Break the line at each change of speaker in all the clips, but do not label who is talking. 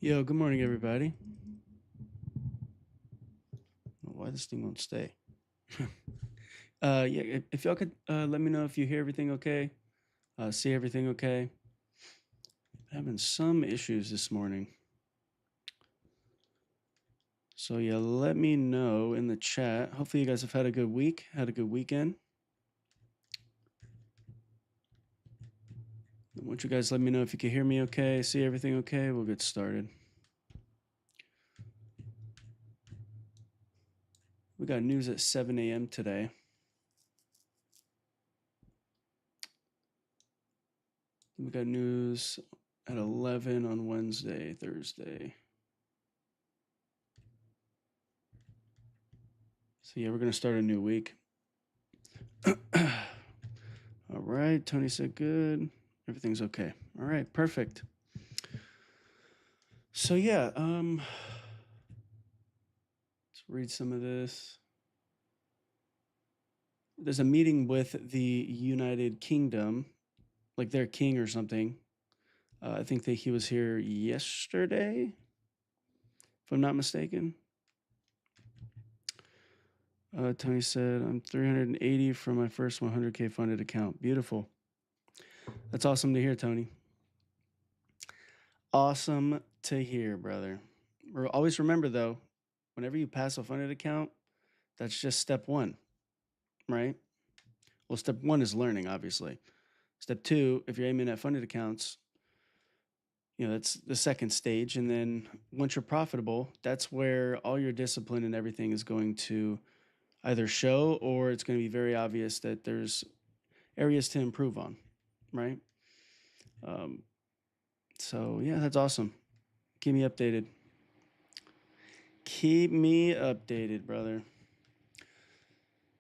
Yo, good morning, everybody. Why this thing won't stay? Yeah, if y'all could let me know if you hear everything okay, see everything okay. Having some issues this morning. So yeah, let me know in the chat. Hopefully you guys have had a good week, had a good weekend. I want you guys let me know if you can hear me okay, see everything okay. We'll get started. We got news at 7 a.m. today. We got news at 11 on Wednesday, Thursday. So yeah, we're gonna start a new week. All right, Tony said good. Everything's okay. All right, perfect. So yeah, let's read some of this. There's a meeting with the United Kingdom, like their king or something. I think that he was here yesterday, if I'm not mistaken. Tony said, I'm 380 from my first 100K funded account. Beautiful. That's awesome to hear, Tony. Awesome to hear, brother. Always remember, though, whenever you pass a funded account, that's just step one, right? Well, step one is learning, obviously. Step two, if you're aiming at funded accounts, that's the second stage. And then once you're profitable, that's where all your discipline and everything is going to either show, or it's going to be very obvious that there's areas to improve on, right? So yeah, that's awesome. Keep me updated. Keep me updated, brother.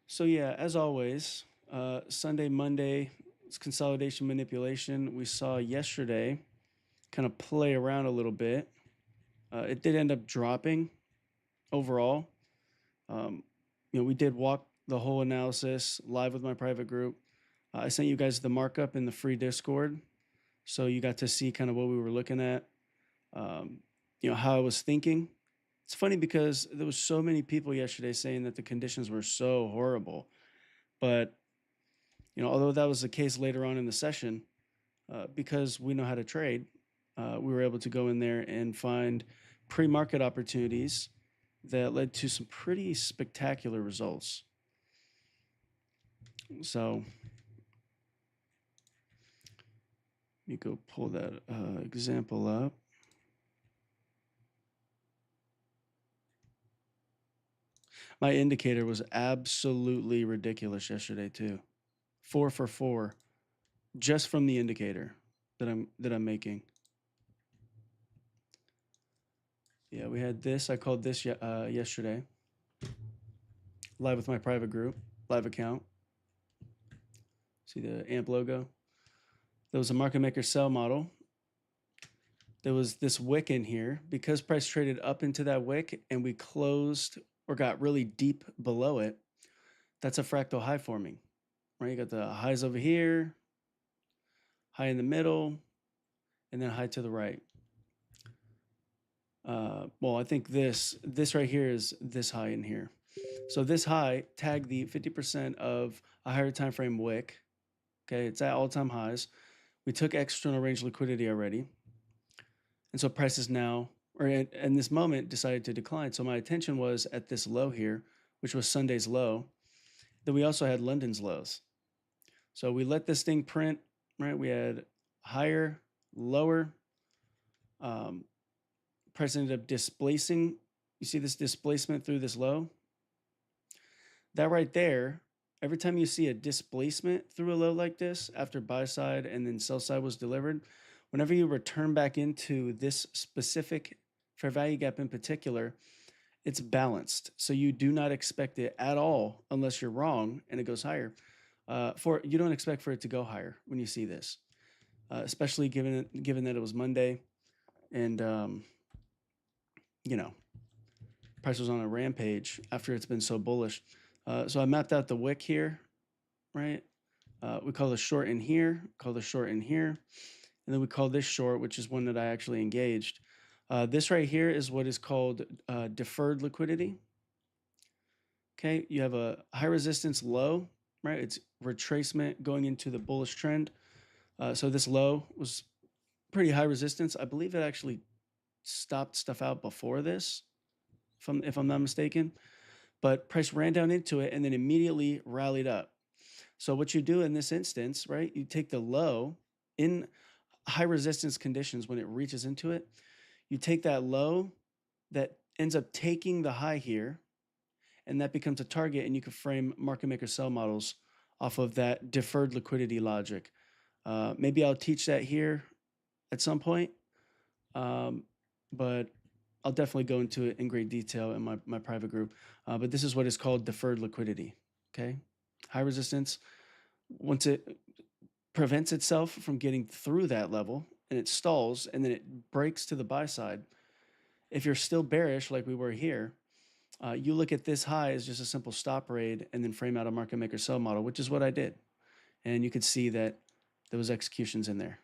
So yeah, as always, Sunday, Monday, it's consolidation manipulation. We saw yesterday kind of play around a little bit. It did end up dropping overall. We did walk the whole analysis live with my private group. I sent you guys the markup in the free Discord, so you got to see kind of what we were looking at, how I was thinking. It's funny because there was so many people yesterday saying that the conditions were so horrible, but although that was the case later on in the session, because we know how to trade, we were able to go in there and find pre-market opportunities that led to some pretty spectacular results. So let me go pull that example up. My indicator was absolutely ridiculous yesterday too. 4 for 4 just from the indicator that I'm making. Yeah, we had this. I called this yesterday. Live with my private group, live account. See the AMP logo? There was a market maker sell model. There was this wick in here. Because price traded up into that wick and we closed or got really deep below it, that's a fractal high forming, right? You got the highs over here, high in the middle, and then high to the right. Well, I think this right here is this high in here. So this high tagged the 50% of a higher time frame wick. Okay, it's at all-time highs. We took external range liquidity already. And so price is now, or in this moment, decided to decline. So my attention was at this low here, which was Sunday's low. Then we also had London's lows. So we let this thing print, right? We had higher, lower. Price ended up displacing. You see this displacement through this low? That right there, every time you see a displacement through a low like this, after buy side and then sell side was delivered, whenever you return back into this specific fair value gap in particular, it's balanced. So you do not expect it at all unless you're wrong and it goes higher. You don't expect for it to go higher when you see this, especially given that it was Monday and price was on a rampage after it's been so bullish. So I mapped out the wick here, right? We call the short in here, call the short in here, and then we call this short, which is one that I actually engaged. This right here is what is called deferred liquidity. Okay, you have a high resistance low, right? It's retracement going into the bullish trend. So this low was pretty high resistance. I believe it actually stopped stuff out before this, if I'm not mistaken. But price ran down into it and then immediately rallied up. So what you do in this instance, right? You take the low in high resistance conditions when it reaches into it. You take that low that ends up taking the high here, and that becomes a target, and you can frame market maker sell models off of that deferred liquidity logic. Maybe I'll teach that here at some point, but I'll definitely go into it in great detail in my private group. But this is what is called deferred liquidity, okay? High resistance. Once it prevents itself from getting through that level and it stalls and then it breaks to the buy side, if you're still bearish like we were here, you look at this high as just a simple stop raid and then frame out a market maker sell model, which is what I did. And you could see that there was executions in there.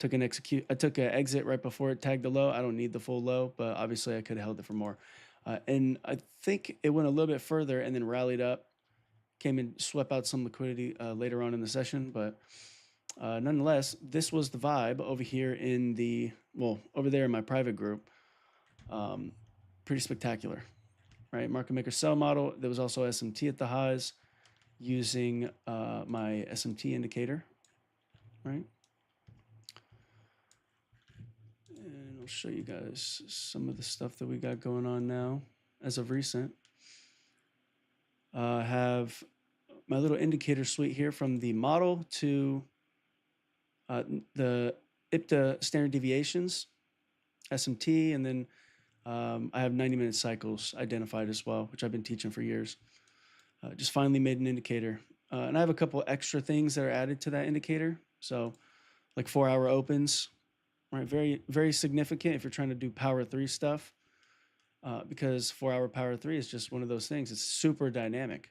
I took an exit right before it tagged the low. I don't need the full low, but obviously I could have held it for more. And I think it went a little bit further and then rallied up, came and swept out some liquidity later on in the session. But nonetheless, this was the vibe over here over there in my private group. Pretty spectacular, right? Market maker sell model. There was also SMT at the highs using my SMT indicator, right? And I'll show you guys some of the stuff that we got going on now as of recent. I have my little indicator suite here from the model to the IPTA standard deviations, SMT, and then I have 90-minute cycles identified as well, which I've been teaching for years. Just finally made an indicator. And I have a couple extra things that are added to that indicator. So like 4-hour opens, right? Very, very significant if you're trying to do power 3 stuff, because 4-hour power 3 is just one of those things. It's super dynamic.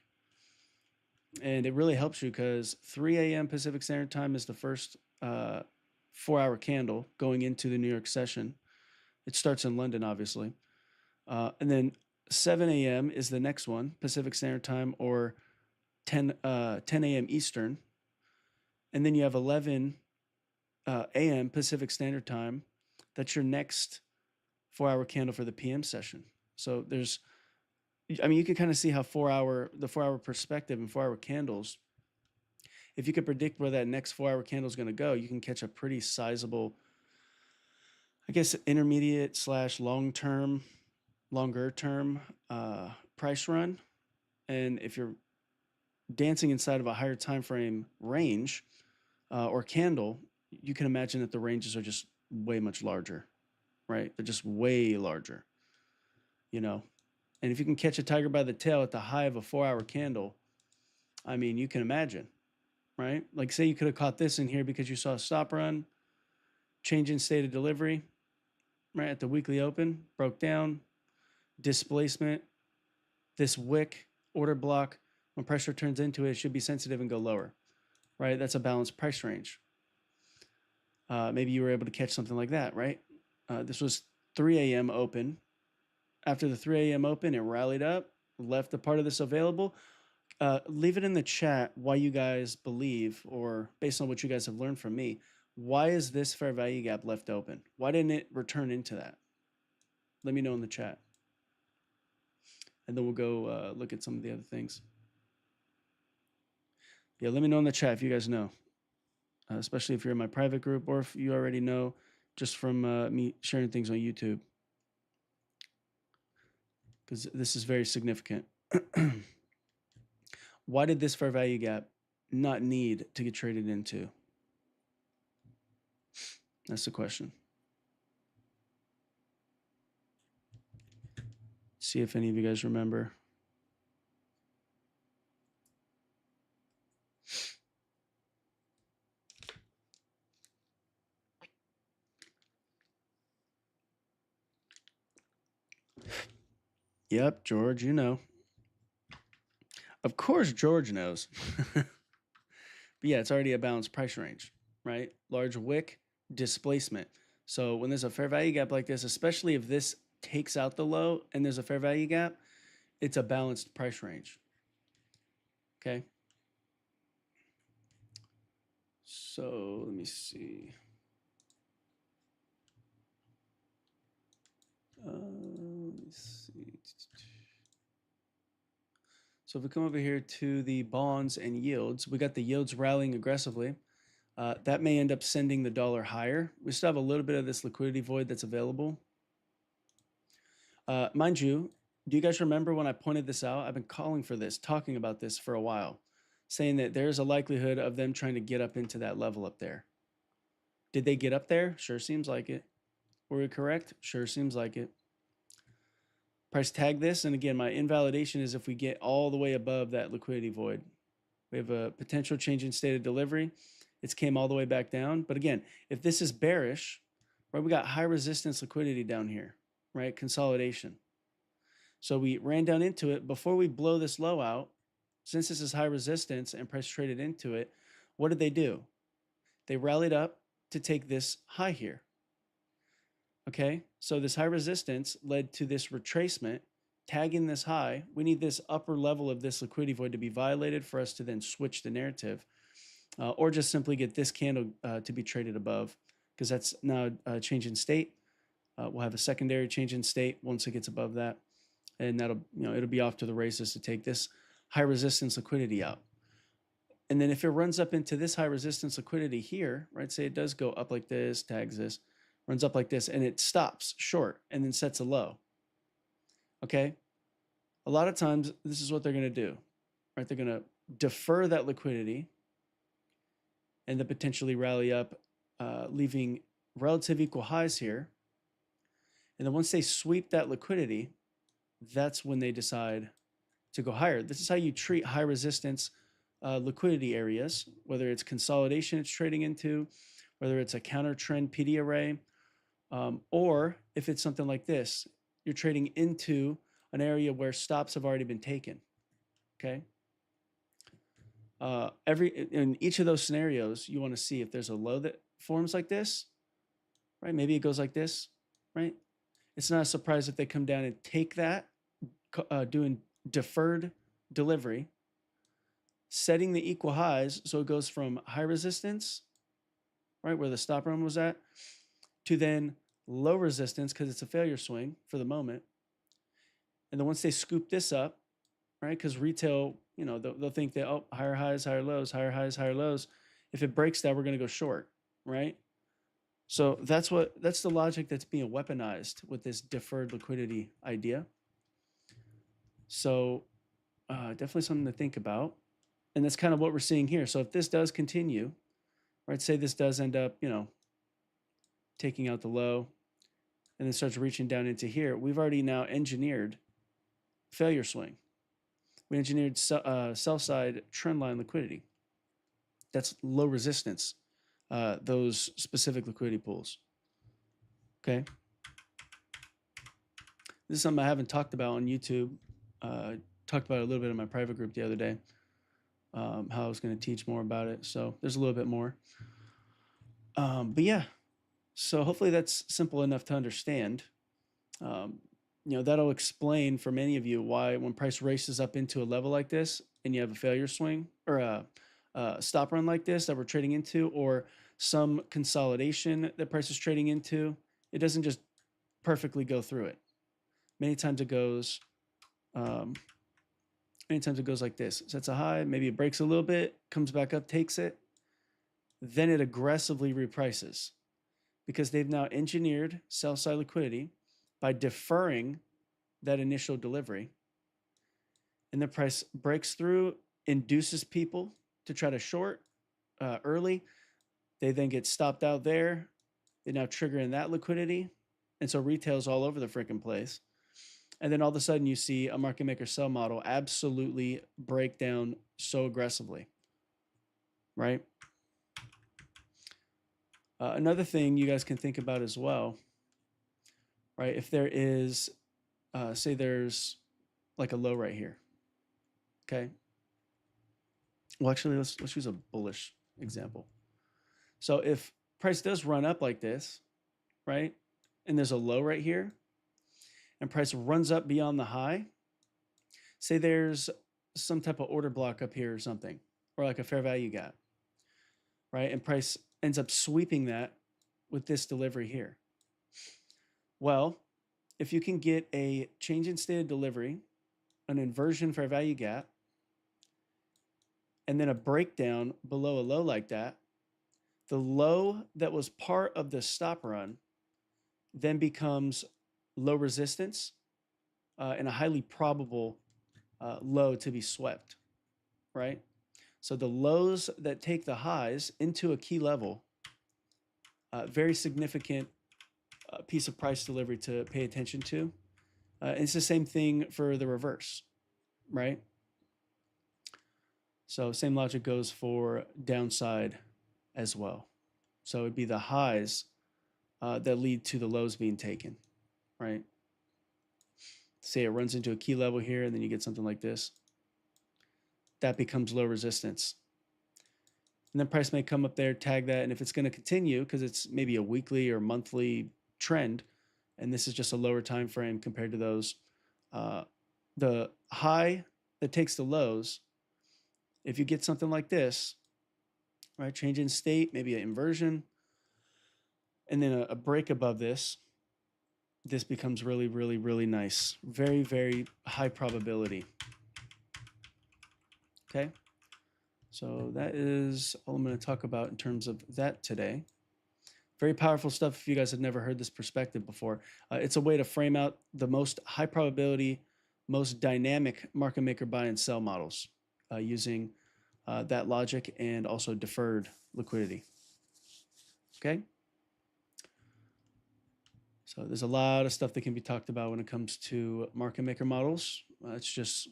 And it really helps you because 3 a.m. Pacific Standard Time is the first 4-hour candle going into the New York session. It starts in London, obviously. And then 7 a.m. is the next one, Pacific Standard Time, or 10 a.m. Eastern. And then you have 11 a.m. Pacific Standard Time. That's your next 4-hour candle for the PM session. So you can kind of see how the 4-hour perspective and 4-hour candles, if you could predict where that next 4-hour candle is going to go, you can catch a pretty sizable, I guess, intermediate / longer term price run. And if you're dancing inside of a higher time frame range or candle, you can imagine that the ranges are just way much larger, right? They're just way larger, And if you can catch a tiger by the tail at the high of a 4-hour candle, I mean, you can imagine, right? Like say you could have caught this in here because you saw a stop run, change in state of delivery, right? At the weekly open, broke down, displacement, this wick order block, when pressure turns into it, should be sensitive and go lower, right? That's a balanced price range. Maybe you were able to catch something like that, right? This was 3 a.m. open. After the 3 a.m. open, it rallied up, left a part of this available. Leave it in the chat why you guys believe, or based on what you guys have learned from me, why is this fair value gap left open? Why didn't it return into that? Let me know in the chat. And then we'll go look at some of the other things. Yeah, let me know in the chat if you guys know, especially if you're in my private group or if you already know just from me sharing things on YouTube, because this is very significant. Why did this fair value gap not need to get traded into? That's the question. See if any of you guys remember. Yep, George, you know. Of course, George knows. But yeah, it's already a balanced price range, right? Large wick, displacement. So when there's a fair value gap like this, especially if this takes out the low and there's a fair value gap, it's a balanced price range. Okay. So let me see. Let me see. So if we come over here to the bonds and yields, we got the yields rallying aggressively. That may end up sending the dollar higher. We still have a little bit of this liquidity void that's available. Mind you, do you guys remember when I pointed this out? I've been calling for this, talking about this for a while, saying that there's a likelihood of them trying to get up into that level up there. Did they get up there? Sure seems like it. Were we correct? Sure seems like it. Price tag this, and again, my invalidation is if we get all the way above that liquidity void. We have a potential change in state of delivery. It's came all the way back down. But again, if this is bearish, right, we got high resistance liquidity down here, right? Consolidation. So we ran down into it. Before we blow this low out, since this is high resistance and price traded into it, what did they do? They rallied up to take this high here. Okay, so this high resistance led to this retracement, tagging this high. We need this upper level of this liquidity void to be violated for us to then switch the narrative, or just simply get this candle to be traded above, because that's now a change in state. We'll have a secondary change in state once it gets above that, and that'll, it'll be off to the races to take this high resistance liquidity out. And then if it runs up into this high resistance liquidity here, right, say it does go up like this, tags this, runs up like this, and it stops short and then sets a low. Okay, a lot of times this is what they're going to do, right? They're going to defer that liquidity and then potentially rally up, leaving relative equal highs here. And then once they sweep that liquidity, that's when they decide to go higher. This is how you treat high resistance liquidity areas, whether it's consolidation it's trading into, whether it's a counter trend PD array, or if it's something like this, you're trading into an area where stops have already been taken. Okay. In each of those scenarios, you want to see if there's a low that forms like this, right? Maybe it goes like this, right? It's not a surprise if they come down and take that, doing deferred delivery, setting the equal highs. So it goes from high resistance, right, where the stop run was at, to then low resistance because it's a failure swing for the moment. And then once they scoop this up, right, because retail, they'll think that, oh, higher highs, higher lows, higher highs, higher lows. If it breaks that, we're going to go short, right? So that's the logic that's being weaponized with this deferred liquidity idea. So definitely something to think about. And that's kind of what we're seeing here. So if this does continue, right, say this does end up, taking out the low and then starts reaching down into here, we've already now engineered failure swing. We engineered sell side trend line liquidity. That's low resistance, those specific liquidity pools. Okay. This is something I haven't talked about on YouTube. Talked about it a little bit in my private group the other day, how I was going to teach more about it. So there's a little bit more. But yeah, so hopefully that's simple enough to understand. That'll explain for many of you why when price races up into a level like this and you have a failure swing or a stop run like this that we're trading into, or some consolidation that price is trading into, it doesn't just perfectly go through it. Many times it goes like this. Sets a high, maybe it breaks a little bit, comes back up, takes it, then it aggressively reprices because they've now engineered sell side liquidity by deferring that initial delivery. And the price breaks through, induces people to try to short early. They then get stopped out there. They now trigger in that liquidity. And so retail's all over the freaking place. And then all of a sudden you see a market maker sell model absolutely break down so aggressively, right? Another thing you guys can think about as well, right? If there is, say there's like a low right here, okay? Well, actually, let's use a bullish example. So if price does run up like this, right? And there's a low right here, and price runs up beyond the high. Say there's some type of order block up here or something, or like a fair value gap, right? And price ends up sweeping that with this delivery here. Well, if you can get a change in state of delivery, an inversion fair value gap, and then a breakdown below a low like that, the low that was part of the stop run then becomes low resistance and a highly probable low to be swept, right? So the lows that take the highs into a key level, very significant piece of price delivery to pay attention to. It's the same thing for the reverse, right? So same logic goes for downside as well. So it'd be the highs that lead to the lows being taken, right? Say it runs into a key level here, and then you get something like this. That becomes low resistance. And then price may come up there, tag that, and if it's going to continue, because it's maybe a weekly or monthly trend, and this is just a lower time frame compared to those, the high that takes the lows, if you get something like this, right, change in state, maybe an inversion, and then a break above this, this becomes really, really, really nice. Very, very high probability. Okay, so that is all I'm going to talk about in terms of that today. Very powerful stuff if you guys have never heard this perspective before. It's a way to frame out the most high probability, most dynamic market maker buy and sell models using that logic and also deferred liquidity. Okay? So there's a lot of stuff that can be talked about when it comes to market maker models. It's just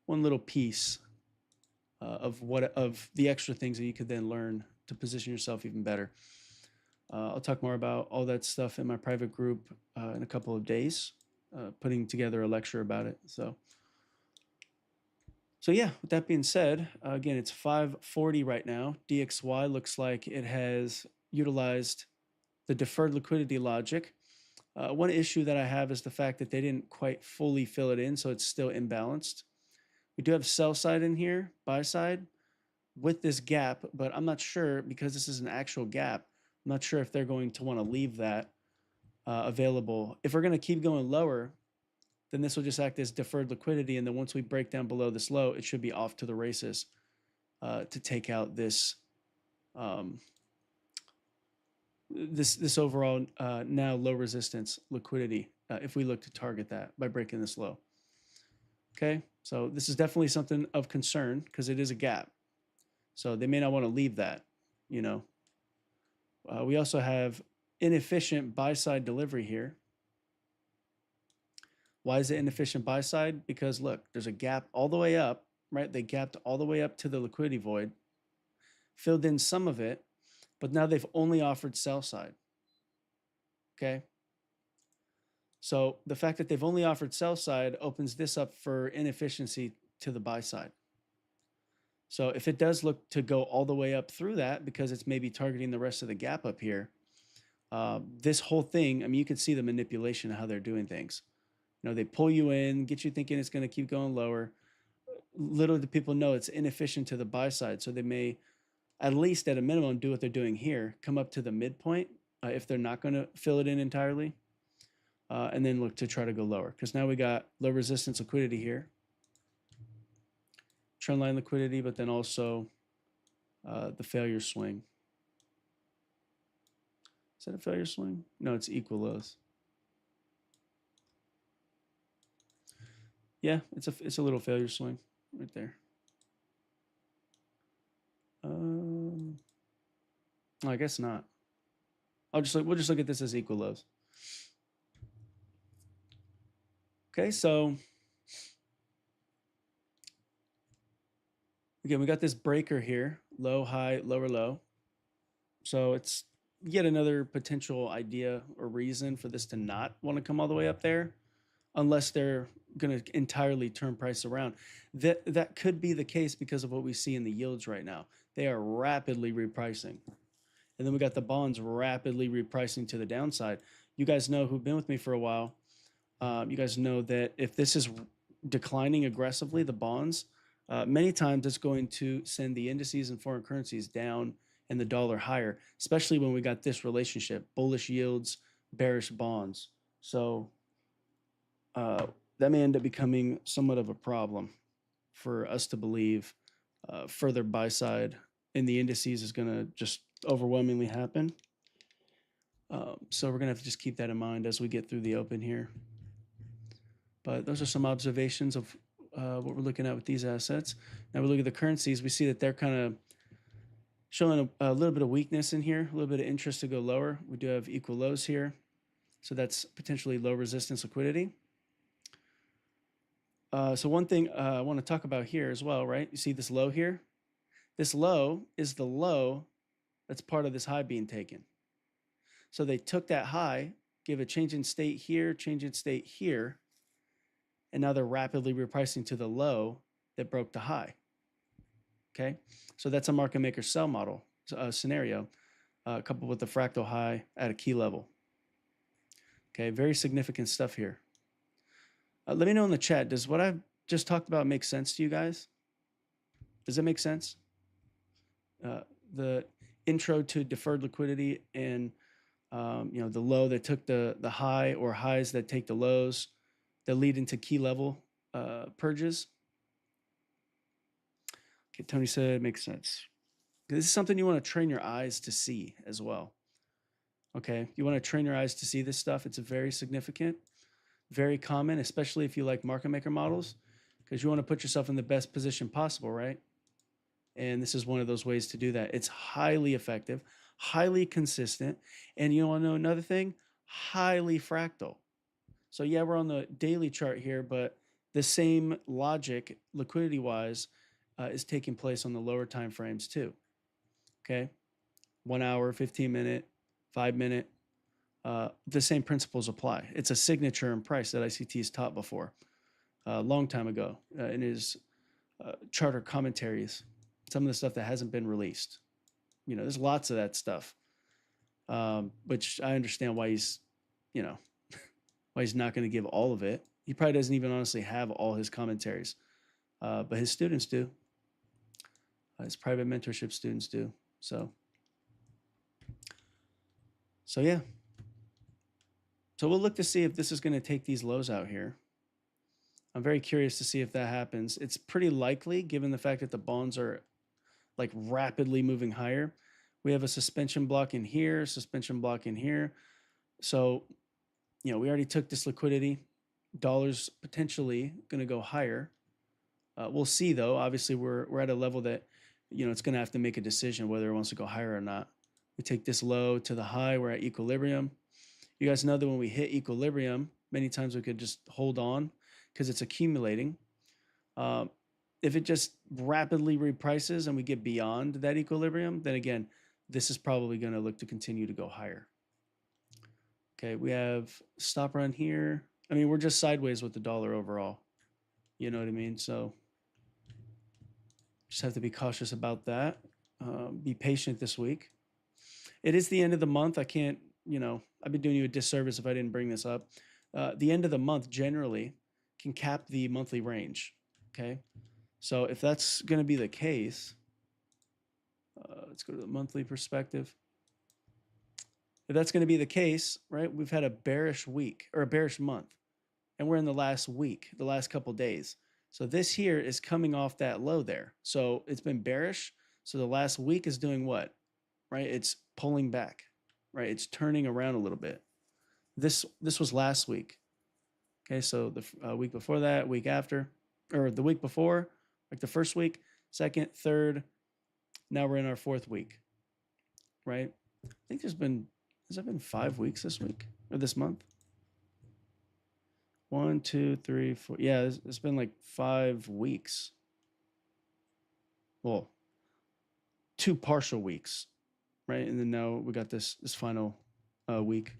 one little piece of the extra things that you could then learn to position yourself even better. I'll talk more about all that stuff in my private group in a couple of days, putting together a lecture about it. So yeah, with that being said, again, it's 540 right now. DXY looks like it has utilized the deferred liquidity logic. One issue that I have is the fact that they didn't quite fully fill it in, so it's still imbalanced. We do have sell side in here, buy side, with this gap, but I'm not sure because this is an actual gap. I'm not sure if they're going to want to leave that available. If we're going to keep going lower, then this will just act as deferred liquidity, and then once we break down below this low, it should be off to the races to take out this this overall now low resistance liquidity if we look to target that by breaking this low. Okay, so this is definitely something of concern because it is a gap. So they may not want to leave that, you know. We also have inefficient buy-side delivery here. Why is it inefficient buy-side? Because look, there's a gap all the way up, right? They gapped all the way up to the liquidity void, filled in some of it, but now they've only offered sell side. Okay. So the fact that they've only offered sell side opens this up for inefficiency to the buy side. So if it does look to go all the way up through that because it's maybe targeting the rest of the gap up here, this whole thing, I mean, you can see the manipulation of how they're doing things. You know, they pull you in, get you thinking it's going to keep going lower. Little do people know it's inefficient to the buy side. So they may, at least at a minimum, do what they're doing here, come up to the midpoint if they're not going to fill it in entirely, and then look to try to go lower. Because now we got low resistance liquidity here, trendline liquidity, but then also the failure swing. Is that a failure swing? No, it's equal lows. Yeah, it's a little failure swing right there. I guess not. We'll just look at this as equal lows. Okay, so again, we got this breaker here, low, high, lower, low. So it's yet another potential idea or reason for this to not want to come all the way up there, unless they're going to entirely turn price around. That could be the case because of what we see in the yields right now. They are rapidly repricing. And then we got the bonds rapidly repricing to the downside. You guys know who've been with me for a while. You guys know that if this is declining aggressively, the bonds, many times it's going to send the indices and foreign currencies down and the dollar higher, especially when we got this relationship, bullish yields, bearish bonds. So that may end up becoming somewhat of a problem for us to believe further buy side in the indices is going to just overwhelmingly happen. So we're going to have to just keep that in mind as we get through the open here. But those are some observations of what we're looking at with these assets. Now we look at the currencies, we see that they're kind of showing a little bit of weakness in here, a little bit of interest to go lower. We do have equal lows here. So that's potentially low resistance liquidity. So one thing I want to talk about here as well, right? You see this low here? This low is the low that's part of this high being taken. So they took that high, give a change in state here, change in state here, and now they're rapidly repricing to the low that broke the high. Okay, so that's a market maker sell model scenario, coupled with the fractal high at a key level. Okay, very significant stuff here. Let me know in the chat, does what I've just talked about make sense to you guys? Does it make sense? The intro to deferred liquidity and the low that took the high, or highs that take the lows that lead into key level purges. Okay, Tony said it makes sense. This is something you want to train your eyes to see as well. Okay, you want to train your eyes to see this stuff. It's very significant, very common, especially if you like market maker models, because you want to put yourself in the best position possible, right? And this is one of those ways to do that. It's highly effective, highly consistent, and you want to know another thing? Highly fractal. So yeah, we're on the daily chart here, but the same logic, liquidity-wise, is taking place on the lower time frames too. Okay, 1 hour, 15-minute, 5-minute. The same principles apply. It's a signature in price that ICT has taught before, a long time ago, in his charter commentaries. Some of the stuff that hasn't been released. You know, there's lots of that stuff, which I understand why he's, why he's not going to give all of it. He probably doesn't even honestly have all his commentaries, but his students do. His private mentorship students do. So yeah. So we'll look to see if this is going to take these lows out here. I'm very curious to see if that happens. It's pretty likely, given the fact that the bonds are like rapidly moving higher. We have a suspension block in here, suspension block in here. So, we already took this liquidity. Dollar's potentially going to go higher. We'll see, though. Obviously, we're at a level that, it's going to have to make a decision whether it wants to go higher or not. We take this low to the high. We're at equilibrium. You guys know that when we hit equilibrium, many times we could just hold on because it's accumulating. If it just rapidly reprices and we get beyond that equilibrium, then again, this is probably going to look to continue to go higher. Okay, we have stop run here. I mean, we're just sideways with the dollar overall. You know what I mean? So just have to be cautious about that. Be patient this week. It is the end of the month. I can't, I've been doing you a disservice if I didn't bring this up. The end of the month generally can cap the monthly range. Okay. So if that's going to be the case, let's go to the monthly perspective. If that's going to be the case, right, we've had a bearish week or a bearish month, and we're in the last week, the last couple days. So this here is coming off that low there. So it's been bearish. So the last week is doing what, right? It's pulling back, right? It's turning around a little bit. This was last week. Okay, so the week before that, week after, or the week before, like the first week, second, third. Now we're in our fourth week, right? I think has there been 5 weeks this week or this month? 1, 2, 3, 4. Yeah, it's been like 5 weeks. Well, 2 partial weeks, right? And then now we got this final week.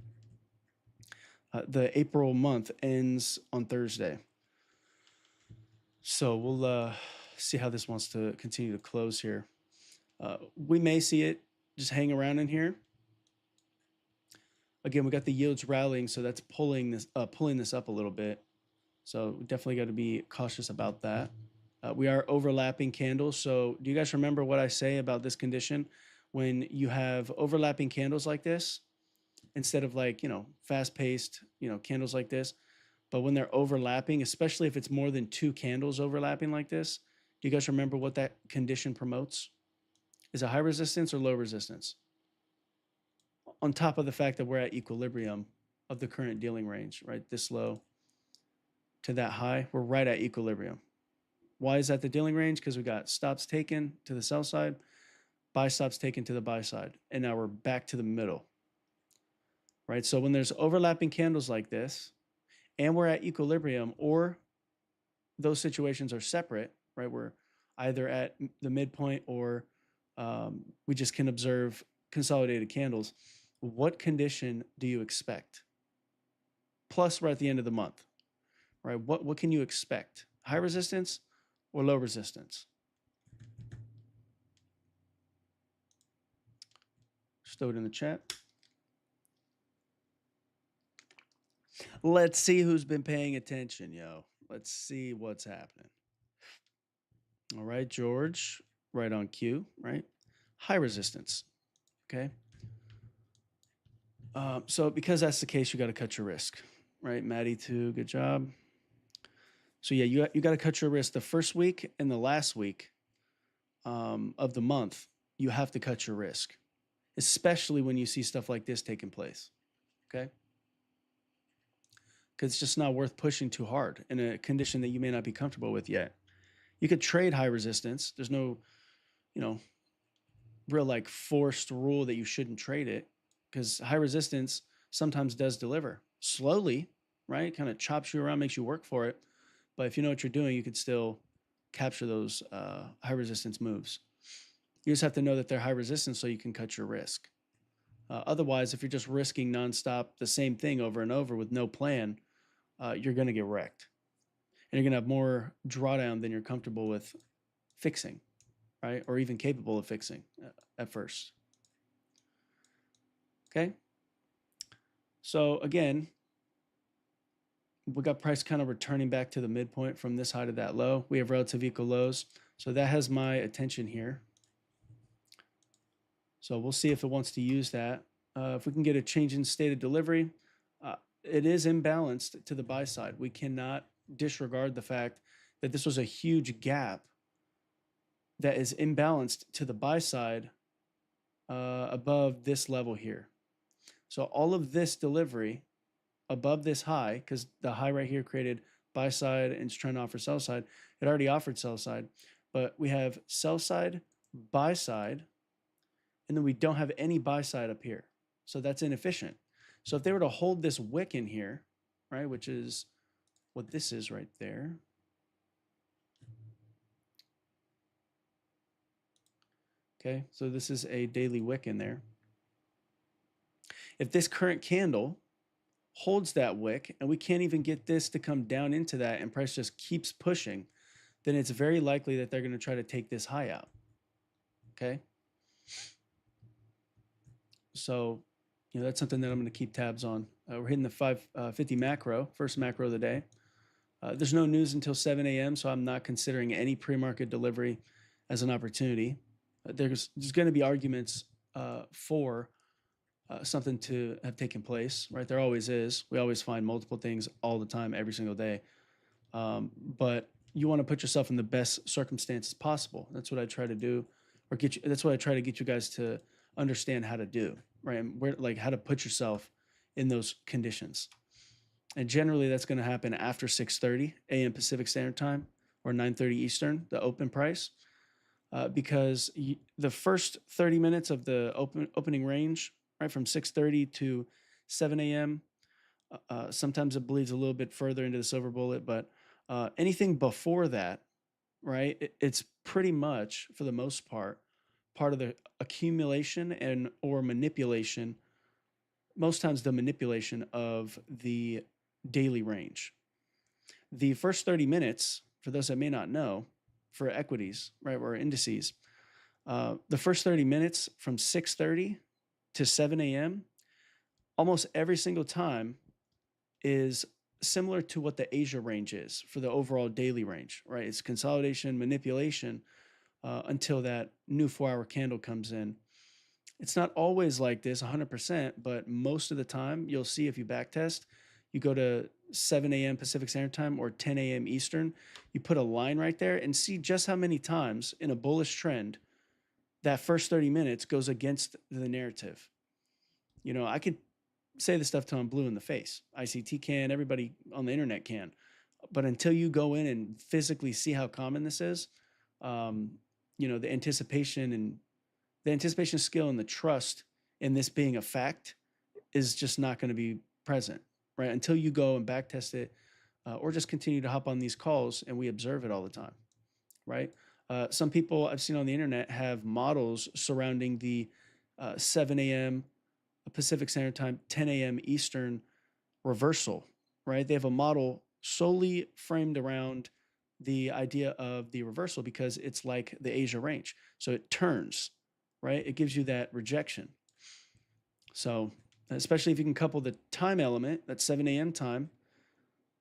The April month ends on Thursday. So we'll see how this wants to continue to close here. We may see it just hang around in here. Again, we got the yields rallying, so that's pulling this up a little bit. So we definitely got to be cautious about that. We are overlapping candles. So do you guys remember what I say about this condition? When you have overlapping candles like this, instead of like, fast-paced, candles like this, but when they're overlapping, especially if it's more than 2 candles overlapping like this, do you guys remember what that condition promotes? Is it high resistance or low resistance? On top of the fact that we're at equilibrium of the current dealing range, right? This low to that high, we're right at equilibrium. Why is that the dealing range? Because we got stops taken to the sell side, buy stops taken to the buy side, and now we're back to the middle, right? So when there's overlapping candles like this, and we're at equilibrium, or those situations are separate, right? We're either at the midpoint or we just can observe consolidated candles. What condition do you expect? Plus, we're at the end of the month, right? What can you expect? High resistance or low resistance? Just throw it in the chat. Let's see who's been paying attention, yo. Let's see what's happening. All right, George, right on cue, right? High resistance, okay? So because that's the case, you got to cut your risk, right? Maddie too, good job. So yeah, you got to cut your risk the first week and the last week of the month. You have to cut your risk, especially when you see stuff like this taking place, okay? Because it's just not worth pushing too hard in a condition that you may not be comfortable with yet. You could trade high resistance. There's no, real like forced rule that you shouldn't trade it, because high resistance sometimes does deliver slowly, right? Kind of chops you around, makes you work for it. But if you know what you're doing, you could still capture those high resistance moves. You just have to know that they're high resistance so you can cut your risk. Otherwise, if you're just risking nonstop the same thing over and over with no plan, you're going to get wrecked. And you're going to have more drawdown than you're comfortable with fixing, right? Or even capable of fixing at first. Okay? So again, we got price kind of returning back to the midpoint from this high to that low. We have relative equal lows. So that has my attention here. So we'll see if it wants to use that. If we can get a change in state of delivery, it is imbalanced to the buy side. We cannot disregard the fact that this was a huge gap that is imbalanced to the buy side above this level here. So all of this delivery above this high, because the high right here created buy side and it's trying to offer sell side. It already offered sell side, but we have sell side, buy side, and then we don't have any buy side up here. So that's inefficient. So if they were to hold this wick in here, right, which is what this is right there. Okay, so this is a daily wick in there. If this current candle holds that wick and we can't even get this to come down into that and price just keeps pushing, then it's very likely that they're going to try to take this high out. Okay, so that's something that I'm going to keep tabs on. We're hitting the 550 macro, first macro of the day. There's no news until 7 a.m., so I'm not considering any pre-market delivery as an opportunity. There's going to be arguments for something to have taken place, right? There always is. We always find multiple things all the time, every single day. But you want to put yourself in the best circumstances possible. That's what I try to do, or that's what I try to get you guys to understand how to do, right? And like how to put yourself in those conditions. And generally that's going to happen after 6:30 a.m. Pacific Standard Time or 9:30 Eastern, the open price, because the first 30 minutes of the opening range, right, from 6:30 to 7 a.m., sometimes it bleeds a little bit further into the silver bullet, but anything before that, right, it's pretty much, for the most part of the accumulation and or manipulation, most times the manipulation of the daily range. The first 30 minutes, for those that may not know, for equities, right, or indices, The first 30 minutes from 6:30 to 7 a.m., almost every single time is similar to what the Asia range is for the overall daily range, right? It's consolidation, manipulation until that new 4-hour candle comes in. It's not always like this 100%, but most of the time you'll see if you backtest, you go to 7 a.m. Pacific Standard Time or 10 a.m. Eastern, you put a line right there and see just how many times in a bullish trend that first 30 minutes goes against the narrative. You know, I could say the stuff till I'm blue in the face. ICT can, everybody on the internet can. But until you go in and physically see how common this is, you know, the anticipation skill and the trust in this being a fact is just not going to be present, right? Until you go and backtest it, or just continue to hop on these calls and we observe it all the time, right? Some people I've seen on the internet have models surrounding the 7 a.m. Pacific Standard Time, 10 a.m. Eastern reversal, right? They have a model solely framed around the idea of the reversal because it's like the Asia range. So it turns, right? It gives you that rejection. So especially if you can couple the time element, that 7 a.m. time,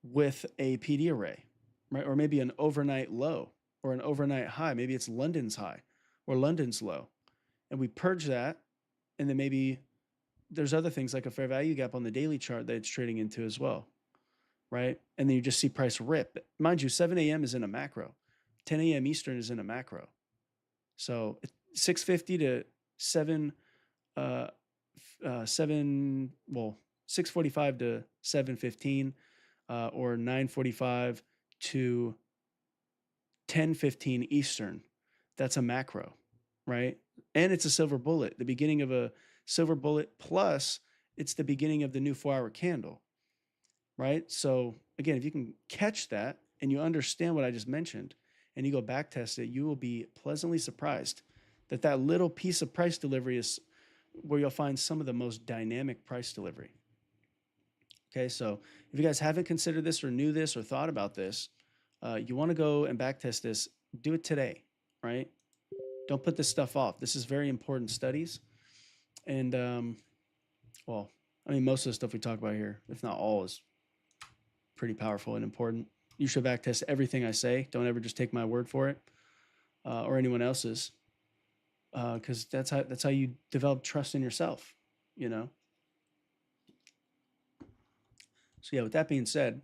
with a PD array, right? Or maybe an overnight low or an overnight high. Maybe it's London's high or London's low. And we purge that. And then maybe there's other things like a fair value gap on the daily chart that it's trading into as well, right? And then you just see price rip. Mind you, 7 a.m. is in a macro. 10 a.m. Eastern is in a macro. So 650 to 645 to 715, or 945 to 1015 Eastern. That's a macro, right? And it's a silver bullet, the beginning of a silver bullet, plus it's the beginning of the new 4-hour candle, right? So again, if you can catch that and you understand what I just mentioned and you go back test it, you will be pleasantly surprised that that little piece of price delivery is where you'll find some of the most dynamic price delivery. Okay, so if you guys haven't considered this or knew this or thought about this, you want to go and backtest this, do it today, right? Don't put this stuff off. This is very important studies. And, well, I mean, most of the stuff we talk about here, if not all, is pretty powerful and important. You should backtest everything I say. Don't ever just take my word for it, or anyone else's, because that's how you develop trust in yourself, you know? So yeah, with that being said,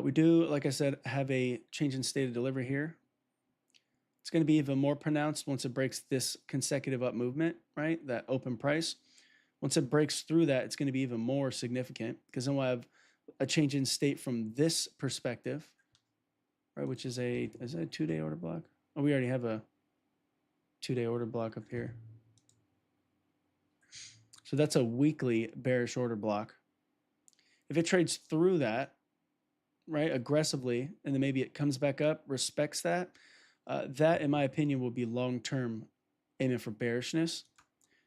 we do, like I said, have a change in state of delivery here. It's going to be even more pronounced once it breaks this consecutive up movement, right? That open price. Once it breaks through that, it's going to be even more significant because then we'll have a change in state from this perspective, right? Which is a 2-day order block? Oh, we already have a 2-day order block up here. So that's a weekly bearish order block. If it trades through that, right, aggressively, and then maybe it comes back up, respects that, that, in my opinion, will be long-term aiming for bearishness,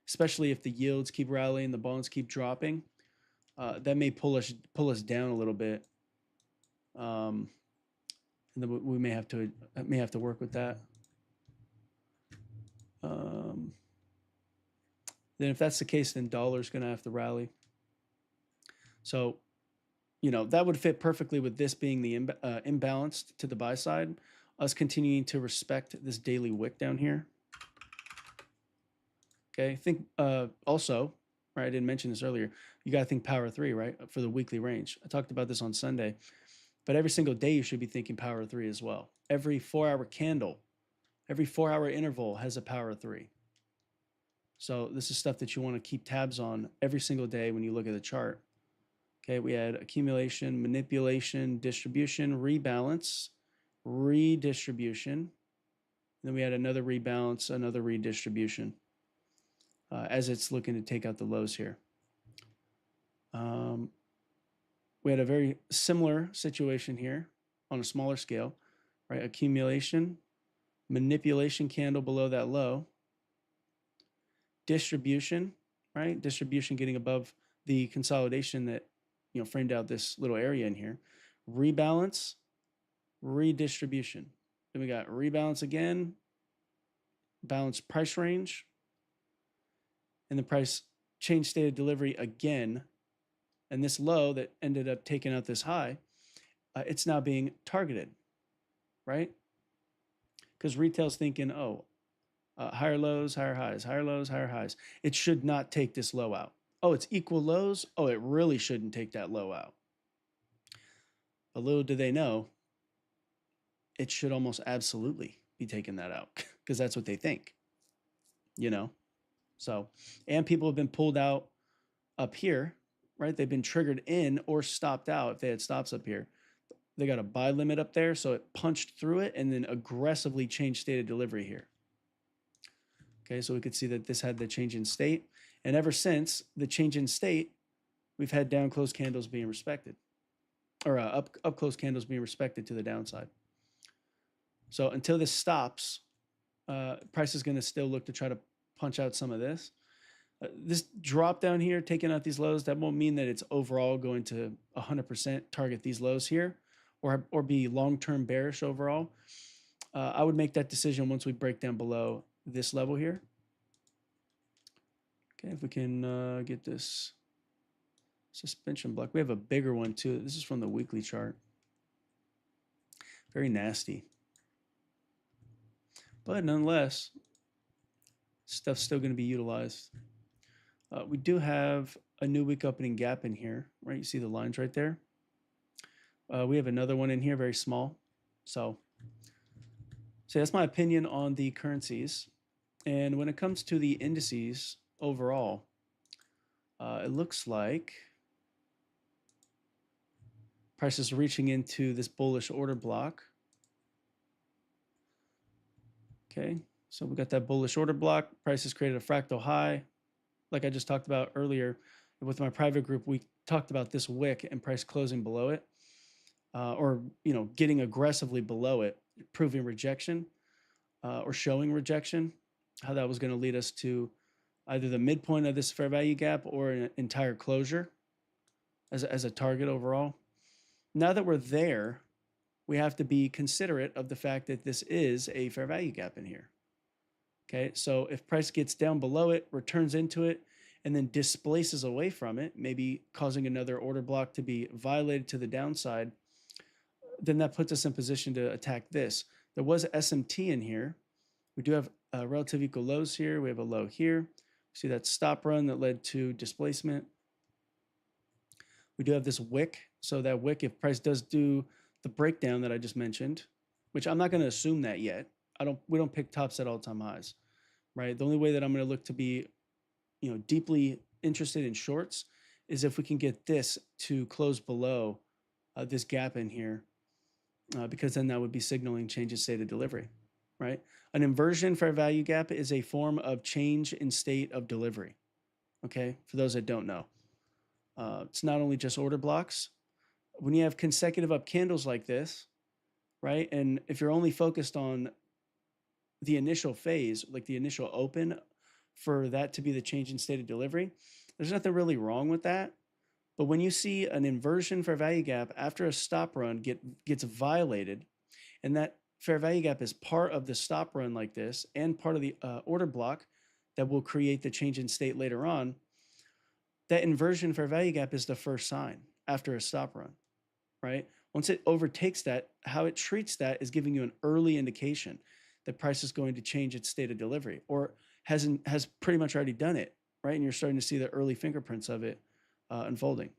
especially if the yields keep rallying, the bonds keep dropping. That may pull us down a little bit, and then we may have to work with that. Then if that's the case, then dollar's going to have to rally. So, you know, that would fit perfectly with this being the imbalanced to the buy side, us continuing to respect this daily wick down here. Okay, think also, right, I didn't mention this earlier, you got to think power 3, right, for the weekly range. I talked about this on Sunday, but every single day you should be thinking power 3 as well. Every 4-hour candle, every 4-hour interval has a power 3. So this is stuff that you want to keep tabs on every single day when you look at the chart. Okay, we had accumulation, manipulation, distribution, rebalance, redistribution. And then we had another rebalance, another redistribution, as it's looking to take out the lows here. We had a very similar situation here on a smaller scale, right? Accumulation, manipulation candle below that low, distribution, right? Distribution getting above the consolidation that, you know, framed out this little area in here. Rebalance, redistribution. Then we got rebalance again, balanced price range, and the price changed state of delivery again. And this low that ended up taking out this high, it's now being targeted, right? Because retail's thinking, oh, higher lows, higher highs, higher lows, higher highs. It should not take this low out. Oh, it's equal lows. Oh, it really shouldn't take that low out. But little do they know, it should almost absolutely be taking that out because that's what they think, you know? So, and people have been pulled out up here, right? They've been triggered in or stopped out if they had stops up here. They got a buy limit up there, so it punched through it and then aggressively changed state of delivery here. Okay, so we could see that this had the change in state. And ever since the change in state, we've had down close candles being respected, or up close candles being respected to the downside. So until this stops, price is going to still look to try to punch out some of this. This drop down here, taking out these lows, that won't mean that it's overall going to 100% target these lows here or be long-term bearish overall. I would make that decision once we break down below this level here. Okay, if we can get this suspension block. We have a bigger one too. This is from the weekly chart. Very nasty. But nonetheless, stuff's still going to be utilized. We do have a new week opening gap in here, right? You see the lines right there. We have another one in here, very small. So that's my opinion on the currencies. And when it comes to the indices overall, it looks like price is reaching into this bullish order block. Okay, so we got that bullish order block. Price has created a fractal high. Like I just talked about earlier with my private group, we talked about this wick and price closing below it, or getting aggressively below it, proving rejection or showing rejection, how that was going to lead us to either the midpoint of this fair value gap or an entire closure as a target overall. Now that we're there, we have to be considerate of the fact that this is a fair value gap in here. Okay, so if price gets down below it, returns into it, and then displaces away from it, maybe causing another order block to be violated to the downside, then that puts us in position to attack this. There was SMT in here. We do have relative equal lows here. We have a low here. See that stop run that led to displacement. We do have this wick. So that wick, if price does do the breakdown that I just mentioned, which I'm not going to assume that yet. We don't pick tops at all-time highs, right? The only way that I'm going to look to be, deeply interested in shorts is if we can get this to close below this gap in here, because then that would be signaling change in state of delivery, right? An inversion fair value gap is a form of change in state of delivery, okay? For those that don't know. It's not only just order blocks. When you have consecutive up candles like this, right? And if you're only focused on the initial phase, like the initial open, for that to be the change in state of delivery, there's nothing really wrong with that. But when you see an inversion fair value gap after a stop run gets violated, and that fair value gap is part of the stop run like this and part of the order block that will create the change in state later on, that inversion fair value gap is the first sign after a stop run, right? Once it overtakes that, how it treats that is giving you an early indication that price is going to change its state of delivery, or has pretty much already done it, right? And you're starting to see the early fingerprints of it unfolding.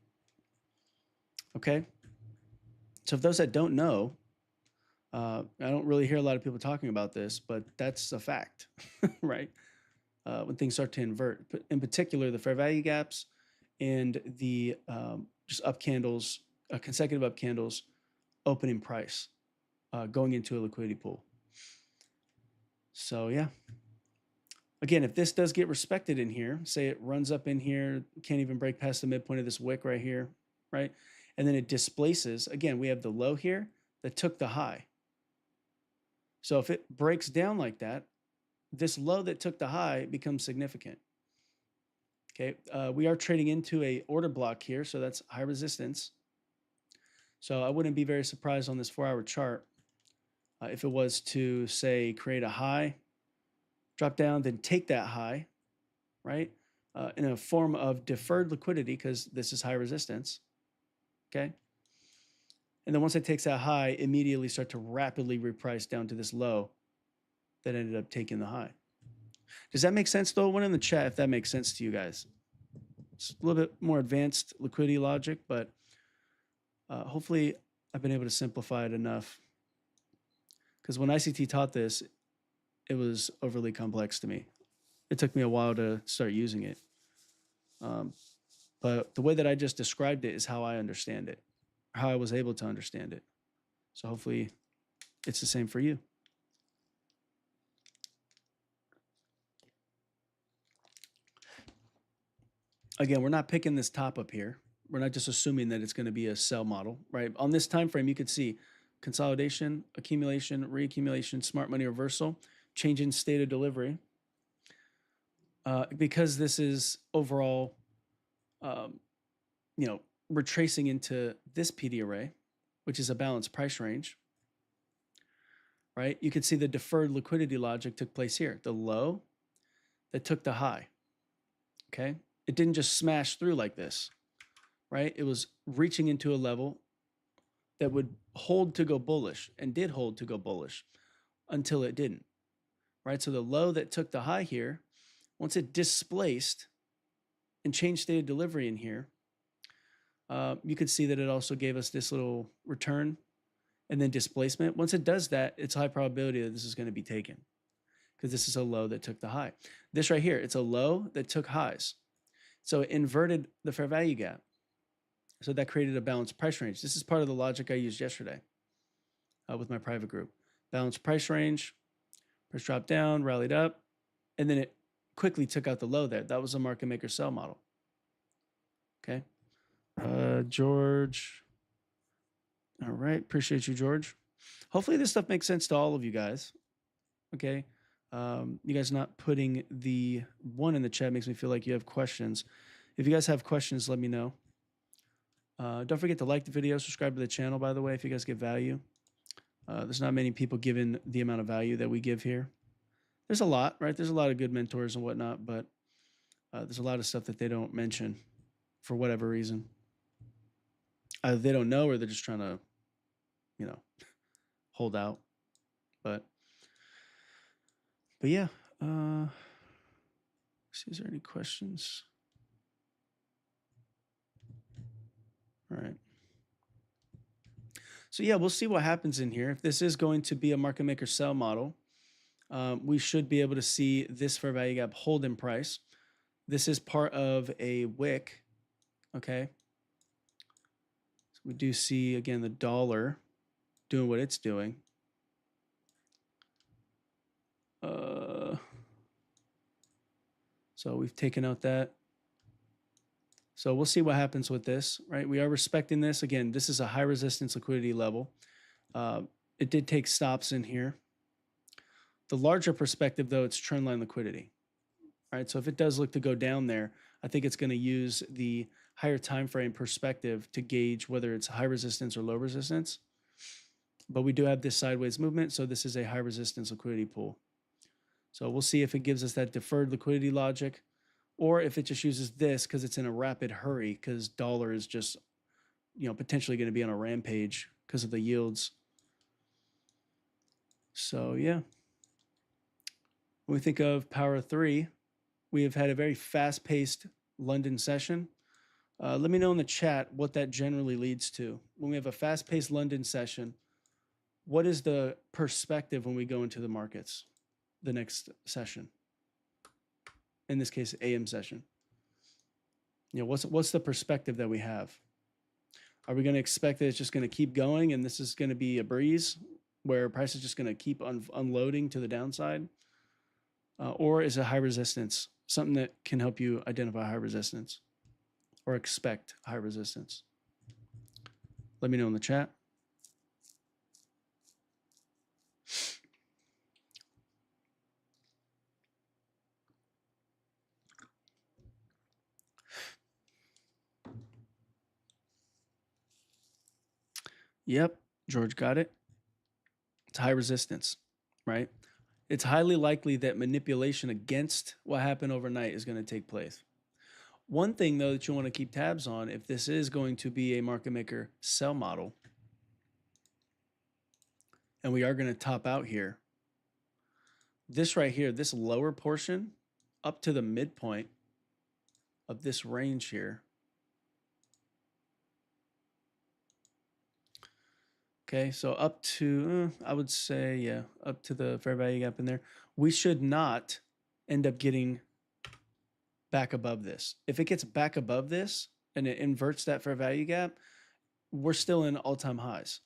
Okay. So if those that don't know, I don't really hear a lot of people talking about this, but that's a fact, right? When things start to invert, in particular, the fair value gaps and the just up candles, consecutive up candles, opening price, going into a liquidity pool. So yeah, again, if this does get respected in here, say it runs up in here, can't even break past the midpoint of this wick right here, right? And then it displaces, again, we have the low here that took the high. So if it breaks down like that, this low that took the high becomes significant. Okay, we are trading into a order block here, so that's high resistance. So I wouldn't be very surprised on this 4-hour chart if it was to, say, create a high drop down, then take that high, right? In a form of deferred liquidity, because this is high resistance, okay? And then once it takes that high, immediately start to rapidly reprice down to this low that ended up taking the high. Does that make sense though? One in the chat if that makes sense to you guys. It's a little bit more advanced liquidity logic, but hopefully I've been able to simplify it enough. Because when ICT taught this, it was overly complex to me. It took me a while to start using it. But the way that I just described it is how I understand it, how I was able to understand it. So hopefully it's the same for you. Again, we're not picking this top up here. We're not just assuming that it's going to be a sell model, right? On this time frame, you could see consolidation, accumulation, reaccumulation, smart money reversal, change in state of delivery. Because this is overall, retracing into this PD array, which is a balanced price range, right? You could see the deferred liquidity logic took place here. The low that took the high, okay? It didn't just smash through like this, right? It was reaching into a level that would hold to go bullish and did hold to go bullish until it didn't, right? So the low that took the high here, once it displaced and changed state of delivery in here, you could see that it also gave us this little return and then displacement. Once it does that, it's high probability that this is going to be taken because this is a low that took the high. This right here, it's a low that took highs. So it inverted the fair value gap. So that created a balanced price range. This is part of the logic I used yesterday with my private group. Balanced price range, price dropped down, rallied up, and then it quickly took out the low there. That was a market maker sell model. Okay. George. All right. Appreciate you, George. Hopefully this stuff makes sense to all of you guys. Okay. You guys not putting the one in the chat makes me feel like you have questions. If you guys have questions, let me know. Don't forget to like the video, subscribe to the channel, by the way, if you guys get value. There's not many people given the amount of value that we give here. There's a lot, right? There's a lot of good mentors and whatnot, but there's a lot of stuff that they don't mention for whatever reason. Either they don't know or they're just trying to, hold out. But yeah, see, is there any questions? All right. So yeah, we'll see what happens in here. If this is going to be a market maker sell model, we should be able to see this fair value gap hold in price. This is part of a wick, okay? So we do see, again, the dollar doing what it's doing. So we've taken out that. So we'll see what happens with this, right? We are respecting this. Again, this is a high resistance liquidity level. It did take stops in here. The larger perspective, though, it's trend line liquidity, right? So if it does look to go down there, I think it's going to use the higher time frame perspective to gauge whether it's high resistance or low resistance. But we do have this sideways movement, so this is a high resistance liquidity pool. So we'll see if it gives us that deferred liquidity logic, or if it just uses this because it's in a rapid hurry because dollar is just, potentially going to be on a rampage because of the yields. So yeah, when we think of Power 3, we have had a very fast-paced London session. Let me know in the chat what that generally leads to. When we have a fast-paced London session, what is the perspective when we go into the markets, the next session? In this case, AM session. What's the perspective that we have? Are we going to expect that it's just going to keep going and this is going to be a breeze where price is just going to keep unloading to the downside? Or is it high resistance, something that can help you identify high resistance or expect high resistance? Let me know in the chat. Yep, George got it. It's high resistance, right? It's highly likely that manipulation against what happened overnight is going to take place. One thing, though, that you want to keep tabs on, if this is going to be a market maker sell model, and we are going to top out here, this right here, this lower portion up to the midpoint of this range here. Okay, so up to, I would say, yeah, up to the fair value gap in there. We should not end up getting back above this. If it gets back above this and it inverts that fair value gap, we're still in all-time highs.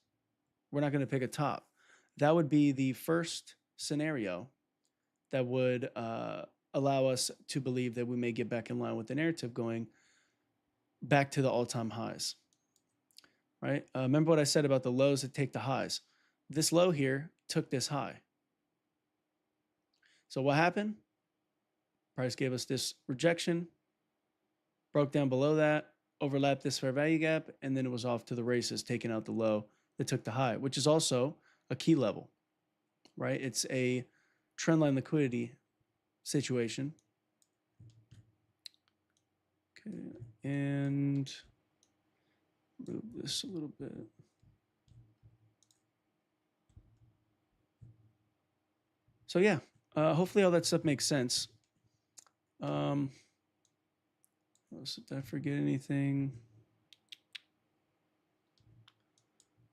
We're not going to pick a top. That would be the first scenario that would allow us to believe that we may get back in line with the narrative going back to the all-time highs, right? Remember what I said about the lows that take the highs. This low here took this high. So what happened? Price gave us this rejection, broke down below that, overlapped this fair value gap, and then it was off to the races, taking out the low that took the high, which is also a key level, right? It's a trendline liquidity situation. Okay, and move this a little bit. So yeah, hopefully all that stuff makes sense. Did I forget anything?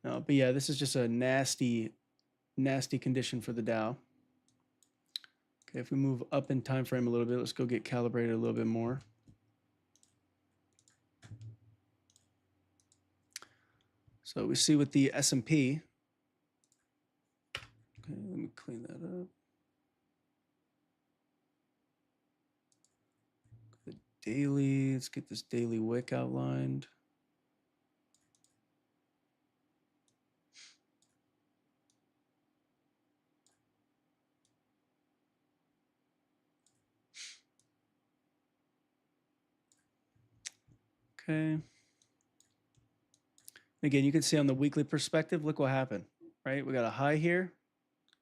No, but yeah, this is just a nasty condition for the Dow. Okay, if we move up in time frame a little bit, let's go get calibrated a little bit more. So we see with the S&P. Okay, let me clean that up. The daily, let's get this daily wick outlined. Okay. Again, you can see on the weekly perspective, look what happened, right? We got a high here,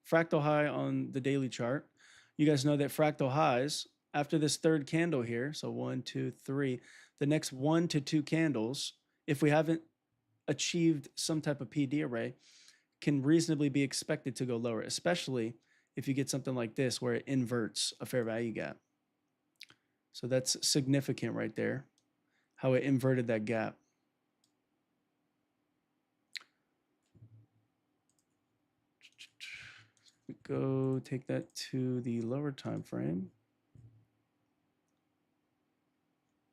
fractal high on the daily chart. You guys know that fractal highs after this third candle here, so 1, 2, 3, the next 1 to 2 candles, if we haven't achieved some type of PD array, can reasonably be expected to go lower, especially if you get something like this where it inverts a fair value gap. So that's significant right there, how it inverted that gap. We go take that to the lower time frame.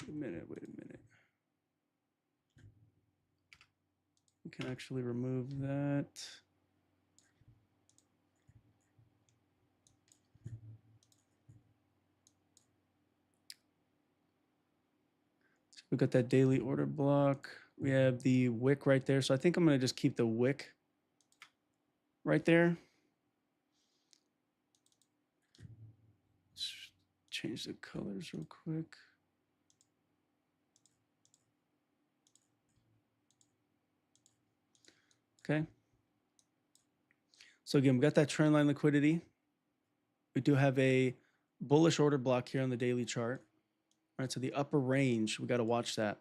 Wait a minute. We can actually remove that. So we got that daily order block. We have the wick right there. So I think I'm going to just keep the wick right there. Let's change the colors real quick. Okay. So again, we got that trend line liquidity. We do have a bullish order block here on the daily chart. All right, so the upper range, we got to watch that.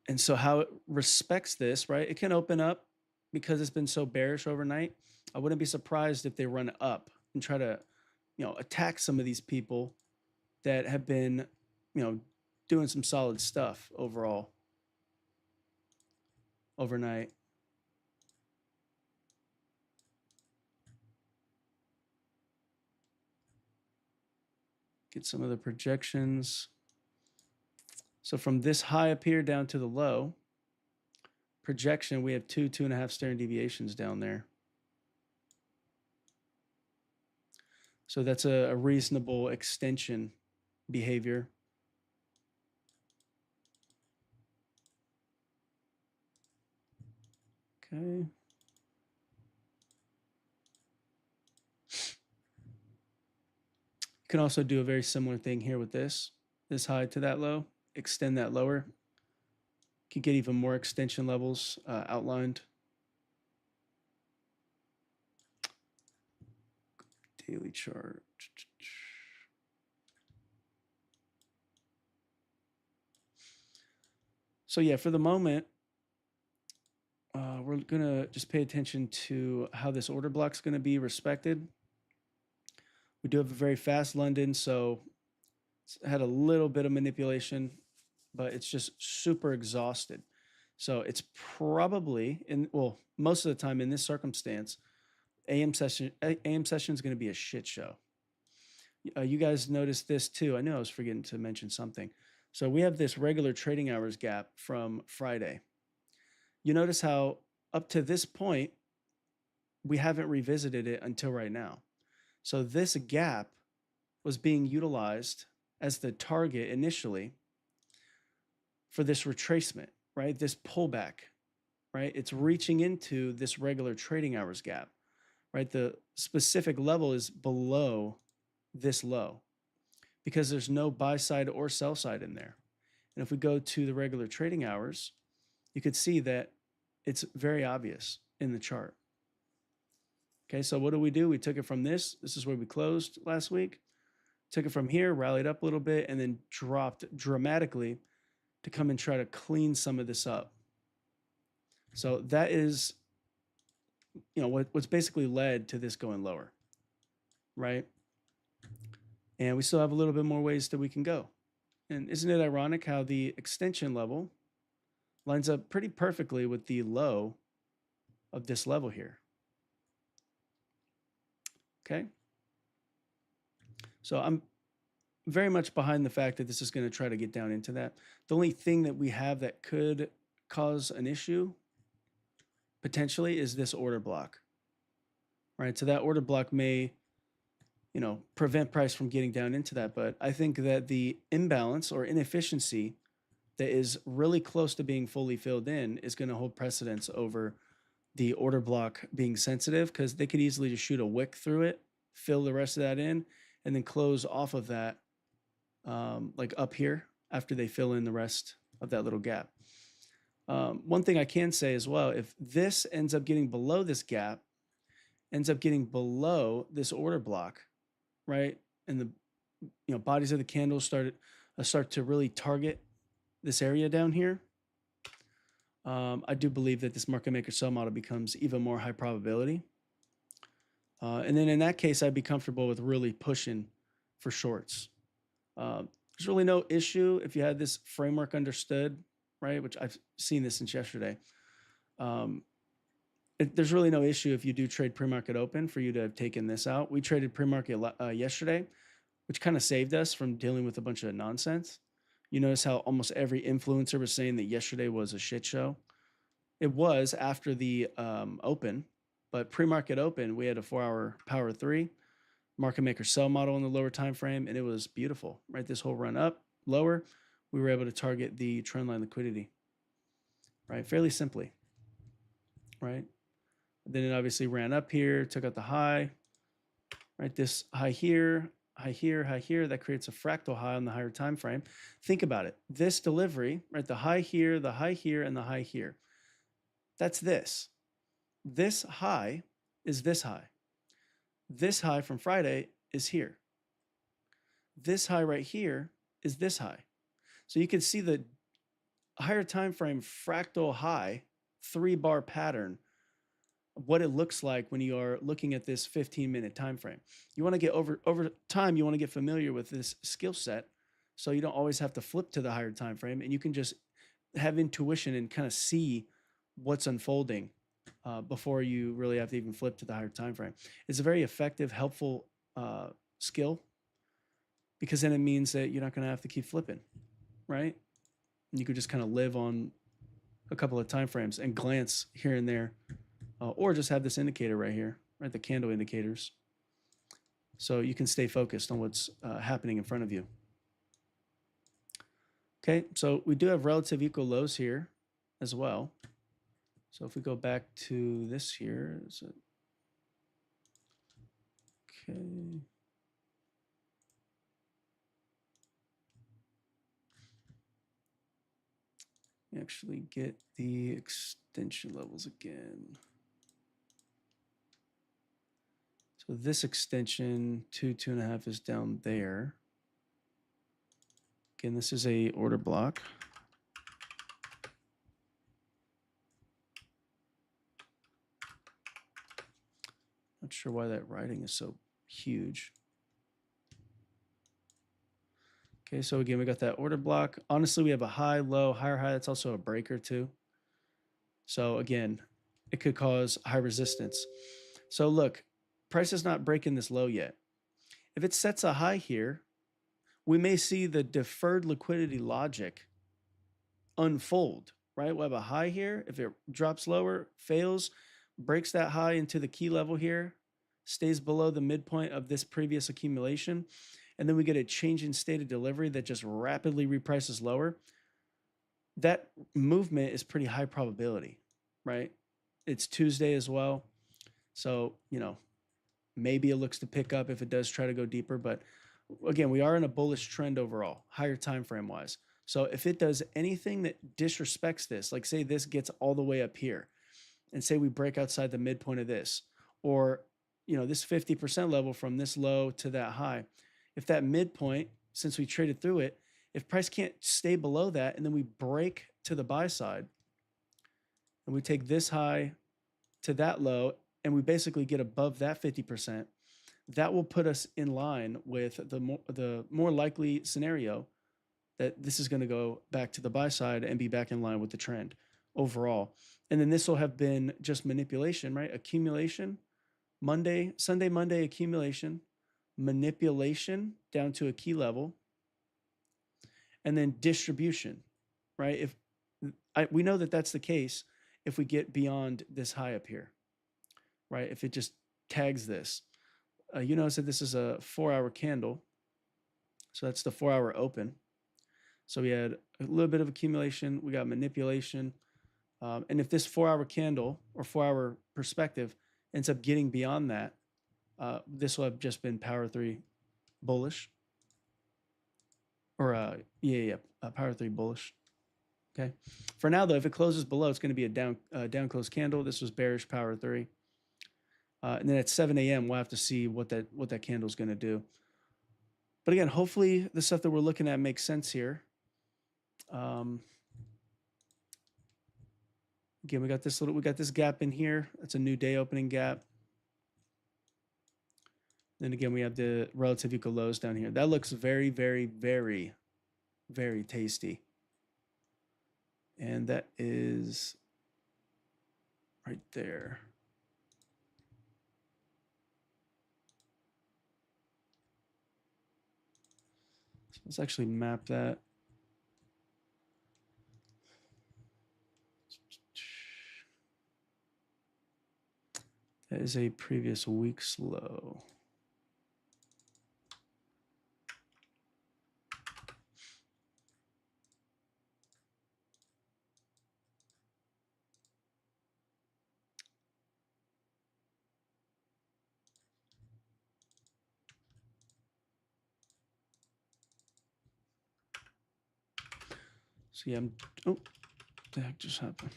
And so how it respects this, right? It can open up because it's been so bearish overnight. I wouldn't be surprised if they run up and try to, attack some of these people that have been, doing some solid stuff overall overnight. Get some of the projections. So from this high up here down to the low projection, we have 2.5 standard deviations down there. So that's a reasonable extension behavior. Okay. You can also do a very similar thing here with this high to that low, extend that lower. You could get even more extension levels outlined. daily chart. So yeah, for the moment, we're going to just pay attention to how this order block is going to be respected. We do have a very fast London, so it's had a little bit of manipulation, but it's just super exhausted. So it's probably, well, most of the time in this circumstance, AM session is going to be a shit show. You guys noticed this too. I knew I was forgetting to mention something. So we have this regular trading hours gap from Friday. You notice how up to this point, we haven't revisited it until right now. So this gap was being utilized as the target initially for this retracement, right? This pullback, right? It's reaching into this regular trading hours gap, right? The specific level is below this low because there's no buy side or sell side in there. And if we go to the regular trading hours, you could see that it's very obvious in the chart. Okay, so what do? We took it from this. This is where we closed last week. Took it from here, rallied up a little bit, and then dropped dramatically to come and try to clean some of this up. So that is, what's basically led to this going lower, right? And we still have a little bit more ways that we can go. And isn't it ironic how the extension level lines up pretty perfectly with the low of this level here? Okay. So I'm very much behind the fact that this is going to try to get down into that. The only thing that we have that could cause an issue potentially is this order block, right? So that order block may, prevent price from getting down into that. But I think that the imbalance or inefficiency that is really close to being fully filled in is going to hold precedence over the order block being sensitive, because they could easily just shoot a wick through it, fill the rest of that in, and then close off of that, like up here after they fill in the rest of that little gap. One thing I can say as well, if this ends up getting below this gap, ends up getting below this order block, right, and the bodies of the candles start to really target this area down here, I do believe that this market maker sell model becomes even more high probability. And then in that case, I'd be comfortable with really pushing for shorts. There's really no issue if you had this framework understood, right? Which I've seen this since yesterday. There's really no issue if you do trade pre-market open for you to have taken this out. We traded pre-market yesterday, which kind of saved us from dealing with a bunch of nonsense. You notice how almost every influencer was saying that yesterday was a shit show. It was after the open, but pre-market open, we had a 4-hour power 3 market maker sell model in the lower time frame, and it was beautiful, right? This whole run up, lower, we were able to target the trendline liquidity, right? Fairly simply, right? Then it obviously ran up here, took out the high, right? This high here, high here, high here, that creates a fractal high on the higher time frame. Think about it. This delivery, right? The high here, and the high here. That's this. This high is this high. This high from Friday is here. This high right here is this high. So you can see the higher time frame fractal high 3-bar pattern, what it looks like when you are looking at this 15-minute time frame. You want to get over time, you want to get familiar with this skill set, so you don't always have to flip to the higher time frame, and you can just have intuition and kind of see what's unfolding before you really have to even flip to the higher time frame. It's a very effective, helpful skill, because then it means that you're not going to have to keep flipping, right? You could just kind of live on a couple of time frames and glance here and there. Or just have this indicator right here, right? The candle indicators. So you can stay focused on what's happening in front of you. Okay, so we do have relative equal lows here as well. So if we go back to this here, okay. Actually get the extension levels again. So this extension, 2.5 is down there. Again, this is a order block. Not sure why that writing is so huge. Okay, so again, we got that order block. Honestly, we have a high, low, higher high. That's also a breaker too. So again, it could cause high resistance. So look, price is not breaking this low yet. If it sets a high here, we may see the deferred liquidity logic unfold, right? We'll have a high here. If it drops lower, fails, breaks that high into the key level here, stays below the midpoint of this previous accumulation, and then we get a change in state of delivery that just rapidly reprices lower, that movement is pretty high probability, right? It's Tuesday as well. So, you know, maybe it looks to pick up if it does try to go deeper. But again, we are in a bullish trend overall, higher time frame wise. So if it does anything that disrespects this, like say this gets all the way up here, and say we break outside the midpoint of this, or you know, this 50% level from this low to that high, if that midpoint, since we traded through it, if price can't stay below that, and then we break to the buy side, and we take this high to that low, and we basically get above that 50%, that will put us in line with the more likely scenario that this is going to go back to the buy side and be back in line with the trend overall. And then this will have been just manipulation, right? Accumulation, Sunday, Monday, accumulation, manipulation down to a key level, and then distribution, right? If we know that that's the case if we get beyond this high up here, right? If it just tags this, you notice that this is a 4-hour candle. So that's the 4-hour open. So we had a little bit of accumulation. We got manipulation. And if this 4-hour candle or 4-hour perspective ends up getting beyond that, this will have just been power 3 bullish. Or power 3 bullish. Okay. For now, though, if it closes below, it's going to be a down close candle. This was bearish power 3. And then at 7 a.m., we'll have to see what that candle is going to do. But again, hopefully the stuff that we're looking at makes sense here. Again, we got this gap in here. That's a new day opening gap. Then again, we have the relative equal lows down here. That looks very, very, very, very tasty. And that is right there. So let's actually map that. That is a previous week's low. So yeah, oh, what the heck just happened?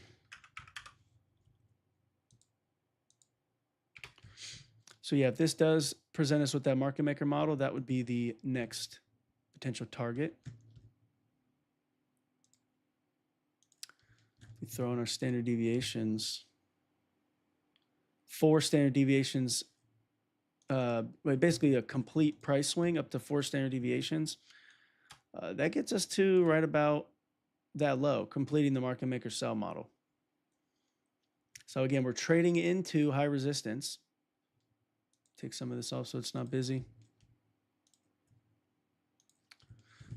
So yeah, if this does present us with that market maker model, that would be the next potential target. We throw in our standard deviations. 4 standard deviations, basically a complete price swing up to 4 standard deviations. That gets us to right about that low, completing the market maker sell model. So again, we're trading into high resistance. Take some of this off so it's not busy.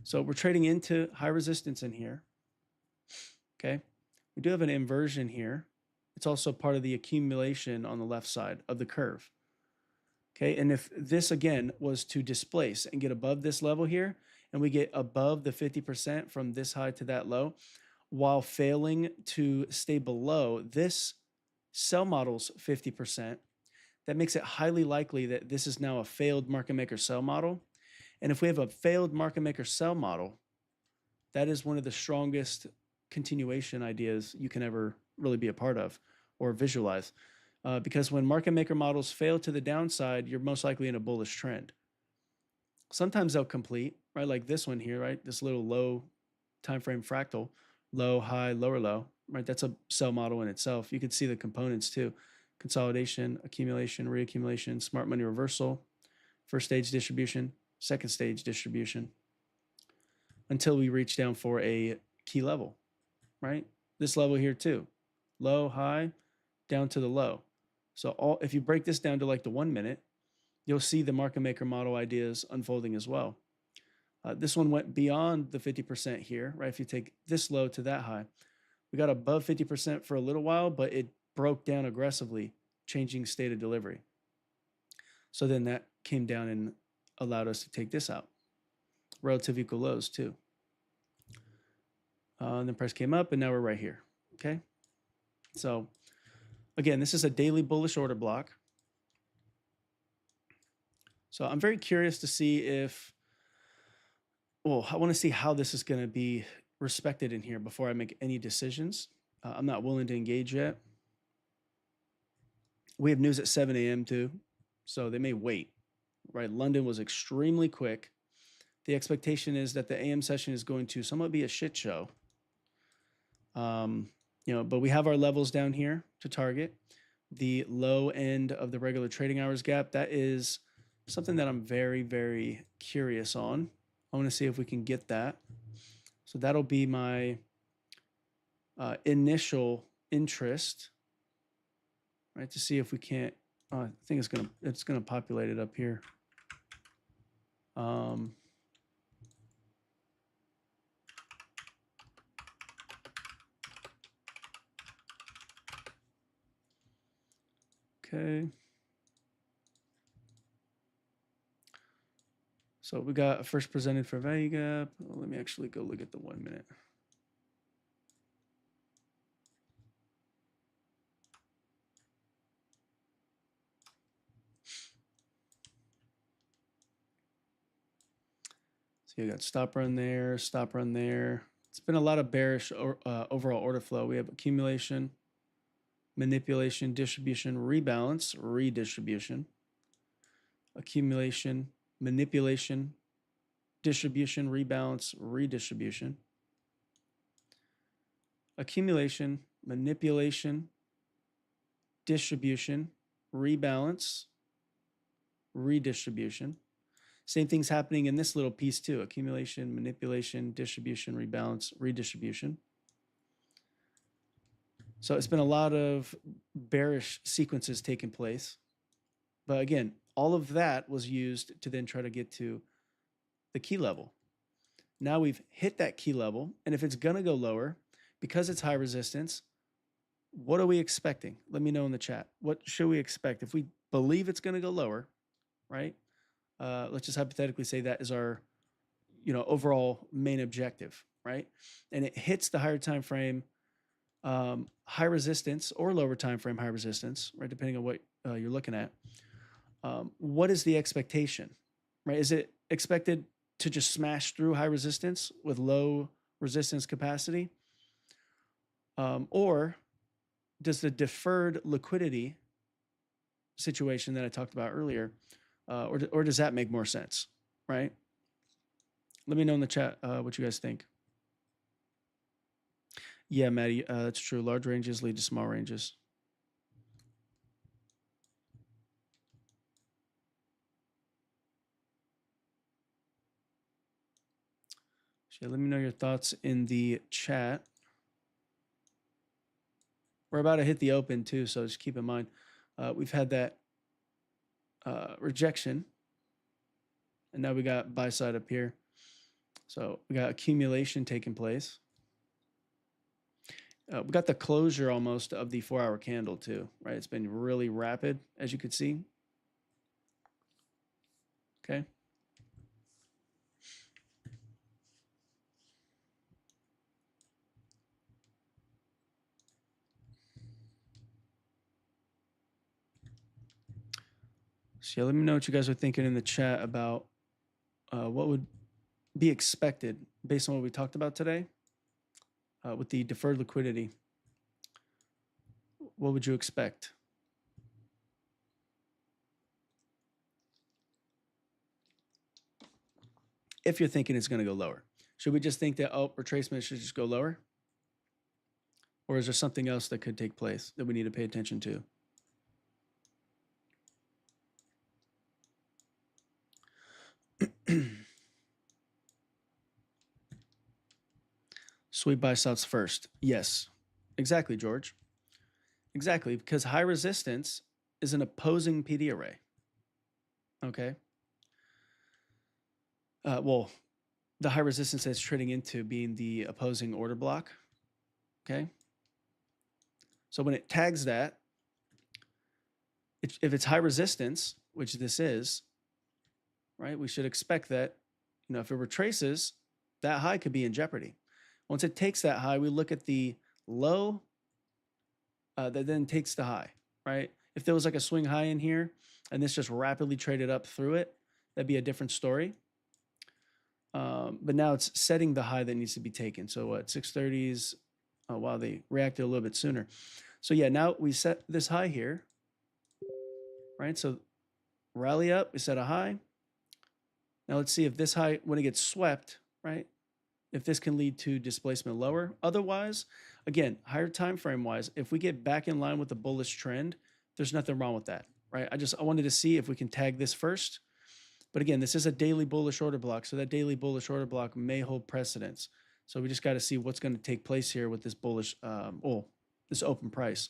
So we're trading into high resistance in here. Okay. We do have an inversion here. It's also part of the accumulation on the left side of the curve. Okay. And if this again was to displace and get above this level here, and we get above the 50% from this high to that low, while failing to stay below this sell model's 50%, that makes it highly likely that this is now a failed market maker sell model. And if we have a failed market maker sell model, that is one of the strongest continuation ideas you can ever really be a part of or visualize. because when market maker models fail to the downside, you're most likely in a bullish trend. Sometimes they'll complete, right? Like this one here, right? This little low time frame fractal, low, high, lower, low, right? That's a sell model in itself. You could see the components too. Consolidation, accumulation, reaccumulation, smart money reversal, first stage distribution, second stage distribution, until we reach down for a key level, right? This level here too, low, high, down to the low. So if you break this down to like the 1 minute, you'll see the market maker model ideas unfolding as well. This one went beyond the 50% here, right? If you take this low to that high, we got above 50% for a little while, but it broke down aggressively, changing state of delivery. So then that came down and allowed us to take this out. Relative equal lows too. And then price came up and now we're right here, okay? So again, this is a daily bullish order block. So I'm very curious to see if, well, I want to see how this is going to be respected in here before I make any decisions. I'm not willing to engage yet. We have news at 7 a.m. too, so they may wait, right? London was extremely quick. The expectation is that the AM session is going to somewhat be a shit show. But we have our levels down here to target. The low end of the regular trading hours gap, that is something that I'm very, very curious on. I want to see if we can get that. So that'll be my initial interest, right? To see if we can't. I think it's gonna populate it up here. Okay. So we got a first presented for value gap. Well, let me actually go look at the 1 minute. So you got stop run there, stop run there. It's been a lot of bearish overall order flow. We have accumulation, manipulation, distribution, rebalance, redistribution, accumulation, manipulation, distribution, rebalance, redistribution, accumulation, manipulation, distribution, rebalance, redistribution. Same thing's happening in this little piece too. Accumulation, manipulation, distribution, rebalance, redistribution. So it's been a lot of bearish sequences taking place. But again, all of that was used to then try to get to the key level. Now we've hit that key level, and if it's gonna go lower, because it's high resistance, what are we expecting? Let me know in the chat. What should we expect? If we believe it's gonna go lower, right? Let's just hypothetically say that is our, overall main objective, right? And it hits the higher time frame, high resistance or lower time frame high resistance, right? Depending on what you're looking at. What is the expectation, right? Is it expected to just smash through high resistance with low resistance capacity? Or does the deferred liquidity situation that I talked about earlier, or does that make more sense, right? Let me know in the chat what you guys think. Yeah, Maddie, that's true. Large ranges lead to small ranges. So let me know your thoughts in the chat. We're about to hit the open too, so just keep in mind. We've had that rejection, and now we got buy side up here. So we got accumulation taking place. We got the closure almost of the 4-hour candle too, right? It's been really rapid, as you could see. Okay. So yeah, let me know what you guys are thinking in the chat about what would be expected based on what we talked about today with the deferred liquidity. What would you expect? if you're thinking it's going to go lower. Should we just think that, oh, retracement should just go lower? Or is there something else that could take place that we need to pay attention to? Sweep buy stops first. Yes, exactly, George. Exactly, because high resistance is an opposing PD array. Okay. Well, the high resistance that's trading into being the opposing order block. Okay. So when it tags that, if it's high resistance, which this is, right, we should expect that, if it retraces, that high could be in jeopardy. Once it takes that high, we look at the low that then takes the high, right? If there was like a swing high in here and this just rapidly traded up through it, that'd be a different story. But now it's setting the high that needs to be taken. So what, 630s, oh, wow, they reacted a little bit sooner. So yeah, now we set this high here, right? So rally up, we set a high. Now let's see if this high, when it gets swept, right? If this can lead to displacement lower. Otherwise, again, higher time frame wise, if we get back in line with the bullish trend, there's nothing wrong with that, right? I wanted to see if we can tag this first. But again, this is a daily bullish order block, so that daily bullish order block may hold precedence. So we just got to see what's going to take place here with this bullish, this open price.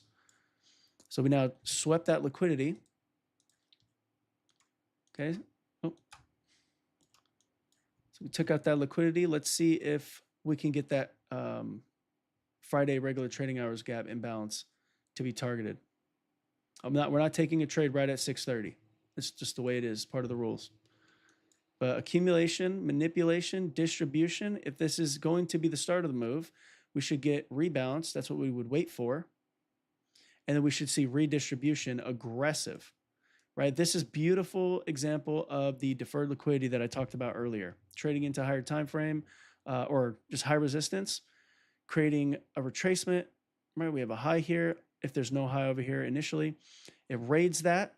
So we now swept that liquidity. Okay. Oh. So we took out that liquidity. Let's see if we can get that Friday regular trading hours gap imbalance to be targeted. We're not taking a trade right at 6:30. It's just the way it is, part of the rules. But accumulation, manipulation, distribution, if this is going to be the start of the move, we should get rebalance. That's what we would wait for. And then we should see redistribution aggressive, right? This is beautiful example of the deferred liquidity that I talked about earlier. Trading into higher time frame or just high resistance, creating a retracement, right? We have a high here. If there's no high over here initially, it raids that,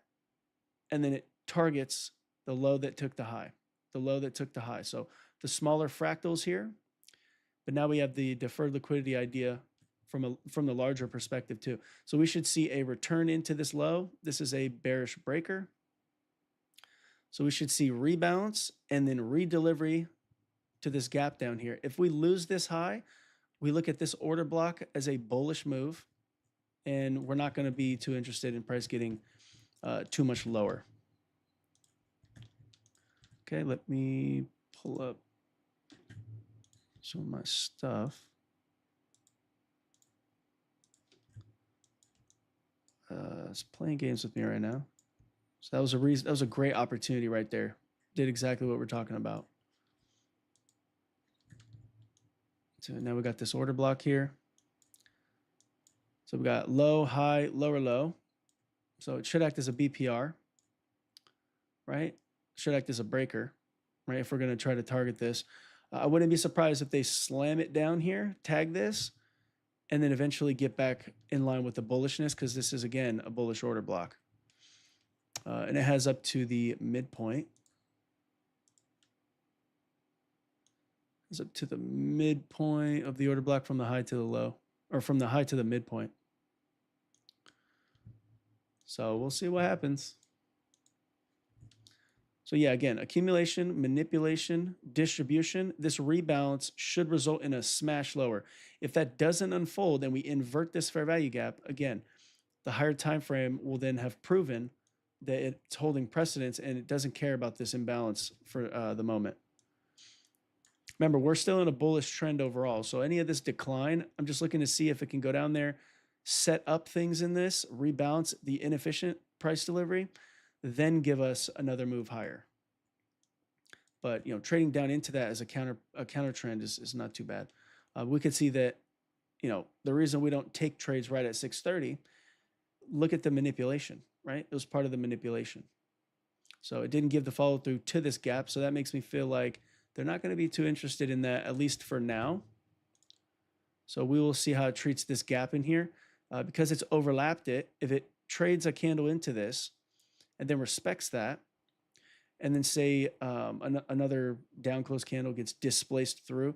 and then it targets the low that took the high. So the smaller fractals here, but now we have the deferred liquidity idea from the larger perspective too. So we should see a return into this low. This is a bearish breaker. So we should see rebalance and then redelivery to this gap down here. If we lose this high, we look at this order block as a bullish move, and we're not going to be too interested in price getting too much lower. Okay, let me pull up some of my stuff. It's playing games with me right now. So that was a great opportunity right there. Did exactly what we're talking about. So now we got this order block here. So we got low, high, lower, low. So it should act as a BPR, right? Should act as a breaker, right? If we're going to try to target this. I wouldn't be surprised if they slam it down here, tag this, and then eventually get back in line with the bullishness, because this is, again, a bullish order block. And it has up to the midpoint. It's up to the midpoint of the order block from the high to the low, or from the high to the midpoint. So we'll see what happens. So yeah, again, accumulation, manipulation, distribution, this rebalance should result in a smash lower. If that doesn't unfold and we invert this fair value gap, again, the higher time frame will then have proven that it's holding precedence and it doesn't care about this imbalance for the moment. Remember, we're still in a bullish trend overall. So any of this decline, I'm just looking to see if it can go down there, set up things in this, rebalance the inefficient price delivery, then give us another move higher. But trading down into that as a counter trend is not too bad. We could see that the reason we don't take trades right at 6:30. Look at the manipulation, right? It was part of the manipulation. So it didn't give the follow through to this gap. So that makes me feel like they're not going to be too interested in that, at least for now. So we will see how it treats this gap in here because it's overlapped it. If it trades a candle into this and then respects that, and then say another down close candle gets displaced through,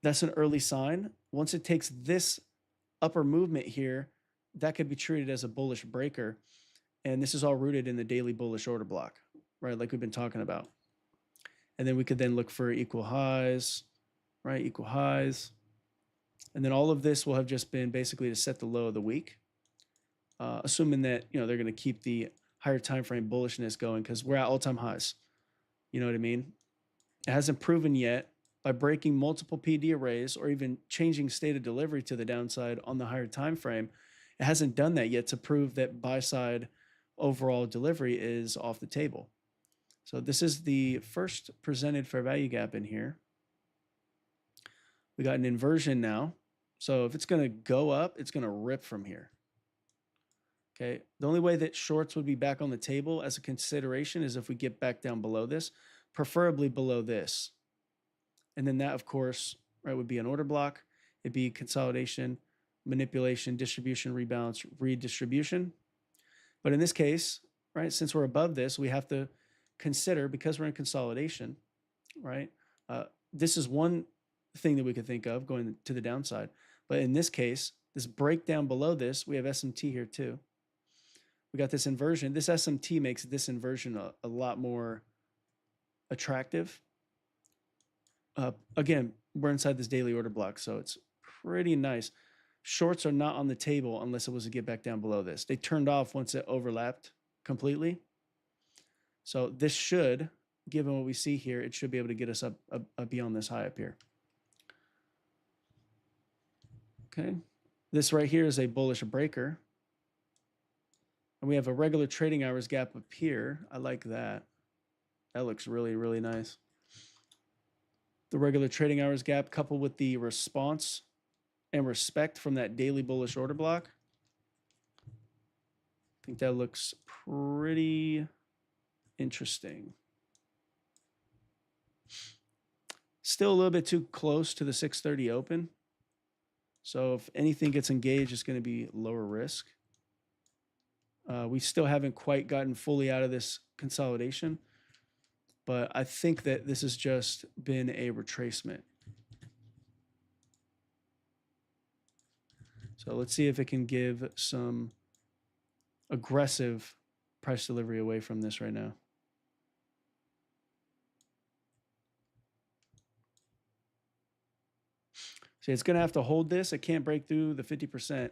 that's an early sign. Once it takes this upper movement here, that could be treated as a bullish breaker. And this is all rooted in the daily bullish order block, right? Like we've been talking about. And then we could then look for equal highs, right? Equal highs. And then all of this will have just been basically to set the low of the week, assuming that, you know, they're going to keep the higher time frame bullishness going because we're at all-time highs. You know what I mean? It hasn't proven yet by breaking multiple PD arrays or even changing state of delivery to the downside on the higher time frame. It hasn't done that yet to prove that buy side overall delivery is off the table. So this is the first presented fair value gap in here. We got an inversion now. So if it's going to go up, it's going to rip from here. Okay. The only way that shorts would be back on the table as a consideration is if we get back down below this, preferably below this. And then that, of course, right, would be an order block. It'd be consolidation, manipulation, distribution, rebalance, redistribution. But in this case, right, since we're above this, we have to consider, because we're in consolidation, right, this is one thing that we could think of going to the downside. But in this case, this breakdown below this, we have SMT here too. We got this inversion. This SMT makes this inversion a lot more attractive. Again, we're inside this daily order block, so it's pretty nice. Shorts are not on the table unless it was to get back down below this. They turned off once it overlapped completely. So this should, given what we see here, it should be able to get us up beyond this high up here. Okay, this right here is a bullish breaker. And we have a regular trading hours gap up here. I like that. That looks really, really nice. The regular trading hours gap coupled with the response and respect from that daily bullish order block. I think that looks pretty interesting. Still a little bit too close to the 630 open. So if anything gets engaged, it's going to be lower risk. We still haven't quite gotten fully out of this consolidation, but I think that this has just been a retracement. So let's see if it can give some aggressive price delivery away from this right now. See, it's going to have to hold this. It can't break through the 50%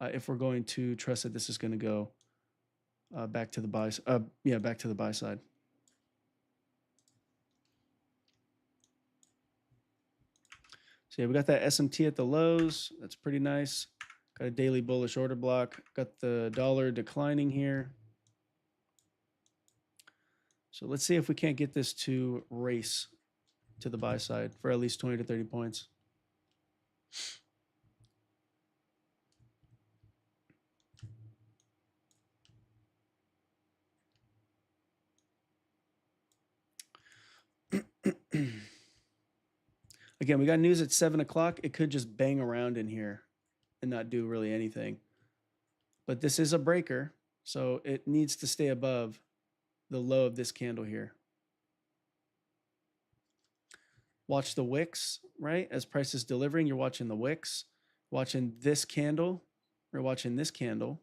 if we're going to trust that this is going to go back to the buy. Back to the buy side. So yeah, we got that SMT at the lows. That's pretty nice. Got a daily bullish order block. Got the dollar declining here. So let's see if we can't get this to race to the buy side for at least 20 to 30 points. Again, we got news at 7 o'clock. It could just bang around in here and not do really anything. But this is a breaker, so it needs to stay above the low of this candle here. Watch the wicks, right? As price is delivering, you're watching the wicks, watching this candle, we're watching this candle.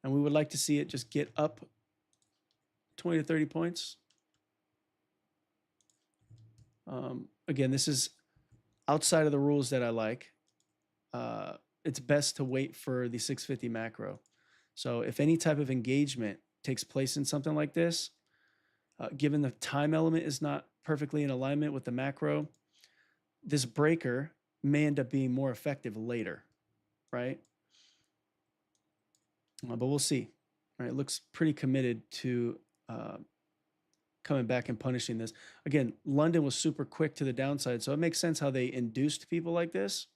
And we would like to see it just get up 20 to 30 points. Again, this is outside of the rules that I like. It's best to wait for the 650 macro. So if any type of engagement takes place in something like this, given the time element is not perfectly in alignment with the macro, this breaker may end up being more effective later, right? But we'll see. All right, it looks pretty committed to coming back and punishing this. Again, London was super quick to the downside, so it makes sense how they induced people like this.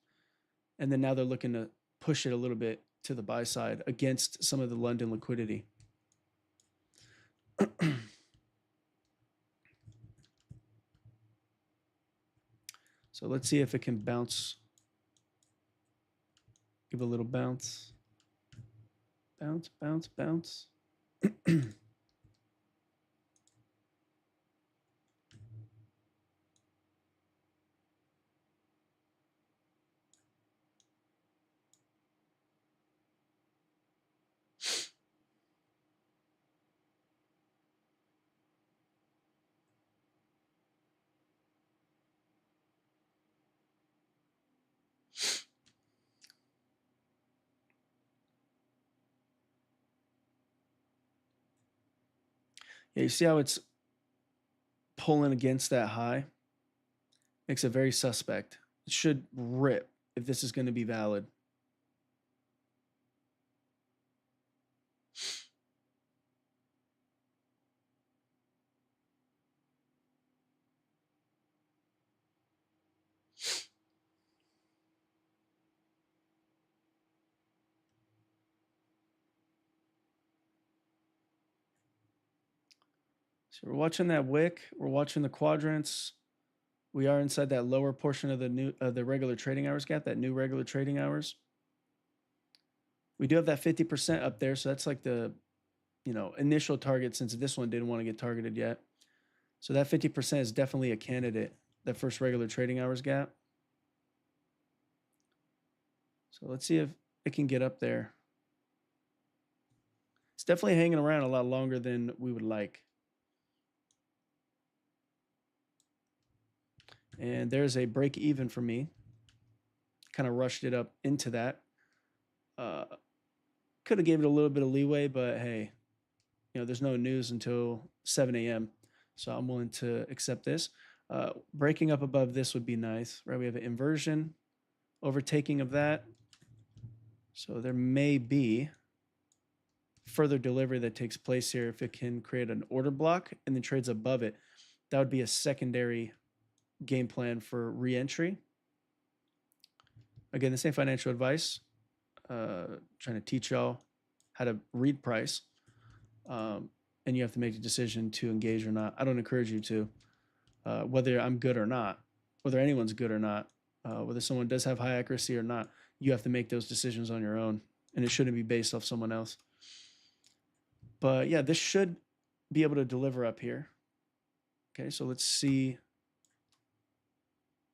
And then now they're looking to push it a little bit to the buy side against some of the London liquidity. So let's see if it can bounce. Give a little bounce. Bounce, bounce, bounce. Yeah, you see how it's pulling against that high? Makes it very suspect. It should rip if this is going to be valid. So we're watching that wick. We're watching the quadrants. We are inside that lower portion of the regular trading hours gap, that new regular trading hours. We do have that 50% up there, so that's like the initial target since this one didn't want to get targeted yet. So that 50% is definitely a candidate, that first regular trading hours gap. So let's see if it can get up there. It's definitely hanging around a lot longer than we would like. And there's a break even for me. Kind of rushed it up into that. Could have gave it a little bit of leeway, but hey, there's no news until 7 a.m. So I'm willing to accept this. Breaking up above this would be nice, right? We have an inversion, overtaking of that. So there may be further delivery that takes place here if it can create an order block and then trades above it. That would be a secondary game plan for re-entry. Again, this ain't financial advice. Trying to teach y'all how to read price. And you have to make a decision to engage or not. I don't encourage you to, whether I'm good or not, whether anyone's good or not, whether someone does have high accuracy or not. You have to make those decisions on your own, and it shouldn't be based off someone else. But yeah, this should be able to deliver up here. Okay, so let's see.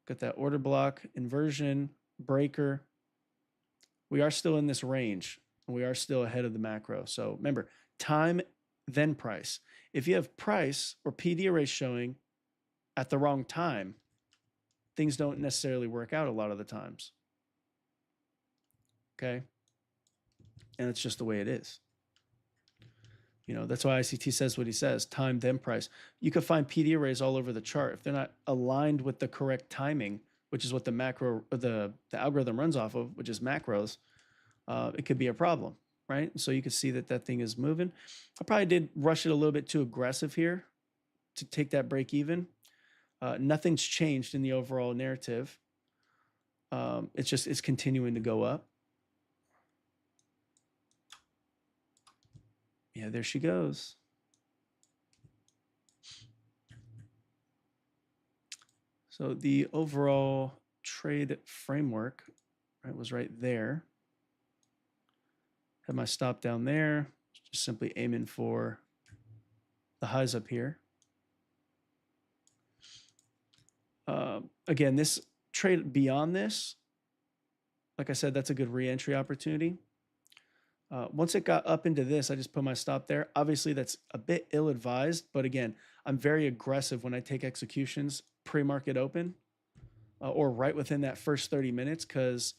Got that order block, inversion, breaker. We are still in this range, and we are still ahead of the macro. So remember, time, then price. If you have price or PD array showing at the wrong time, things don't necessarily work out a lot of the times. Okay? And it's just the way it is. That's why ICT says what he says, time, then price. You could find PD arrays all over the chart. If they're not aligned with the correct timing, which is what the macro, the algorithm runs off of, which is macros, it could be a problem, right? So you can see that thing is moving. I probably did rush it a little bit too aggressive here to take that break even. Nothing's changed in the overall narrative. It's continuing to go up. Yeah, there she goes. So the overall trade framework, right, was right there. Have my stop down there. Just simply aiming for the highs up here. Again, this trade beyond this, like I said, that's a good re-entry opportunity. Once it got up into this, I just put my stop there. Obviously, that's a bit ill-advised, but again, I'm very aggressive when I take executions pre-market open or right within that first 30 minutes because,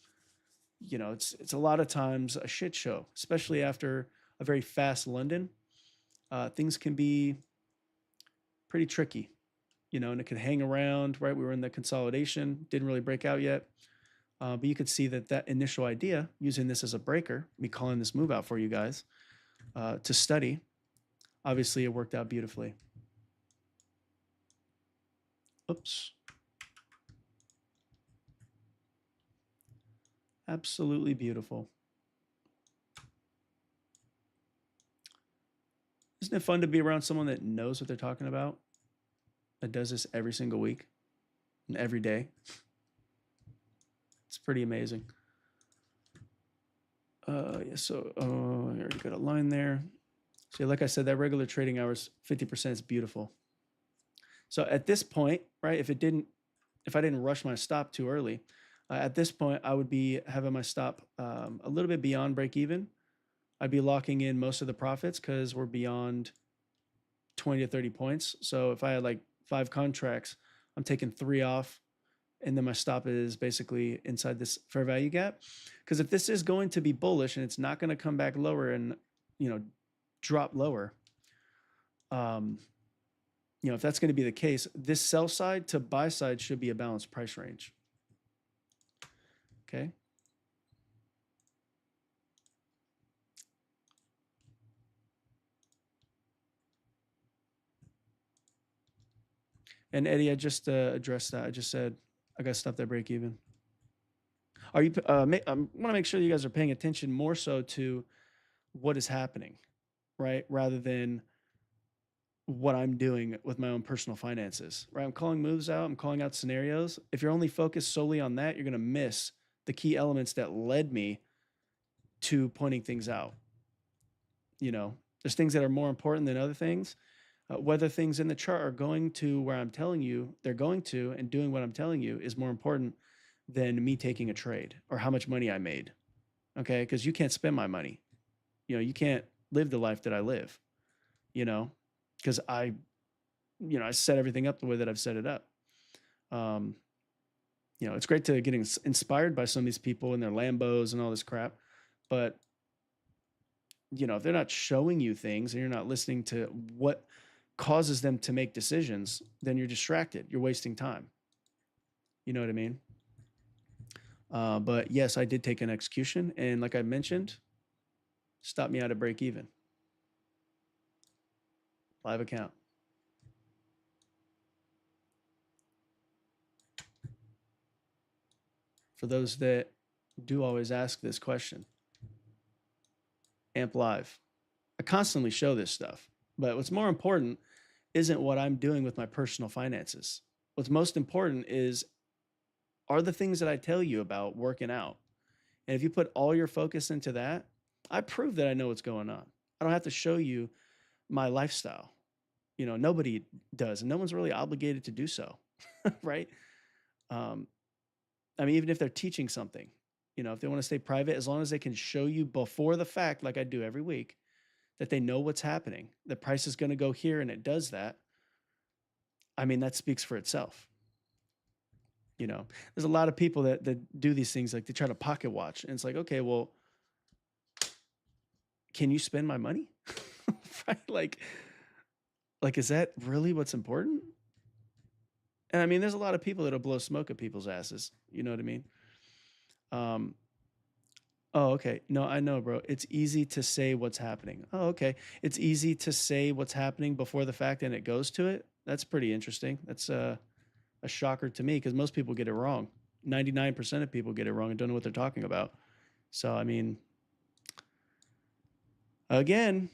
it's a lot of times a shit show, especially after a very fast London. Things can be pretty tricky, and it could hang around, right? We were in the consolidation, didn't really break out yet. But you could see that initial idea, using this as a breaker, me calling this move out for you guys to study, obviously it worked out beautifully. Oops. Absolutely beautiful. Isn't it fun to be around someone that knows what they're talking about, that does this every single week and every day? It's pretty amazing. Yeah, so I already got a line there. So like I said, that regular trading hours, 50% is beautiful. So at this point, right, if I didn't rush my stop too early, at this point, I would be having my stop a little bit beyond break even. I'd be locking in most of the profits because we're beyond 20 to 30 points. So if I had like 5 contracts, I'm taking 3 off, and then my stop is basically inside this fair value gap. Because if this is going to be bullish and it's not going to come back lower and drop lower, If that's going to be the case, this sell side to buy side should be a balanced price range. Okay. And Eddie, I just addressed that. I just said I got to stop that break even. Are you? I want to make sure you guys are paying attention more so to what is happening, right, rather than what I'm doing with my own personal finances. Right, I'm calling moves out. I'm calling out scenarios. If you're only focused solely on that, you're going to miss the key elements that led me to pointing things out. There's things that are more important than other things. Whether things in the chart are going to where I'm telling you they're going to and doing what I'm telling you is more important than me taking a trade or how much money I made. Okay. Because you can't spend my money. You can't live the life that I live, because I set everything up the way that I've set it up. It's great to get inspired by some of these people and their Lambos and all this crap. But, if they're not showing you things and you're not listening to what causes them to make decisions, then you're distracted. You're wasting time. You know what I mean? But yes, I did take an execution. And like I mentioned, stopped me out of break even. Live account. For those that do always ask this question, AMP Live. I constantly show this stuff, but what's more important isn't what I'm doing with my personal finances. What's most important are the things that I tell you about working out. And if you put all your focus into that, I prove that I know what's going on. I don't have to show you my lifestyle. Nobody does, and no one's really obligated to do so, right? Even if they're teaching something, if they want to stay private, as long as they can show you before the fact, like I do every week, that they know what's happening, the price is going to go here and it does that. That speaks for itself. There's a lot of people that do these things, like they try to pocket watch, and it's like, okay, well, can you spend my money? Right? Like, is that really what's important? And there's a lot of people that'll blow smoke at people's asses. You know what I mean? Oh, okay. No, I know, bro. It's easy to say what's happening. Oh, okay. It's easy to say what's happening before the fact and it goes to it. That's pretty interesting. That's a shocker to me because most people get it wrong. 99% of people get it wrong and don't know what they're talking about. So, again,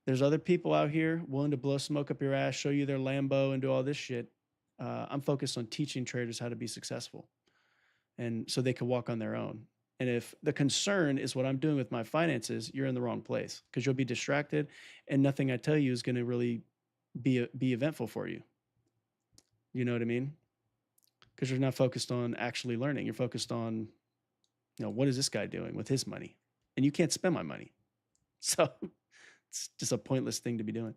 there's other people out here willing to blow smoke up your ass, show you their Lambo and do all this shit. I'm focused on teaching traders how to be successful and so they can walk on their own. And if the concern is what I'm doing with my finances, you're in the wrong place because you'll be distracted and nothing I tell you is going to really be eventful for you. You know what I mean? Because you're not focused on actually learning. You're focused on, what is this guy doing with his money? And you can't spend my money. So it's just a pointless thing to be doing.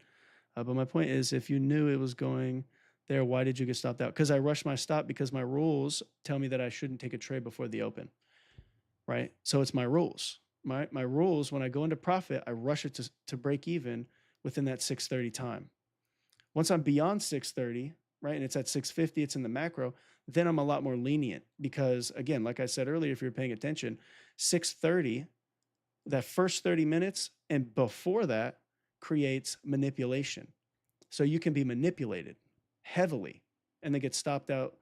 But my point is, if you knew it was going there, why did you get stopped out? Because I rushed my stop because my rules tell me that I shouldn't take a trade before the open. Right? So it's my rules. My rules, when I go into profit, I rush it to break even within that 630 time. Once I'm beyond 630, right, and it's at 650, it's in the macro, then I'm a lot more lenient because, again, like I said earlier, if you're paying attention, 630, that first 30 minutes and before that creates manipulation. So you can be manipulated heavily and then get stopped out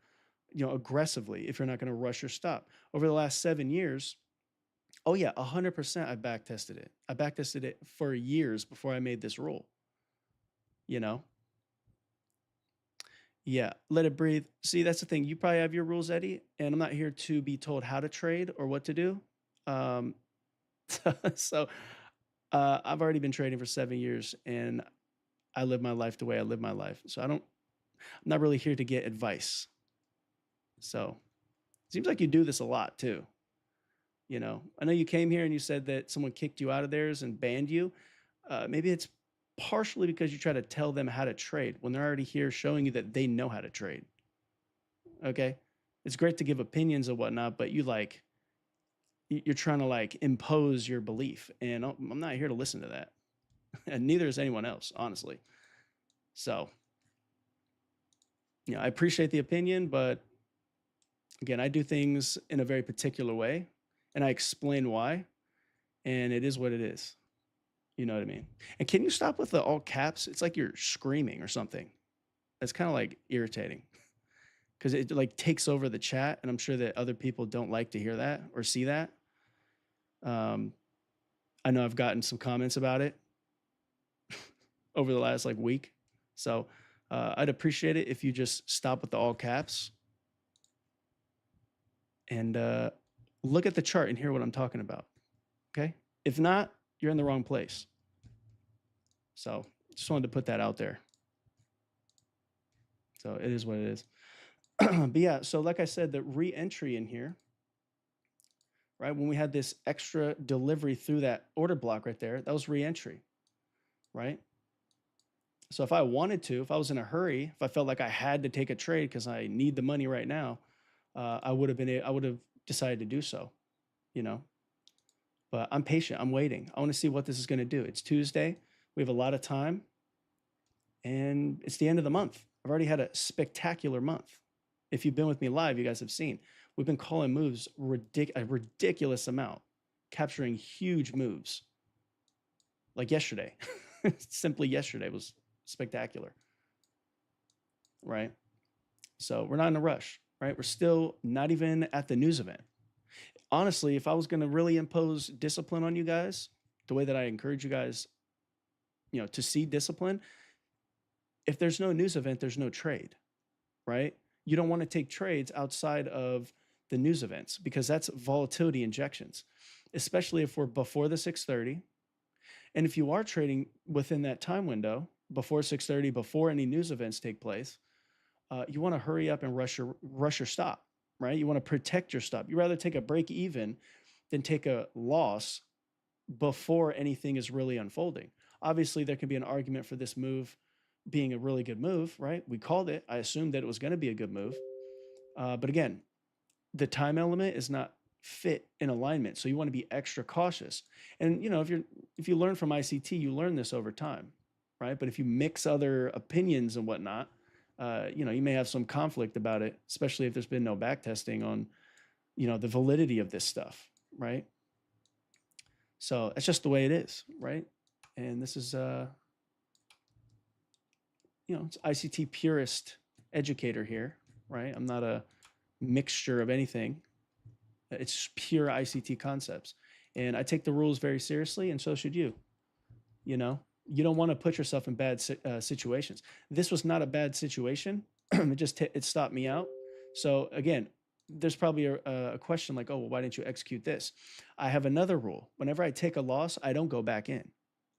aggressively if you're not going to rush your stop. Over the last 7 years, 100% I back tested it. I back tested it for years before I made this rule. Yeah, let it breathe. See, that's the thing. You probably have your rules, Eddie, and I'm not here to be told how to trade or what to do. So I've already been trading for 7 years and I live my life the way I live my life. So I'm not really here to get advice. So it seems like you do this a lot too. I know you came here and you said that someone kicked you out of theirs and banned you. Maybe it's partially because you try to tell them how to trade when they're already here showing you that they know how to trade. Okay. It's great to give opinions and whatnot, but you're trying to impose your belief, and I'm not here to listen to that. And neither is anyone else, honestly. So, I appreciate the opinion, but again, I do things in a very particular way and I explain why, and it is what it is. You know what I mean? And can you stop with the all caps? It's like you're screaming or something. That's kind of like irritating because it like takes over the chat, and I'm sure that other people don't like to hear that or see that. I know I've gotten some comments about it over the last like week, so I'd appreciate it if you just stop with the all caps and look at the chart and hear what I'm talking about. Okay, if not, you're in the wrong place. So just wanted to put that out there. So it is what it is. But yeah, so like I said, the re-entry in here, right? When we had this extra delivery through that order block right there, that was re-entry, right? So if I wanted to, if I was in a hurry, if I felt like I had to take a trade because I need the money right now, I would have decided to do so, you know. But I'm patient. I'm waiting. I want to see what this is going to do. It's Tuesday. We have a lot of time, and it's the end of the month. I've already had a spectacular month. If you've been with me live, you guys have seen we've been calling moves a ridiculous amount, capturing huge moves. Like yesterday, simply yesterday was spectacular, right? So we're not in a rush, right? We're still not even at the news event. Honestly, if I was going to really impose discipline on you guys, the way that I encourage you guys, to see discipline, if there's no news event, there's no trade, right? You don't want to take trades outside of the news events because that's volatility injections, especially if we're before the 6:30. And if you are trading within that time window, before 6:30, before any news events take place, you want to hurry up and rush your stop, right? You want to protect your stop. You rather take a break even than take a loss before anything is really unfolding. Obviously, there can be an argument for this move being a really good move, right? We called it. I assumed that it was going to be a good move. But again, the time element is not fit in alignment. So you want to be extra cautious. And if you learn from ICT, you learn this over time, right? But if you mix other opinions and whatnot, you may have some conflict about it, especially if there's been no back testing on, the validity of this stuff, right? So it's just the way it is, right? And this is, it's ICT purist educator here, right? I'm not a mixture of anything. It's pure ICT concepts. And I take the rules very seriously, and so should you. You don't want to put yourself in bad situations. This was not a bad situation. It stopped me out. So again, there's probably a question like, oh, well, why didn't you execute this? I have another rule. Whenever I take a loss, I don't go back in.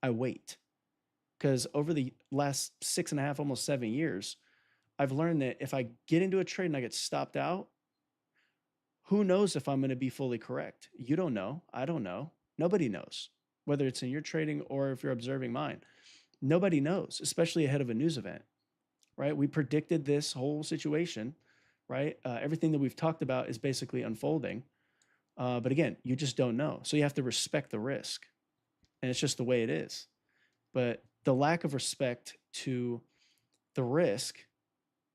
I wait. Because over the last 6.5, almost 7 years, I've learned that if I get into a trade and I get stopped out, who knows if I'm going to be fully correct? You don't know. I don't know. Nobody knows, whether it's in your trading or if you're observing mine. Nobody knows, especially ahead of a news event, right? We predicted this whole situation, right? Everything that we've talked about is basically unfolding. But again, you just don't know. So you have to respect the risk. And it's just the way it is. But the lack of respect to the risk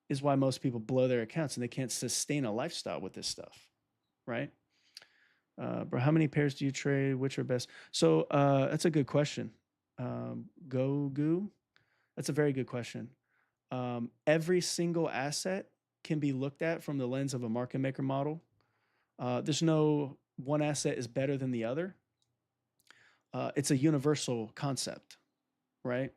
is why most people blow their accounts and they can't sustain a lifestyle with this stuff, right? Bro, how many pairs do you trade? Which are best? So that's a good question. Goo. That's a very good question. Every single asset can be looked at from the lens of a market maker model. There's no one asset is better than the other. It's a universal concept, right?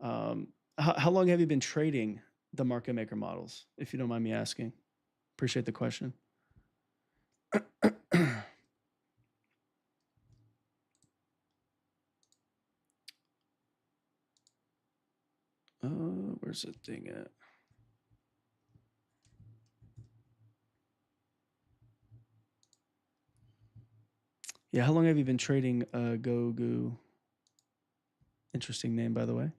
How long have you been trading the market maker models, if you don't mind me asking? Appreciate the question. Where's the thing at? Yeah, how long have you been trading Goo? Interesting name, by the way.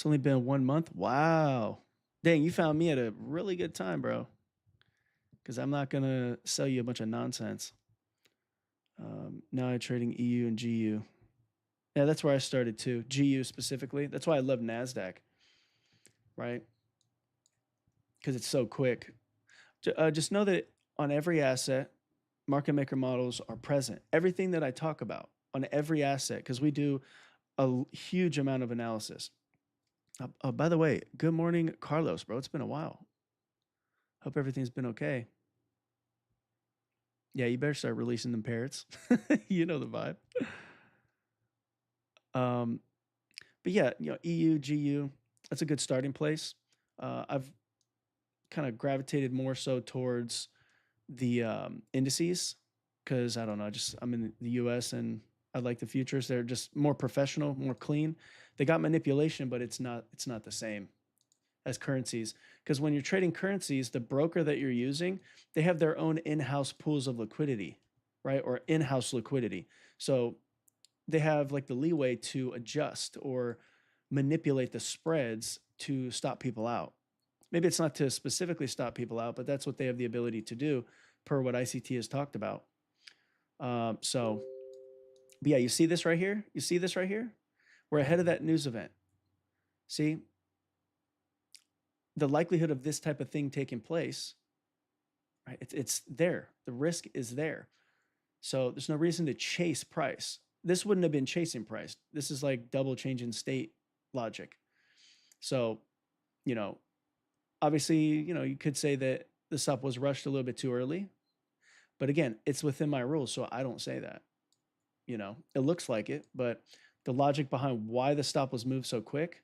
It's only been 1 month. Wow. Dang, you found me at a really good time, bro. Because I'm not going to sell you a bunch of nonsense. Now I'm trading EU and GU. Yeah, that's where I started too. GU specifically. That's why I love Nasdaq, right? Because it's so quick. Just know that on every asset, market maker models are present. Everything that I talk about on every asset, because we do a huge amount of analysis. Oh, by the way, good morning, Carlos, bro. It's been a while. Hope everything's been okay. Yeah, you better start releasing them parrots. You know the vibe. But yeah, EU, GU, that's a good starting place. I've kind of gravitated more so towards the indices because I don't know, I'm in the US and I like the futures. They're just more professional, more clean. They got manipulation, but it's not the same as currencies, because when you're trading currencies, the broker that you're using, they have their own in-house pools of liquidity, right? Or in-house liquidity. So they have like the leeway to adjust or manipulate the spreads to stop people out. Maybe it's not to specifically stop people out, but that's what they have the ability to do per what ICT has talked about. So, but yeah, you see this right here? You see this right here? We're ahead of that news event. See, the likelihood of this type of thing taking place, right? It's there. The risk is there. So there's no reason to chase price. This wouldn't have been chasing price. This is like double change in state logic. So, obviously, you could say that the stop was rushed a little bit too early. But again, it's within my rules, so I don't say that. It looks like it, but the logic behind why the stop was moved so quick,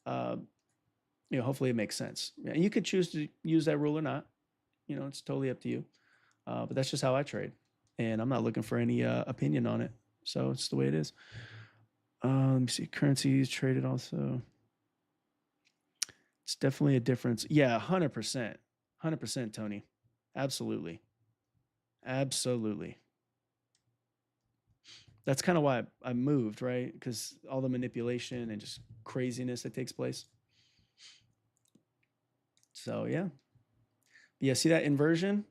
hopefully it makes sense. And you could choose to use that rule or not. It's totally up to you. But that's just how I trade, and I'm not looking for any opinion on it. So it's the way it is. Let me see. Currencies traded also. It's definitely a difference. Yeah, 100%. 100%, Tony. Absolutely. Absolutely. That's kind of why I moved, right? Because all the manipulation and just craziness that takes place. So, yeah. Yeah, see that inversion,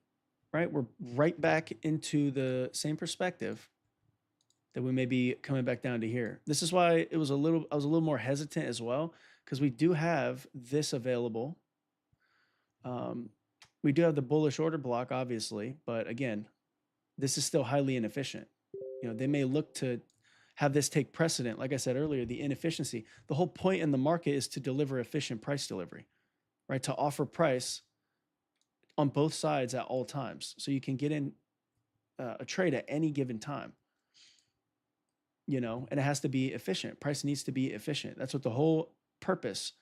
right? We're right back into the same perspective that we may be coming back down to here. This is why I was a little more hesitant as well, because we do have this available. We do have the bullish order block, obviously, but again, this is still highly inefficient. They may look to have this take precedent. Like I said earlier, the inefficiency. The whole point in the market is to deliver efficient price delivery, right? To offer price on both sides at all times. So you can get in a trade at any given time, and it has to be efficient. Price needs to be efficient. That's what the whole purpose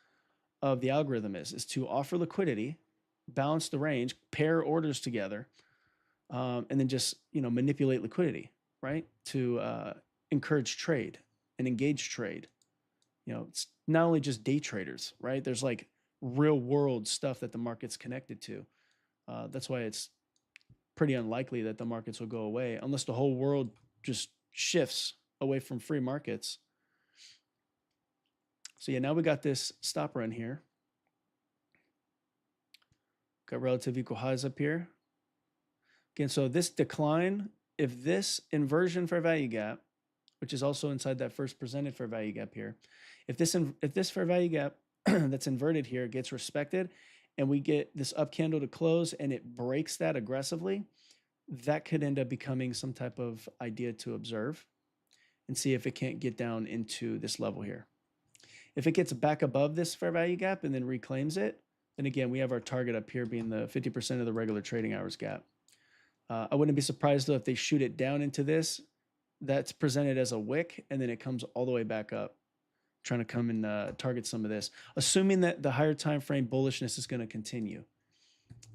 of the algorithm is to offer liquidity, balance the range, pair orders together, and then just, manipulate liquidity, right? To encourage trade and engage trade. It's not only just day traders, right? There's like real world stuff that the market's connected to. That's why it's pretty unlikely that the markets will go away unless the whole world just shifts away from free markets. So yeah, now we got this stop run here. Got relative equal highs up here. Again, so this decline, if this inversion fair value gap, which is also inside that first presented fair value gap here, if this fair value gap that's inverted here gets respected and we get this up candle to close and it breaks that aggressively, that could end up becoming some type of idea to observe and see if it can't get down into this level here. If it gets back above this fair value gap and then reclaims it, then again, we have our target up here being the 50% of the regular trading hours gap. I wouldn't be surprised though if they shoot it down into this. That's presented as a wick, and then it comes all the way back up, trying to come and target some of this, assuming that the higher time frame bullishness is going to continue.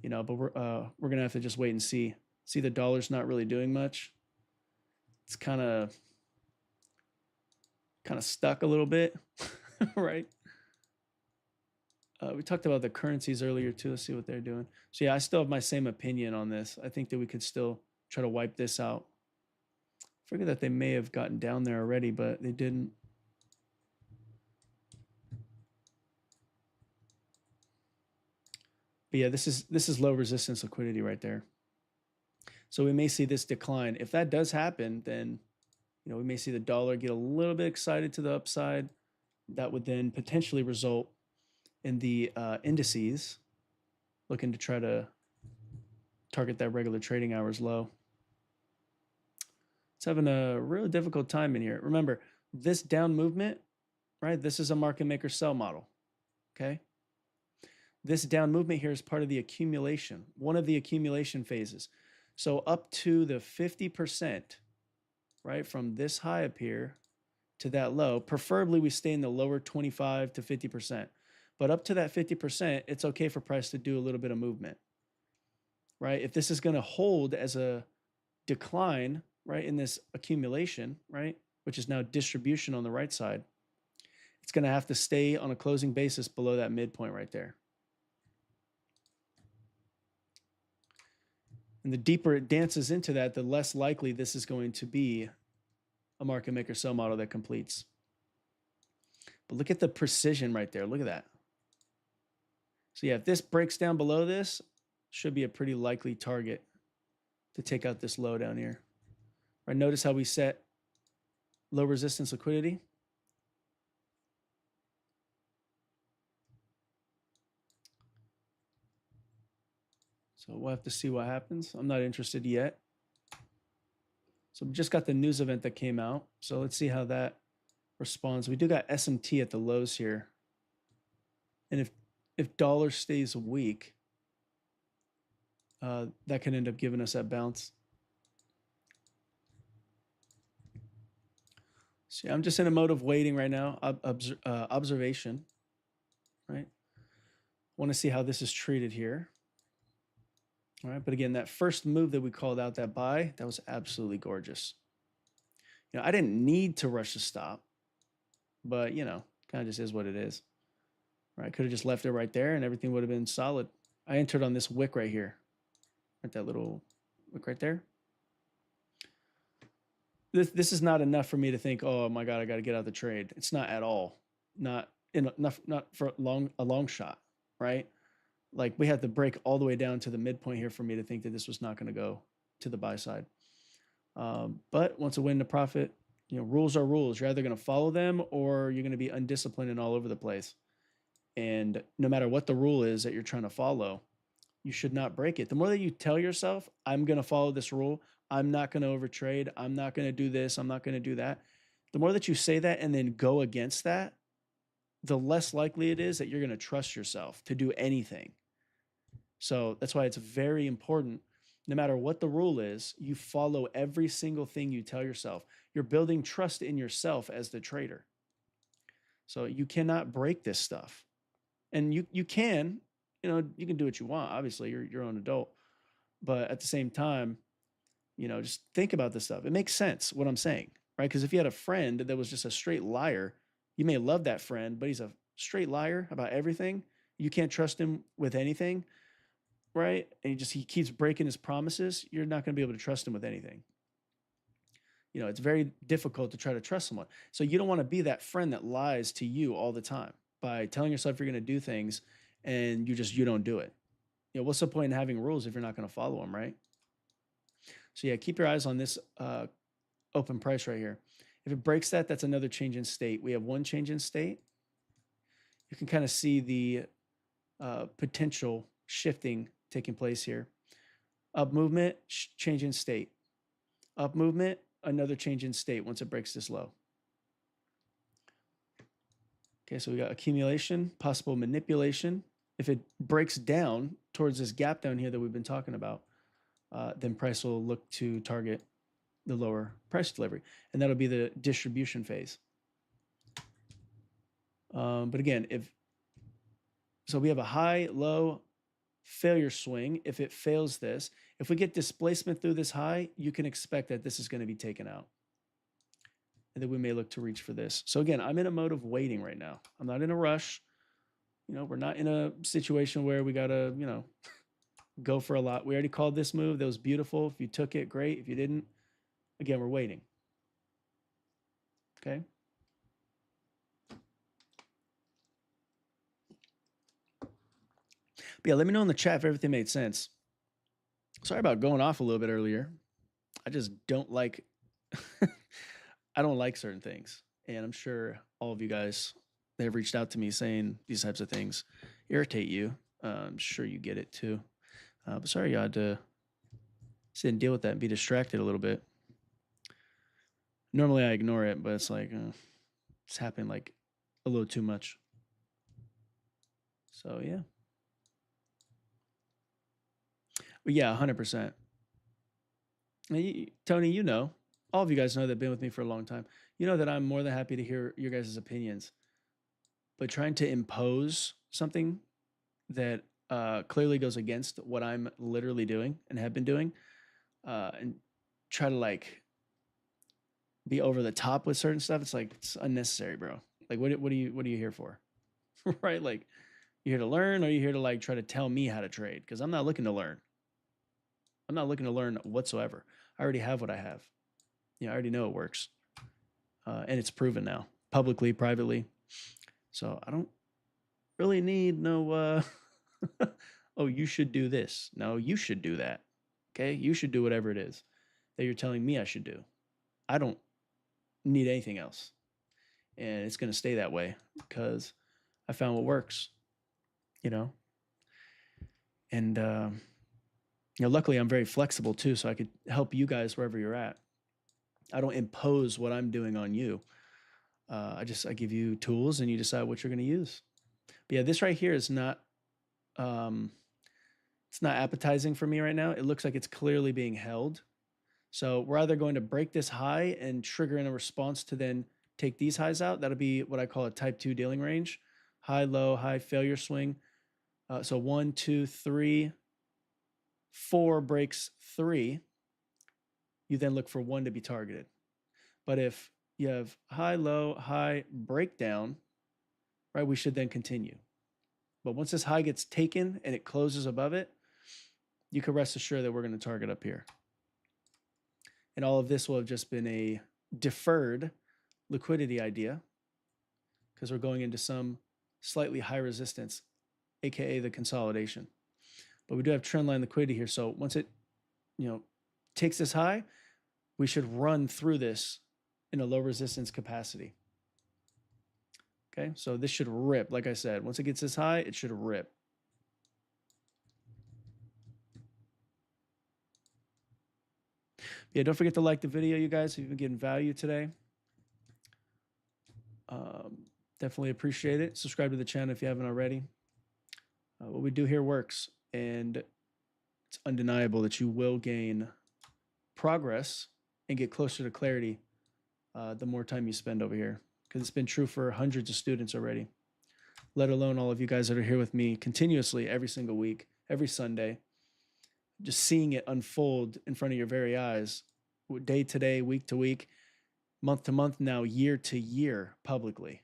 But we're going to have to just wait and see. See, the dollar's not really doing much. It's kind of stuck a little bit, right? We talked about the currencies earlier too. Let's see what they're doing. So yeah, I still have my same opinion on this. I think that we could still try to wipe this out. I figured that they may have gotten down there already, but they didn't. But yeah, this is low resistance liquidity right there. So we may see this decline. If that does happen, then we may see the dollar get a little bit excited to the upside. That would then potentially result in the indices looking to try to target that regular trading hours low. It's having a really difficult time in here. Remember, this down movement, right? This is a market maker sell model, okay? This down movement here is part of the accumulation, one of the accumulation phases. So up to the 50%, right, from this high up here to that low, preferably we stay in the lower 25 to 50%. But up to that 50%, it's okay for price to do a little bit of movement, right? If this is going to hold as a decline, right, in this accumulation, right, which is now distribution on the right side, it's going to have to stay on a closing basis below that midpoint right there. And the deeper it dances into that, the less likely this is going to be a market maker sell model that completes. But look at the precision right there. Look at that. So yeah, if this breaks down below this, should be a pretty likely target to take out this low down here. Right, notice how we set low resistance liquidity. So we'll have to see what happens. I'm not interested yet. So we just got the news event that came out. So let's see how that responds. We do got SMT at the lows here. And if dollar stays weak, that can end up giving us that bounce. So yeah, I'm just in a mode of waiting right now, observation, right? Want to see how this is treated here. All right, but again, that first move that we called out, that buy, that was absolutely gorgeous. I didn't need to rush to stop, but kind of just is what it is. Right, could have just left it right there and everything would have been solid. I entered on this wick right here, right, that little wick right there. This is not enough for me to think, oh my God, I got to get out of the trade. It's not at all. Not for a long shot, right? Like we had to break all the way down to the midpoint here for me to think that this was not going to go to the buy side. But once a win to profit, rules are rules. You're either going to follow them or you're going to be undisciplined and all over the place. And no matter what the rule is that you're trying to follow, you should not break it. The more that you tell yourself, I'm going to follow this rule, I'm not going to overtrade, I'm not going to do this, I'm not going to do that. The more that you say that and then go against that, the less likely it is that you're going to trust yourself to do anything. So that's why it's very important, no matter what the rule is, you follow every single thing you tell yourself. You're building trust in yourself as the trader. So you cannot break this stuff. And you can, you can do what you want. Obviously, you're your own adult. But at the same time, just think about this stuff. It makes sense what I'm saying, right? Because if you had a friend that was just a straight liar, you may love that friend, but he's a straight liar about everything. You can't trust him with anything, right? And he keeps breaking his promises. You're not going to be able to trust him with anything. It's very difficult to try to trust someone. So you don't want to be that friend that lies to you all the time by telling yourself you're going to do things and you don't do it. What's the point in having rules if you're not going to follow them, right? So yeah, keep your eyes on this open price right here. If it breaks that, that's another change in state. We have one change in state. You can kind of see the potential shifting taking place here. Up movement, change in state. Up movement, another change in state once it breaks this low. Okay, so we got accumulation, possible manipulation. If it breaks down towards this gap down here that we've been talking about, then price will look to target the lower price delivery, and that'll be the distribution phase. But again, so we have a high, low, failure swing. If it fails this, if we get displacement through this high, you can expect that this is going to be taken out. And then we may look to reach for this. So again, I'm in a mode of waiting right now. I'm not in a rush. We're not in a situation where we got to, go for a lot. We already called this move. That was beautiful. If you took it, great. If you didn't, again, we're waiting. Okay. But yeah, let me know in the chat if everything made sense. Sorry about going off a little bit earlier. I just don't like I don't like certain things. And I'm sure all of you guys that have reached out to me saying these types of things irritate you. I'm sure you get it too. But sorry you had to sit and deal with that and be distracted a little bit. Normally I ignore it, but it's like it's happening like a little too much. So yeah. But yeah, 100%. Tony, you know, all of you guys know that have been with me for a long time. You know that I'm more than happy to hear your guys' opinions. But trying to impose something that clearly goes against what I'm literally doing and have been doing, and try to like be over the top with certain stuff, it's unnecessary, bro. Like, what are you here for? Right? Like, you here to learn, or you here to like try to tell me how to trade? Because I'm not looking to learn. I'm not looking to learn whatsoever. I already have what I have. I already know it works, and it's proven now, publicly, privately. So I don't really need no. Oh, you should do this. No, you should do that. Okay, you should do whatever it is that you're telling me I should do. I don't need anything else, and it's going to stay that way because I found what works. And luckily I'm very flexible too, so I could help you guys wherever you're at. I don't impose what I'm doing on you. I give you tools and you decide what you're going to use. But yeah, this right here is not it's not appetizing for me right now. It looks like it's clearly being held. So we're either going to break this high and trigger in a response to then take these highs out. That'll be what I call a type 2 dealing range. High, low, high, failure swing. So 1, 2, 3, 4 breaks 3. You then look for 1 to be targeted. But if you have high, low, high, breakdown, right, we should then continue. But once this high gets taken and it closes above it, you can rest assured that we're going to target up here. And all of this will have just been a deferred liquidity idea because we're going into some slightly high resistance, aka the consolidation. But we do have trendline liquidity here. So once it, takes this high, we should run through this in a low resistance capacity. Okay, so this should rip. Like I said, once it gets this high, it should rip. Yeah, don't forget to like the video, you guys, if you've been getting value today. Definitely appreciate it. Subscribe to the channel if you haven't already. What we do here works, and it's undeniable that you will gain progress and get closer to clarity the more time you spend over here, because it's been true for hundreds of students already, let alone all of you guys that are here with me continuously every single week, every Sunday, just seeing it unfold in front of your very eyes, day to day, week to week, month to month, now year to year, publicly.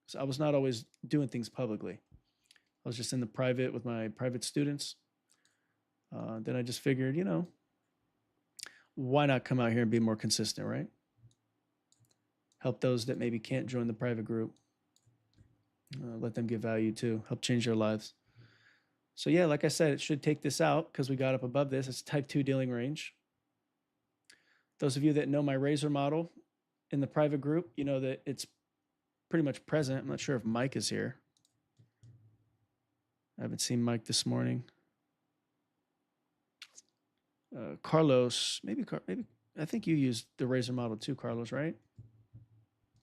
So I was not always doing things publicly. I was just in the private with my private students. Then I just figured, why not come out here and be more consistent, right? Help those that maybe can't join the private group. Let them get value too. Help change their lives. So yeah, like I said, it should take this out because we got up above this. It's type 2 dealing range. Those of you that know my razor model in the private group, you know that it's pretty much present. I'm not sure if Mike is here. I haven't seen Mike this morning. Carlos, maybe I think you used the razor model too, Carlos, right?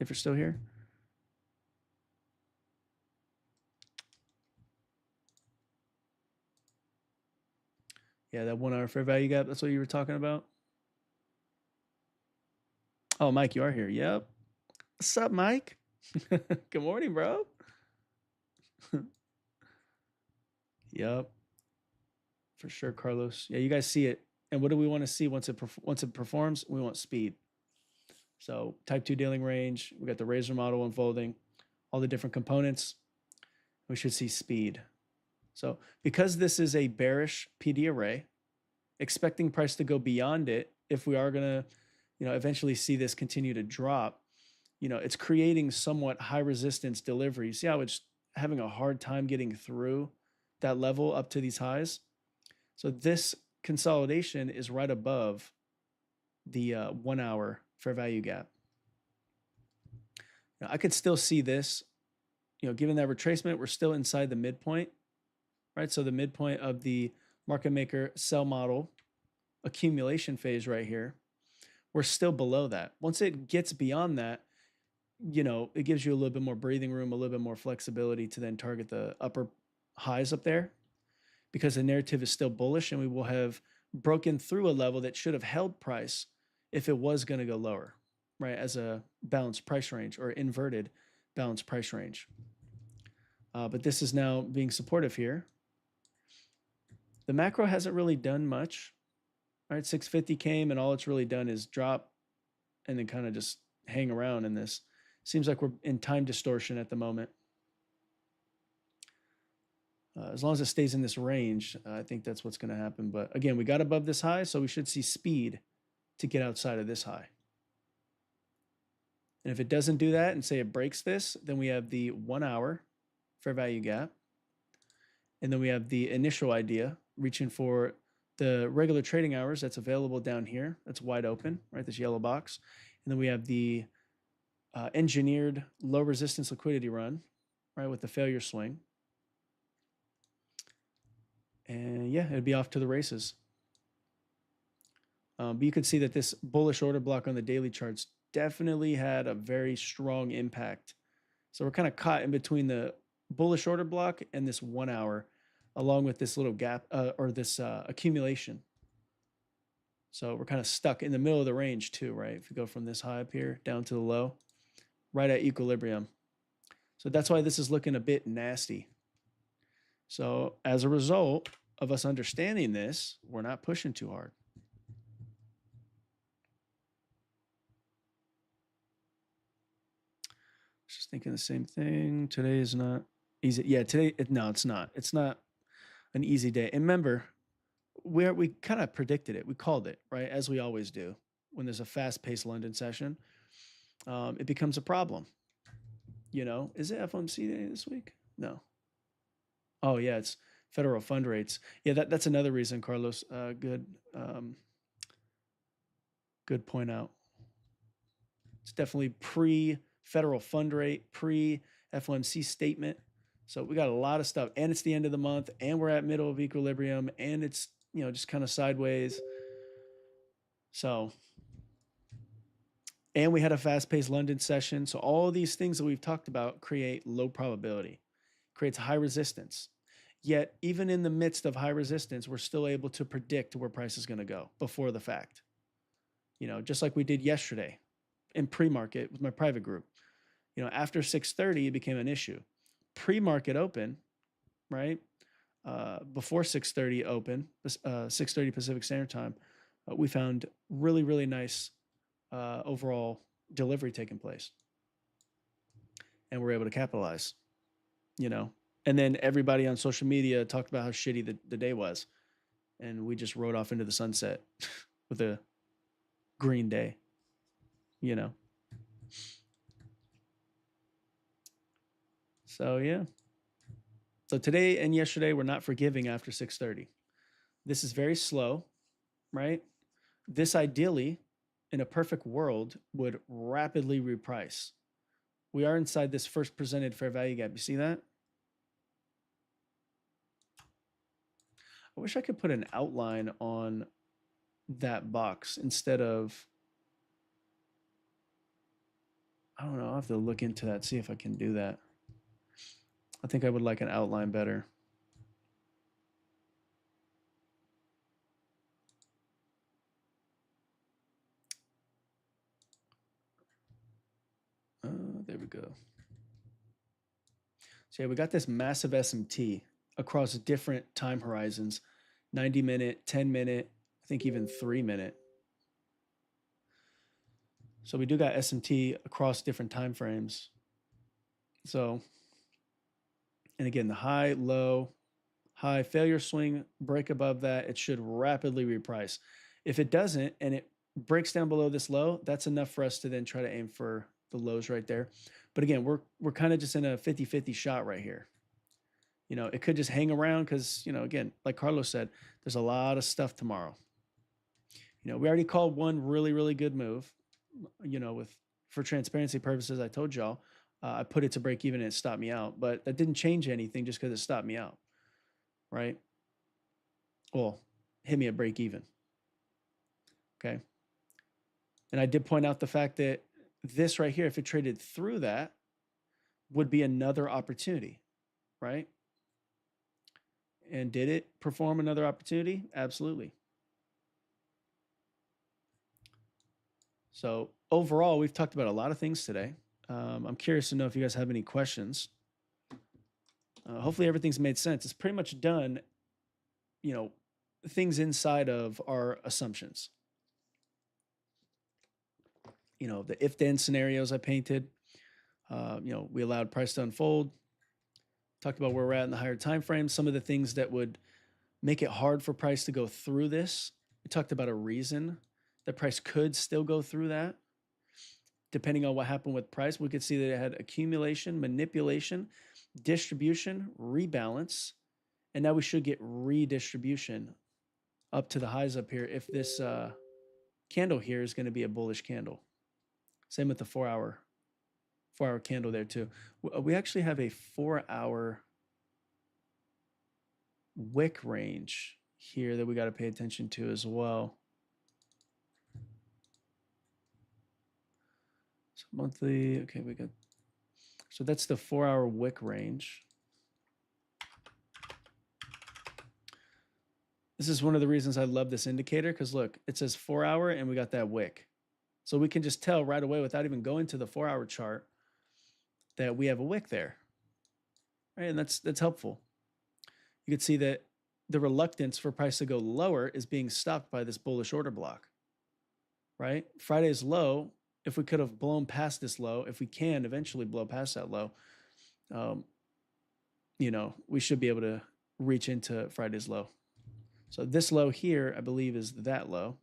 If you're still here. Yeah, that 1 hour fair value gap, that's what you were talking about? Oh, Mike, you are here. Yep. What's up, Mike? Good morning, bro. Yep. For sure, Carlos. Yeah, you guys see it. And what do we want to see once it performs? We want speed. So type 2 dealing range, we got the razor model unfolding, all the different components. We should see speed. So because this is a bearish PD array, expecting price to go beyond it, if we are going to, eventually see this continue to drop, it's creating somewhat high resistance delivery. See how it's having a hard time getting through that level up to these highs. So this consolidation is right above the 1 hour fair value gap. Now, I could still see this, given that retracement, we're still inside the midpoint, right? So the midpoint of the market maker sell model accumulation phase right here, we're still below that. Once it gets beyond that, it gives you a little bit more breathing room, a little bit more flexibility to then target the upper highs up there, because the narrative is still bullish and we will have broken through a level that should have held price if it was going to go lower, right? As a balanced price range or inverted balanced price range. But this is now being supportive here. The macro hasn't really done much, right? 650 came and all it's really done is drop and then kind of just hang around in this. Seems like we're in time distortion at the moment. As long as it stays in this range, I think that's what's going to happen. But again, we got above this high, so we should see speed to get outside of this high. And if it doesn't do that and say it breaks this, then we have the 1 hour fair value gap. And then we have the initial idea reaching for the regular trading hours that's available down here. That's wide open, right? This yellow box. And then we have the engineered low resistance liquidity run, right? With the failure swing. And yeah, it'd be off to the races. But you can see that this bullish order block on the daily charts definitely had a very strong impact. So we're kind of caught in between the bullish order block and this 1 hour, along with this little gap or this accumulation. So we're kind of stuck in the middle of the range too, right? If we go from this high up here down to the low, right at equilibrium. So that's why this is looking a bit nasty. So as a result of us understanding this, we're not pushing too hard. Just thinking the same thing. Today is not easy. Yeah, today, no, it's not. It's not an easy day. And remember, we kind of predicted it. We called it, right? As we always do. When there's a fast-paced London session, it becomes a problem. Is it FOMC day this week? No. Oh, yeah, it's federal fund rates. Yeah, that's another reason, Carlos. Good point out. It's definitely pre-federal fund rate, pre-FOMC statement. So we got a lot of stuff, and it's the end of the month, and we're at middle of equilibrium, and it's just kind of sideways. So, and we had a fast-paced London session. So all these things that we've talked about create low probability, creates high resistance. Yet, even in the midst of high resistance, we're still able to predict where price is going to go before the fact. Just like we did yesterday in pre-market with my private group. After 6:30, it became an issue. Pre-market open, right? Before 6:30 open, 6:30 Pacific Standard Time, we found really, really nice overall delivery taking place. And we're able to capitalize, And then everybody on social media talked about how shitty the day was. And we just rode off into the sunset with a green day, So, yeah. So today and yesterday, we're not forgiving after 6:30. This is very slow, right? This ideally, in a perfect world, would rapidly reprice. We are inside this first presented fair value gap. You see that? I wish I could put an outline on that box instead of, I don't know, I'll have to look into that, see if I can do that. I think I would like an outline better. There we go. So yeah, we got this massive SMT across different time horizons, 90-minute, 10-minute, I think even 3-minute. So we do got SMT across different time frames. So, and again, the high, low, high failure swing, break above that, it should rapidly reprice. If it doesn't and it breaks down below this low, that's enough for us to then try to aim for the lows right there. But again, we're kind of just in a 50-50 shot right here. You know, it could just hang around because, you know, again, like Carlos said, there's a lot of stuff tomorrow. You know, we already called one really, really good move, you know, for transparency purposes, I told y'all, I put it to break even and it stopped me out, but that didn't change anything just because it stopped me out, right? Well, hit me at break even. Okay. And I did point out the fact that this right here, if it traded through that, would be another opportunity, right? And did it perform another opportunity? Absolutely. So overall, we've talked about a lot of things today. I'm curious to know if you guys have any questions. Hopefully everything's made sense. It's pretty much done, you know, things inside of our assumptions. You know, the if-then scenarios I painted, you know, we allowed price to unfold, talked about where we're at in the higher time frame, some of the things that would make it hard for price to go through this. We talked about a reason that price could still go through that. Depending on what happened with price, we could see that it had accumulation, manipulation, distribution, rebalance, and now we should get redistribution up to the highs up here if this candle here is going to be a bullish candle. Same with the 4-hour candle there too. We actually have a 4-hour wick range here that we got to pay attention to as well. So monthly, okay, we got, so that's the 4-hour wick range. This is one of the reasons I love this indicator, because look, it says 4-hour and we got that wick. So we can just tell right away without even going to the 4-hour chart that we have a wick there. Right? And that's helpful. You can see that the reluctance for price to go lower is being stopped by this bullish order block. Right? Friday's low, if we could have blown past this low, if we can eventually blow past that low, you know, we should be able to reach into Friday's low. So this low here, I believe, is that low.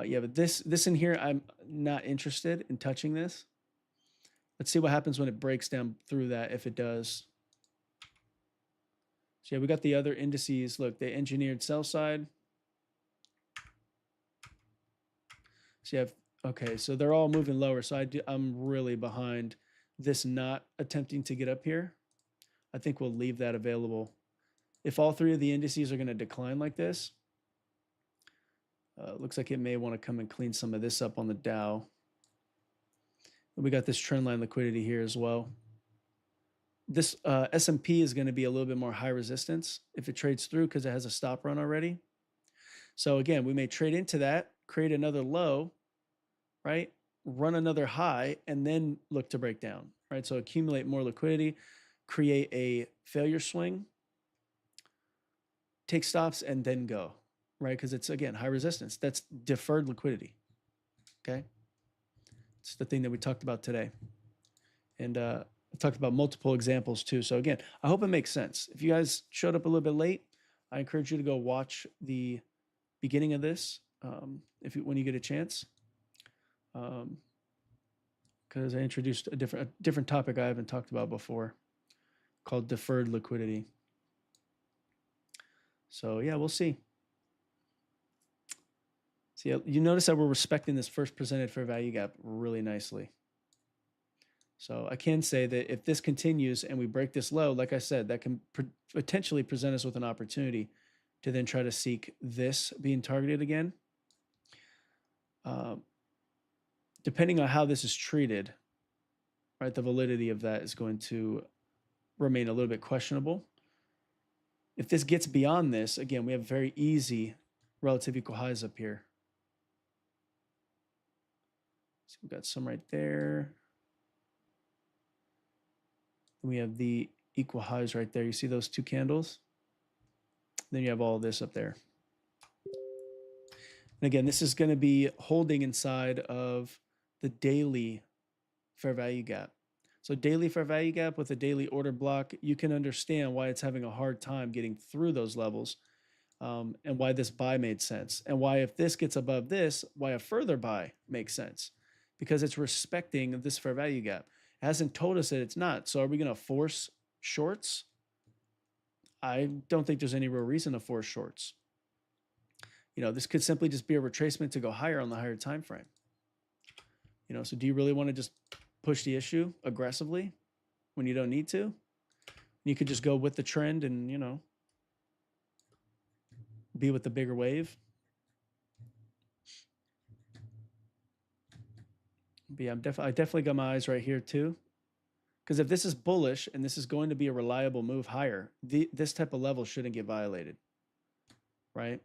Yeah, but this in here, I'm not interested in touching this. Let's see what happens when it breaks down through that, if it does. So yeah, we got the other indices. Look, they engineered sell side. So you have, okay, so they're all moving lower. So I'm really behind this not attempting to get up here. I think we'll leave that available. If all three of the indices are going to decline like this, looks like it may want to come and clean some of this up on the Dow. And we got this trend line liquidity here as well. This S&P is going to be a little bit more high resistance if it trades through because it has a stop run already. So again, we may trade into that, create another low, right? Run another high, and then look to break down, right? So accumulate more liquidity, create a failure swing, take stops, and then go, right? Because it's, again, high resistance. That's deferred liquidity, okay? It's the thing that we talked about today. And I talked about multiple examples too. So again, I hope it makes sense. If you guys showed up a little bit late, I encourage you to go watch the beginning of this when you get a chance. Because I introduced a different topic I haven't talked about before called deferred liquidity. So yeah, we'll see. See, you notice that we're respecting this first presented fair value gap really nicely. So I can say that if this continues and we break this low, like I said, that can potentially present us with an opportunity to then try to seek this being targeted again. Depending on how this is treated, right, the validity of that is going to remain a little bit questionable. If this gets beyond this, again, we have very easy relative equal highs up here. So we've got some right there. And we have the equal highs right there. You see those two candles? Then you have all this up there. And again, this is going to be holding inside of the daily fair value gap. So daily fair value gap with a daily order block, you can understand why it's having a hard time getting through those levels, and why this buy made sense. And why if this gets above this, why a further buy makes sense. Because it's respecting this fair value gap. It hasn't told us that it's not. So are we going to force shorts? I don't think there's any real reason to force shorts. This could simply just be a retracement to go higher on the higher time frame. So do you really want to just push the issue aggressively when you don't need to? You could just go with the trend and, be with the bigger wave. But yeah, I definitely got my eyes right here too. Because if this is bullish and this is going to be a reliable move higher, this type of level shouldn't get violated, right?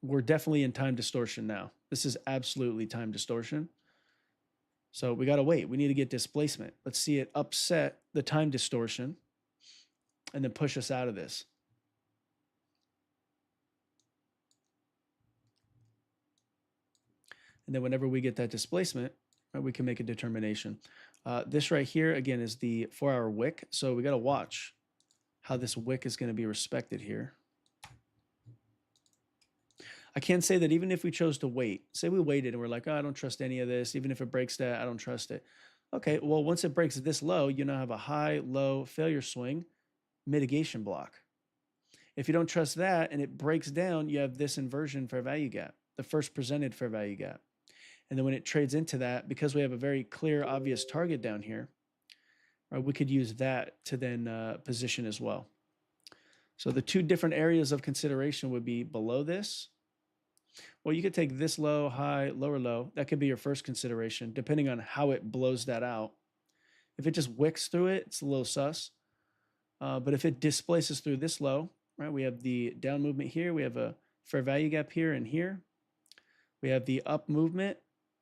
We're definitely in time distortion now. This is absolutely time distortion. So we got to wait. We need to get displacement. Let's see it upset the time distortion and then push us out of this. And then whenever we get that displacement, we can make a determination. This right here, again, is the 4-hour wick. So we got to watch how this wick is going to be respected here. I can say that even if we chose to wait, say we waited and we're like, oh, I don't trust any of this. Even if it breaks that, I don't trust it. Okay, well, once it breaks this low, you now have a high, low failure swing mitigation block. If you don't trust that and it breaks down, you have this inversion fair value gap, the first presented fair value gap. And then when it trades into that, because we have a very clear, obvious target down here, we could use that to then position as well. So the two different areas of consideration would be below this. Well, you could take this low, high, lower low. That could be your first consideration, depending on how it blows that out. If it just wicks through it, it's a little sus. But if it displaces through this low, right, we have the down movement here. We have a fair value gap here and here. We have the up movement,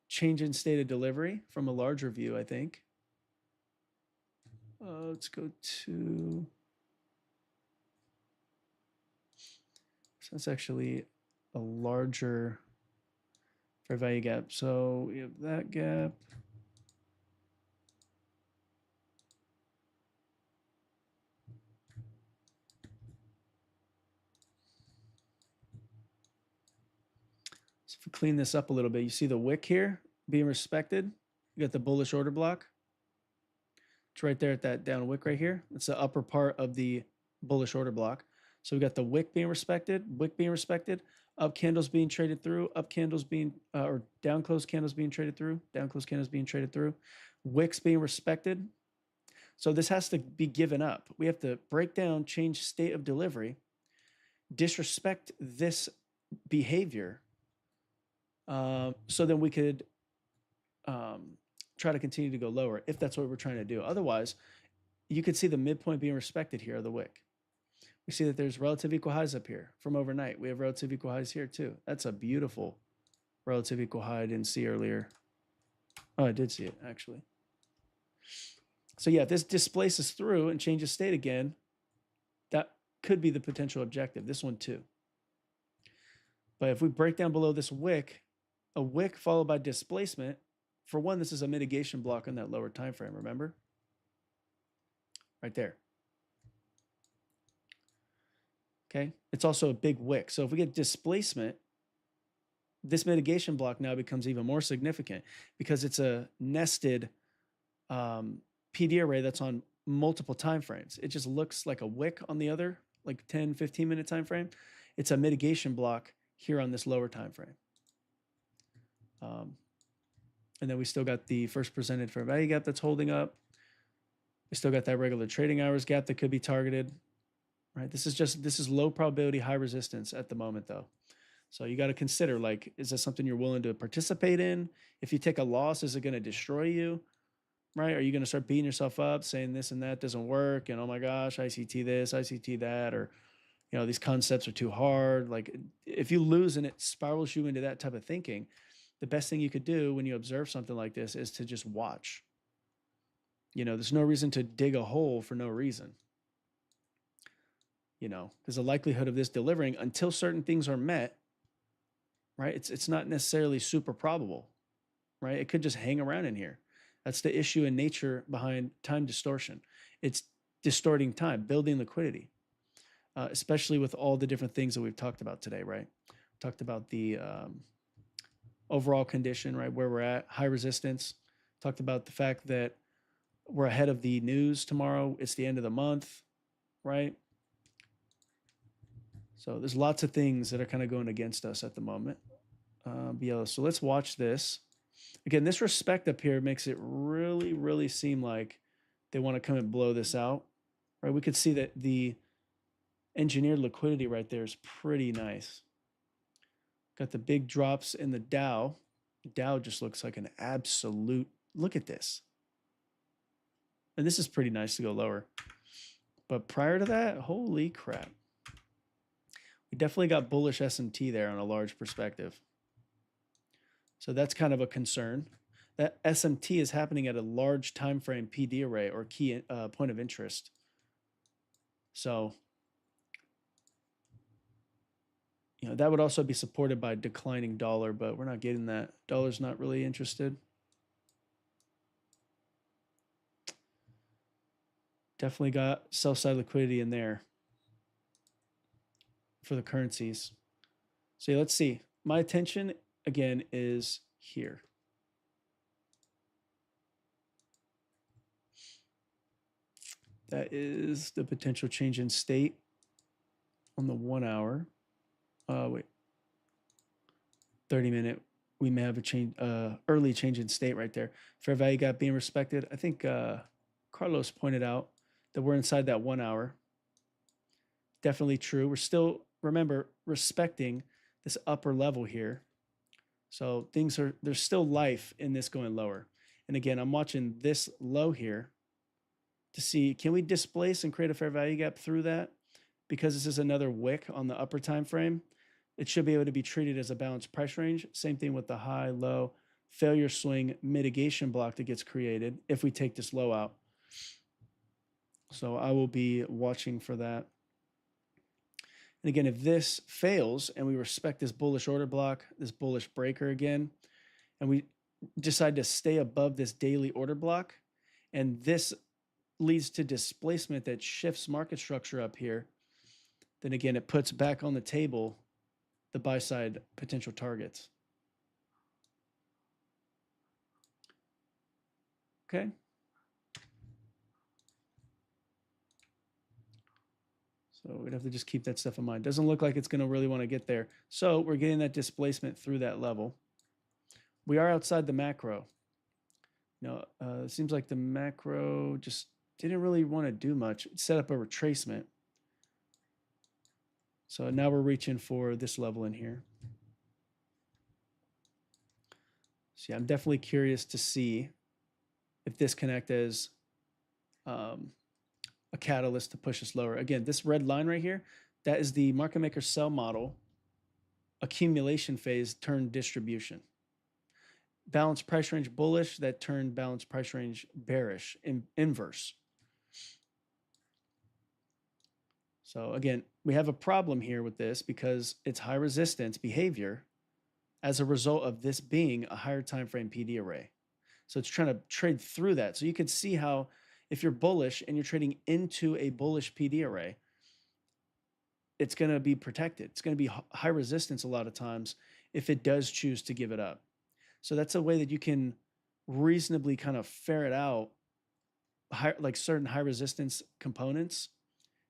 change in state of delivery from a larger view, I think. Let's go to, so that's actually a larger fair value gap. So we have that gap. So if we clean this up a little bit, you see the wick here being respected. You got the bullish order block. It's right there at that down wick right here. It's the upper part of the bullish order block. So we got the wick being respected, up candles being traded through, up candles being, or down close candles being traded through, down close candles being traded through, wicks being respected. So this has to be given up. We have to break down, change state of delivery, disrespect this behavior, so then we could try to continue to go lower if that's what we're trying to do. Otherwise, you could see the midpoint being respected here of the wick. We see that there's relative equal highs up here from overnight. We have relative equal highs here too. That's a beautiful relative equal high I didn't see earlier. Oh, I did see it actually. So yeah, if this displaces through and changes state again, that could be the potential objective. This one too. But if we break down below this wick, a wick followed by displacement, for one, this is a mitigation block on that lower time frame, remember? Right there. Okay, it's also a big wick. So if we get displacement, this mitigation block now becomes even more significant because it's a nested PD array that's on multiple time frames. It just looks like a wick on the other, like 10, 15-minute time frame. It's a mitigation block here on this lower time frame. And then we still got the first presented fair value gap that's holding up. We still got that regular trading hours gap that could be targeted. Right, this is low probability, high resistance at the moment though. So you got to consider, like, is this something you're willing to participate in? If you take a loss, is it going to destroy you? Right? Are you going to start beating yourself up saying this and that doesn't work? And oh my gosh, ICT this, ICT that, or, these concepts are too hard. Like if you lose and it spirals you into that type of thinking, the best thing you could do when you observe something like this is to just watch. There's no reason to dig a hole for no reason. Because the likelihood of this delivering until certain things are met, right? It's not necessarily super probable, right? It could just hang around in here. That's the issue in nature behind time distortion. It's distorting time, building liquidity, especially with all the different things that we've talked about today, right? Talked about the overall condition, right? Where we're at, high resistance. Talked about the fact that we're ahead of the news tomorrow. It's the end of the month. right? So there's lots of things that are kind of going against us at the moment. BLO. So let's watch this. Again, this respect up here makes it really, really seem like they want to come and blow this out, right? We could see that the engineered liquidity right there is pretty nice. Got the big drops in the Dow. The Dow just looks like an absolute, look at this. And this is pretty nice to go lower. But prior to that, holy crap. We definitely got bullish S&T there on a large perspective. So that's kind of a concern. That SMT is happening at a large time frame PD array or key point of interest. So, you know, that would also be supported by declining dollar, but we're not getting that. Dollar's not really interested. Definitely got sell side liquidity in there for the currencies. So yeah, let's see. My attention again is here. That is the potential change in state on the 1 hour. Wait, 30-minute. We may have a change, early change in state right there. Fair value gap being respected. I think Carlos pointed out that we're inside that 1 hour. Definitely true. We're still, remember, respecting this upper level here. So things are, there's still life in this going lower. And again, I'm watching this low here to see, can we displace and create a fair value gap through that? Because this is another wick on the upper time frame, it should be able to be treated as a balanced price range. Same thing with the high, low, failure swing mitigation block that gets created if we take this low out. So I will be watching for that. And again, if this fails and we respect this bullish order block, this bullish breaker again, and we decide to stay above this daily order block, and this leads to displacement that shifts market structure up here, then again, it puts back on the table the buy side potential targets. Okay. So we'd have to just keep that stuff in mind. Doesn't look like it's going to really want to get there. So we're getting that displacement through that level. We are outside the macro. You know, it seems like the macro just didn't really want to do much. It set up a retracement. So now we're reaching for this level in here. So yeah, I'm definitely curious to see if this connect as a catalyst to push us lower. Again, this red line right here, that is the market maker sell model accumulation phase turned distribution. Balanced price range bullish, that turned balanced price range bearish, inverse. So again, we have a problem here with this because it's high resistance behavior as a result of this being a higher time frame PD array. So it's trying to trade through that. So you can see how if you're bullish and you're trading into a bullish PD array, it's going to be protected. It's going to be high resistance a lot of times if it does choose to give it up. So that's a way that you can reasonably kind of ferret out like certain high resistance components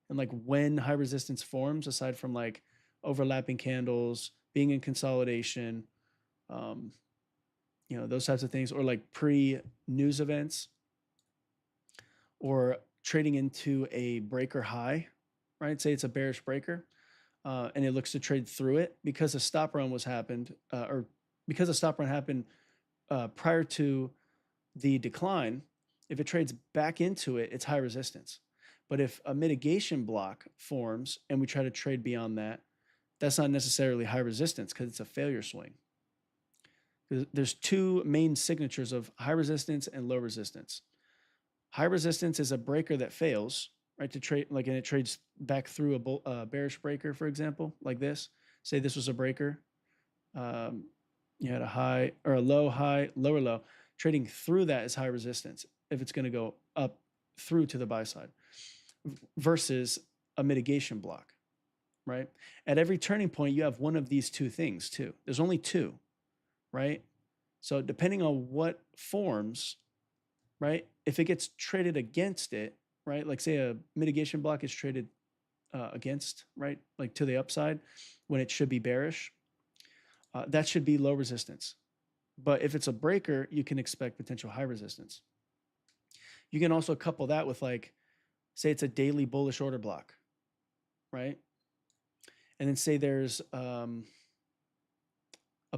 and like when high resistance forms, aside from like overlapping candles, being in consolidation, you know, those types of things, or like pre-news events, or trading into a breaker high, right? Say it's a bearish breaker, and it looks to trade through it because a stop run was happened, or because a stop run happened prior to the decline. If it trades back into it, it's high resistance. But if a mitigation block forms and we try to trade beyond that, that's not necessarily high resistance because it's a failure swing. There's two main signatures of high resistance and low resistance. High resistance is a breaker that fails, right? To trade, like, and it trades back through a bearish breaker, for example, like this. Say this was a breaker. You had a high or a low, high, lower low. Trading through that is high resistance if it's going to go up through to the buy side versus a mitigation block, right? At every turning point, you have one of these two things too. There's only two, right? So depending on what forms, right? If it gets traded against it, right? Like say a mitigation block is traded against, right? Like to the upside when it should be bearish. That should be low resistance. But if it's a breaker, you can expect potential high resistance. You can also couple that with like, say it's a daily bullish order block, right? And then say there's a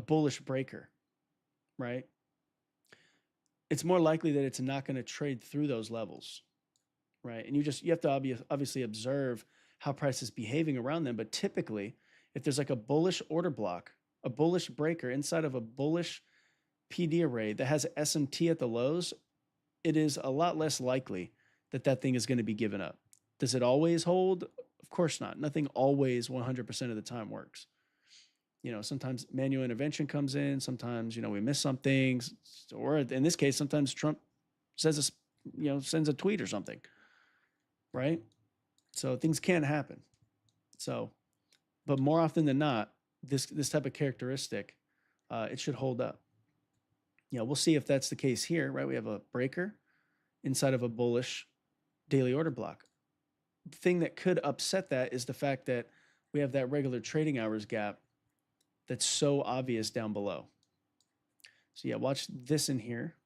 bullish breaker, right? It's more likely that it's not going to trade through those levels, right? And you have to obviously observe how price is behaving around them. But typically, if there's like a bullish order block, a bullish breaker inside of a bullish PD array that has SMT at the lows, it is a lot less likely that that thing is going to be given up. Does it always hold? Of course not. Nothing always 100% of the time works. You know, sometimes manual intervention comes in. Sometimes, you know, we miss some things. Or in this case, sometimes Trump says, sends a tweet or something, right? So things can happen. So, but more often than not, this type of characteristic, it should hold up. You know, we'll see if that's the case here, right? We have a breaker inside of a bullish daily order block. The thing that could upset that is the fact that we have that regular trading hours gap that's so obvious down below. So yeah, watch this in here.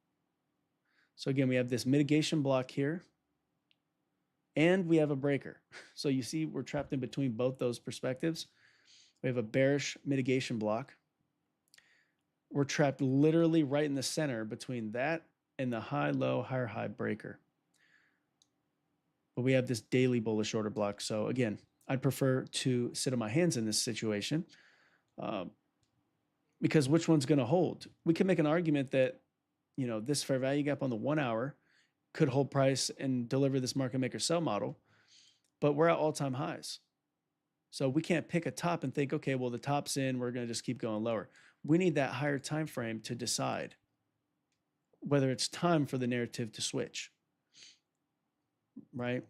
So again, we have this mitigation block here, and we have a breaker. So you see we're trapped in between both those perspectives. We have a bearish mitigation block. We're trapped literally right in the center between that and the high, low, higher, high breaker. But we have this daily bullish order block. So again, I'd prefer to sit on my hands in this situation because which one's going to hold? We can make an argument that, you know, this fair value gap on the 1 hour could hold price and deliver this market maker sell model, but we're at all-time highs. So we can't pick a top and think, okay, well, the top's in, we're going to just keep going lower. We need that higher time frame to decide whether it's time for the narrative to switch, right?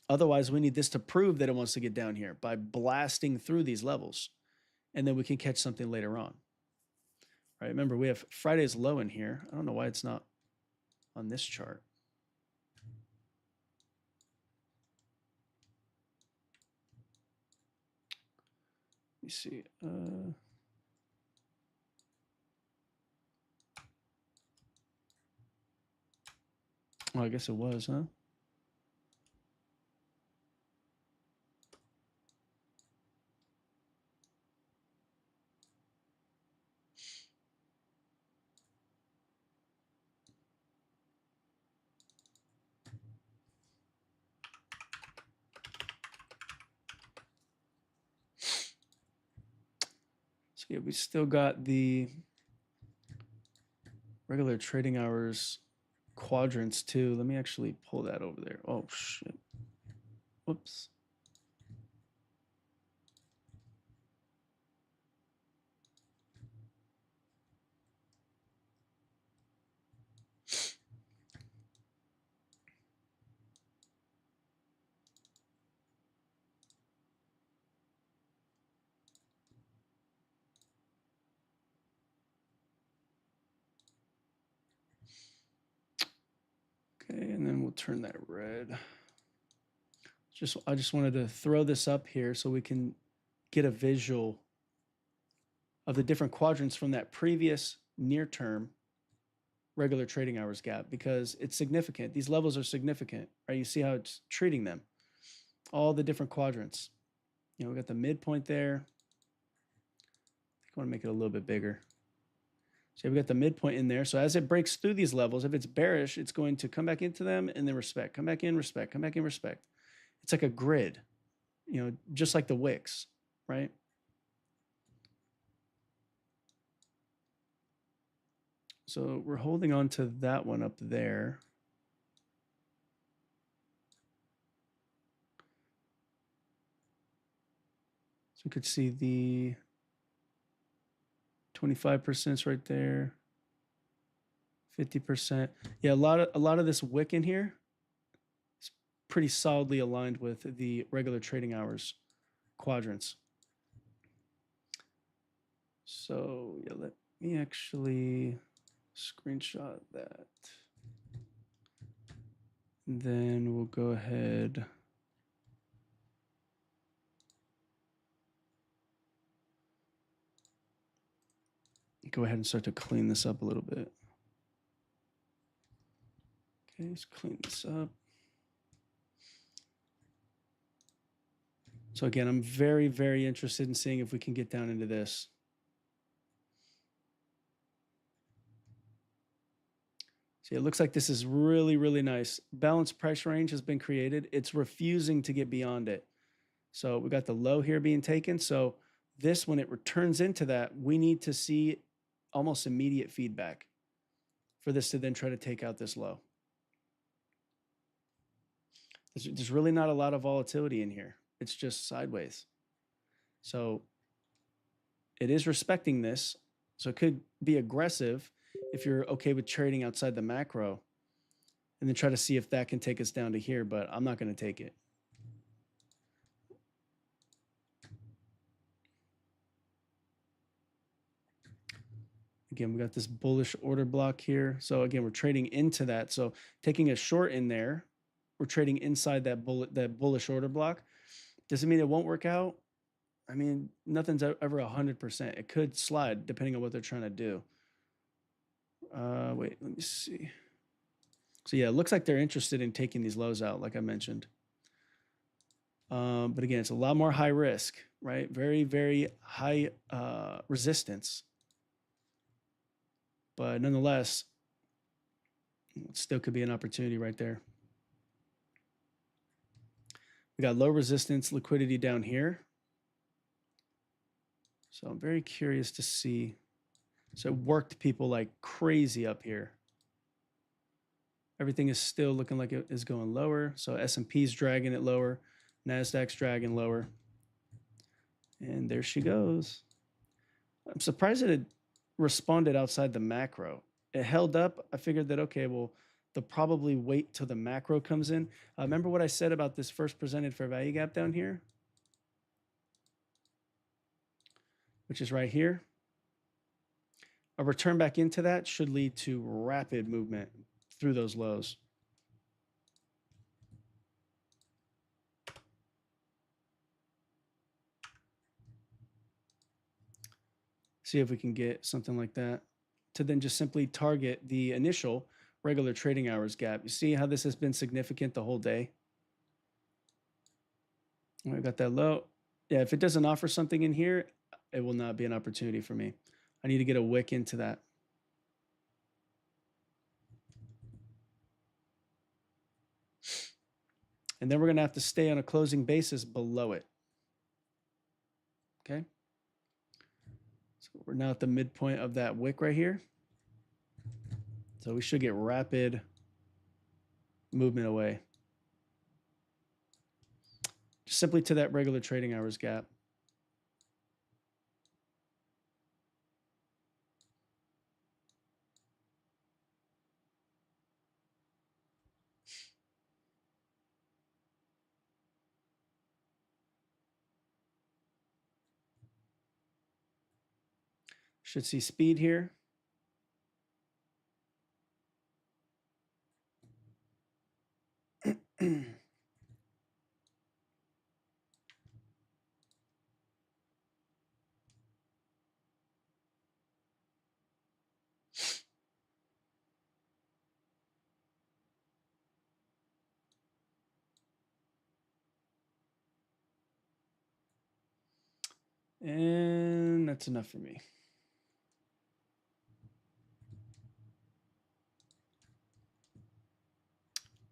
Otherwise, we need this to prove that it wants to get down here by blasting through these levels, and then we can catch something later on, right? Remember, we have Friday's low in here. I don't know why it's not on this chart. Let me see. Well, I guess it was, huh? So yeah, we still got the regular trading hours quadrants too. Let me actually pull that over there. Oh shit. Whoops. Okay, and then we'll turn that red. I just wanted to throw this up here so we can get a visual of the different quadrants from that previous near term regular trading hours gap because it's significant. These levels are significant, right? You see how it's treating them. All the different quadrants. You know, we got the midpoint there. I want to make it a little bit bigger. So we got the midpoint in there. So as it breaks through these levels, if it's bearish, it's going to come back into them and then respect, come back in, respect, come back in, respect. It's like a grid, you know, just like the wicks, right? So we're holding on to that one up there. So we could see the 25% right there. 50%. Yeah, a lot of this wick in here is pretty solidly aligned with the regular trading hours quadrants. So yeah, let me actually screenshot that. And then we'll go ahead. Go ahead and start to clean this up a little bit. Okay, let's clean this up. So again, I'm very, very interested in seeing if we can get down into this. See, it looks like this is really, really nice. Balanced price range has been created. It's refusing to get beyond it. So we got the low here being taken. So this, when it returns into that, we need to see almost immediate feedback for this to then try to take out this low. There's really not a lot of volatility in here. It's just sideways. So it is respecting this. So it could be aggressive if you're okay with trading outside the macro, and then try to see if that can take us down to here, but I'm not going to take it. Again, we got this bullish order block here. So again, we're trading into that. So taking a short in there, we're trading inside that bullish order block. Does it mean it won't work out? I mean, nothing's ever 100%. It could slide depending on what they're trying to do. Wait, let me see. So yeah, it looks like they're interested in taking these lows out, like I mentioned. But again, it's a lot more high risk, right? Very, very high resistance. But nonetheless, it still could be an opportunity right there. We got low resistance liquidity down here. So I'm very curious to see. So it worked people like crazy up here. Everything is still looking like it is going lower. So S&P's dragging it lower. Nasdaq's dragging lower. And there she goes. I'm surprised that it responded outside the macro. It held up. I figured that, okay, well, they'll probably wait till the macro comes in. Remember what I said about this first presented fair value gap down here? Which is right here. A return back into that should lead to rapid movement through those lows. See if we can get something like that to then just simply target the initial regular trading hours gap. You see how this has been significant the whole day? I got that low. Yeah, if it doesn't offer something in here, it will not be an opportunity for me. I need to get a wick into that. And then we're going to have to stay on a closing basis below it. Okay. So we're now at the midpoint of that wick right here. So we should get rapid movement away. Just simply to that regular trading hours gap. Should see speed here. And that's enough for me.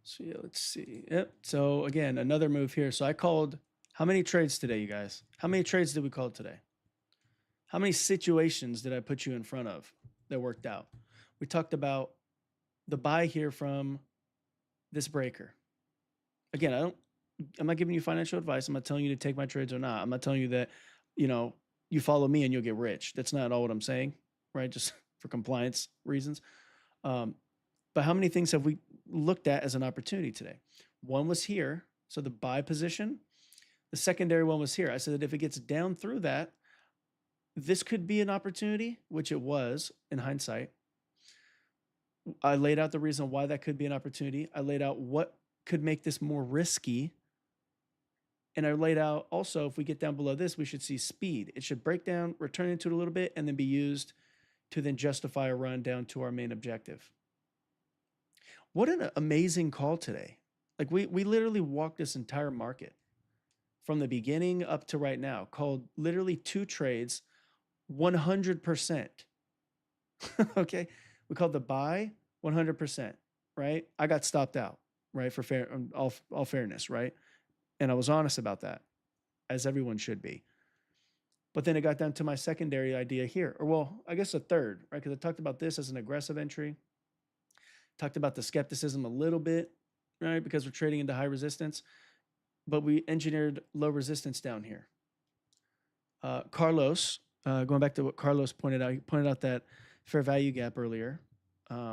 So yeah, let's see. Yep. So again, another move here. So I called, how many trades today, you guys? How many trades did we call today? How many situations did I put you in front of that worked out? We talked about the buy here from this breaker. Again, I'm not giving you financial advice. I'm not telling you to take my trades or not. I'm not telling you that, you follow me and you'll get rich. That's not all what I'm saying, right? Just for compliance reasons. But how many things have we looked at as an opportunity today? One was here. So the buy position. The secondary one was here. I said that if it gets down through that, this could be an opportunity, which it was in hindsight. I laid out the reason why that could be an opportunity. I laid out what could make this more risky. And I laid out also, if we get down below this, we should see speed. It should break down, return into it a little bit, and then be used to then justify a run down to our main objective. What an amazing call today. Like we literally walked this entire market from the beginning up to right now, called literally 2 trades, 100%. Okay. We called the buy 100%, right? I got stopped out, right? For fair, all fairness, right? And I was honest about that, as everyone should be. But then it got down to my secondary idea here, or well, I guess a third, right? Because I talked about this as an aggressive entry, talked about the skepticism a little bit, right? Because we're trading into high resistance, but we engineered low resistance down here. Carlos, going back to what Carlos pointed out, he pointed out that fair value gap earlier,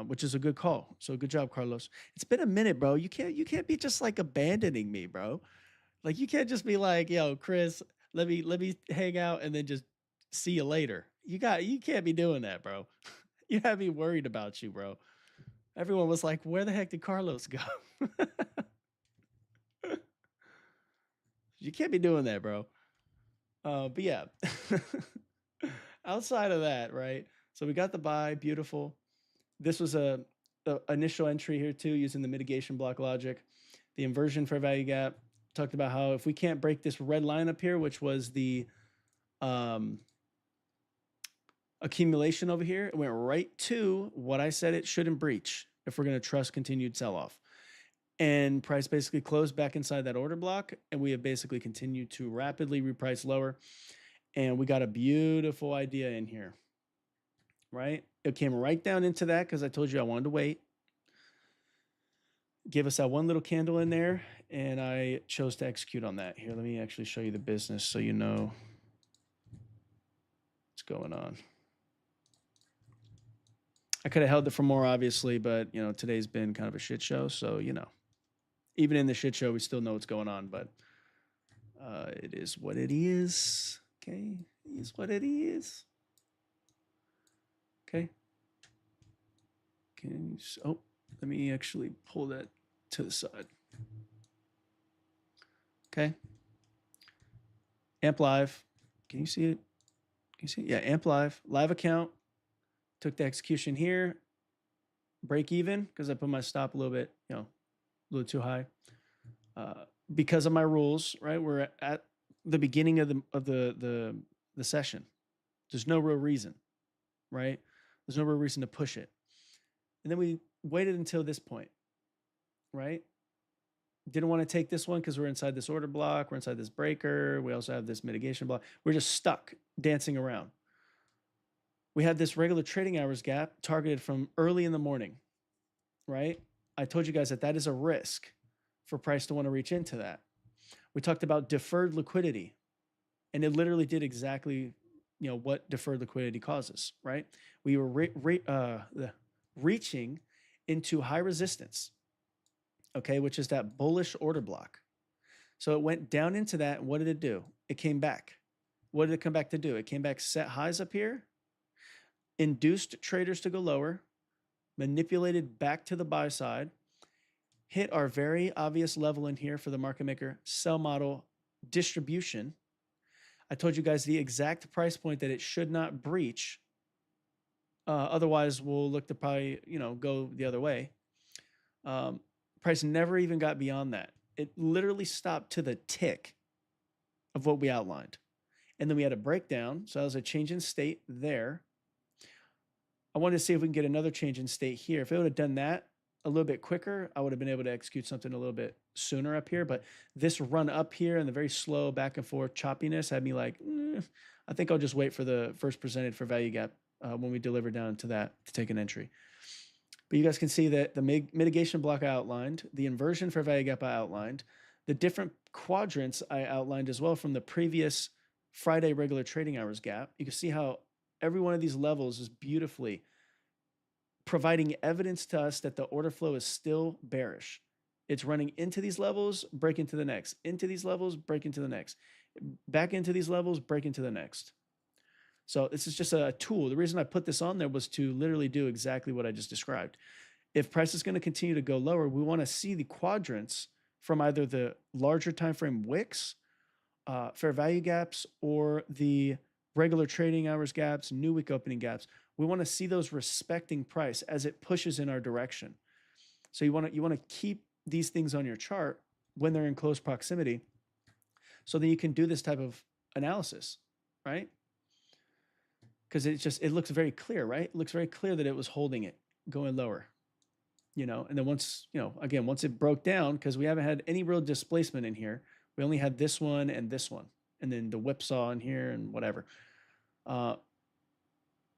which is a good call. So good job, Carlos. It's been a minute, bro. You can't be just like abandoning me, bro. Like you can't just be like, yo, Chris, let me hang out and then just see you later. You can't be doing that, bro. You have me worried about you, bro. Everyone was like, where the heck did Carlos go? You can't be doing that, bro. But yeah, outside of that, right? So we got the buy, beautiful. This was a initial entry here too, using the mitigation block logic. The inversion fair value gap, talked about how if we can't break this red line up here, which was the accumulation over here, it went right to what I said it shouldn't breach if we're going to trust continued sell-off. And price basically closed back inside that order block, and we have basically continued to rapidly reprice lower. And we got a beautiful idea in here, right? It came right down into that because I told you I wanted to wait. Give us that one little candle in there, and I chose to execute on that. Here, let me actually show you the business so you know what's going on. I could have held it for more, obviously, but, you know, today's been kind of a shit show, so, you know. Even in the shit show, we still know what's going on, but it is what it is. Okay, it is what it is. Okay. Oh, let me actually pull that to the side. Okay. Amp Live. Can you see it? Can you see it? Yeah, Amp Live. Live account. Took the execution here. Break even because I put my stop a little bit, you know, a little too high. Because of my rules, right? We're at the beginning of the session. There's no real reason, right? There's no real reason to push it. And then we waited until this point, right? Didn't want to take this one because we're inside this order block. We're inside this breaker. We also have this mitigation block. We're just stuck dancing around. We had this regular trading hours gap targeted from early in the morning, right? I told you guys that that is a risk for price to want to reach into that. We talked about deferred liquidity, and it literally did exactly, you know, what deferred liquidity causes, right? We were reaching into high resistance, okay, which is that bullish order block. So it went down into that. And what did it do? It came back. What did it come back to do? It came back, set highs up here, induced traders to go lower, manipulated back to the buy side, hit our very obvious level in here for the market maker sell model distribution. I told you guys the exact price point that it should not breach. Otherwise, we'll look to probably, you know, go the other way. Price never even got beyond that. It literally stopped to the tick of what we outlined. And then we had a breakdown. So that was a change in state there. I wanted to see if we can get another change in state here. If it would have done that a little bit quicker, I would have been able to execute something a little bit sooner up here. But this run up here and the very slow back and forth choppiness had me like, I think I'll just wait for the first presented for value gap when we deliver down to that to take an entry. But you guys can see that the mitigation block I outlined, the inversion for value gap I outlined, the different quadrants I outlined as well from the previous Friday regular trading hours gap. You can see how every one of these levels is beautifully providing evidence to us that the order flow is still bearish. It's running into these levels, break into the next, into these levels, break into the next, back into these levels, break into the next. So this is just a tool. The reason I put this on there was to literally do exactly what I just described. if price is going to continue to go lower, we want to see the quadrants from either the larger time frame wicks, fair value gaps, or the regular trading hours gaps, new week opening gaps. We want to see those respecting price as it pushes in our direction. So you want to keep these things on your chart when they're in close proximity, so that you can do this type of analysis, right? Because it looks very clear, right? It looks very clear that it was holding it, going lower, and then once, again, once it broke down, because we haven't had any real displacement in here. We only had this one, and then the whipsaw in here and whatever. But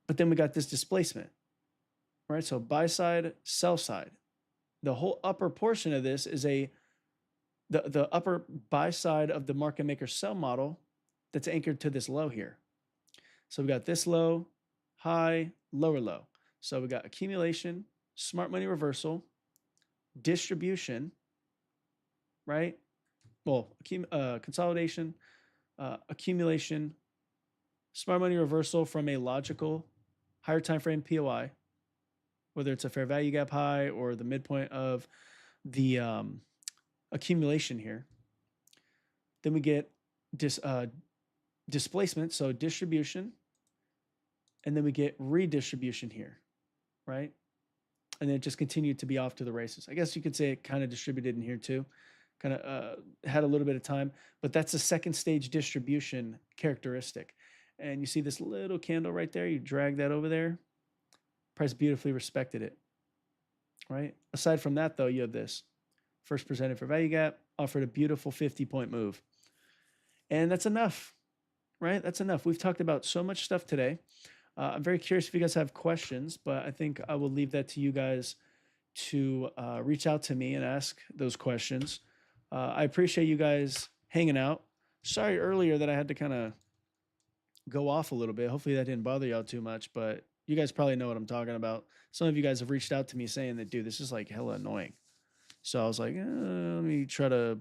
then we got this displacement, right? So buy side, sell side. The whole upper portion of this is the upper buy side of the market maker sell model that's anchored to this low here. So we got this low, high, lower low. So we got accumulation, smart money reversal, distribution, right? Well, consolidation, accumulation, smart money reversal from a logical higher time frame POI, whether it's a fair value gap high or the midpoint of the accumulation here. Then we get displacement, so distribution, and then we get redistribution here, right? And then it just continued to be off to the races. I guess you could say it kind of distributed in here too, kind of had a little bit of time, but that's a second stage distribution characteristic. And you see this little candle right there, you drag that over there, price beautifully respected it, right? Aside from that though, you have this first presented for value gap, offered a beautiful 50-point move. And that's enough, right? That's enough. We've talked about so much stuff today. I'm very curious if you guys have questions, but I think I will leave that to you guys to reach out to me and ask those questions. I appreciate you guys hanging out. Sorry earlier that I had to kind of go off a little bit. Hopefully that didn't bother y'all too much, but you guys probably know what I'm talking about. Some of you guys have reached out to me saying that, dude, this is like hella annoying. So I was like, let me try to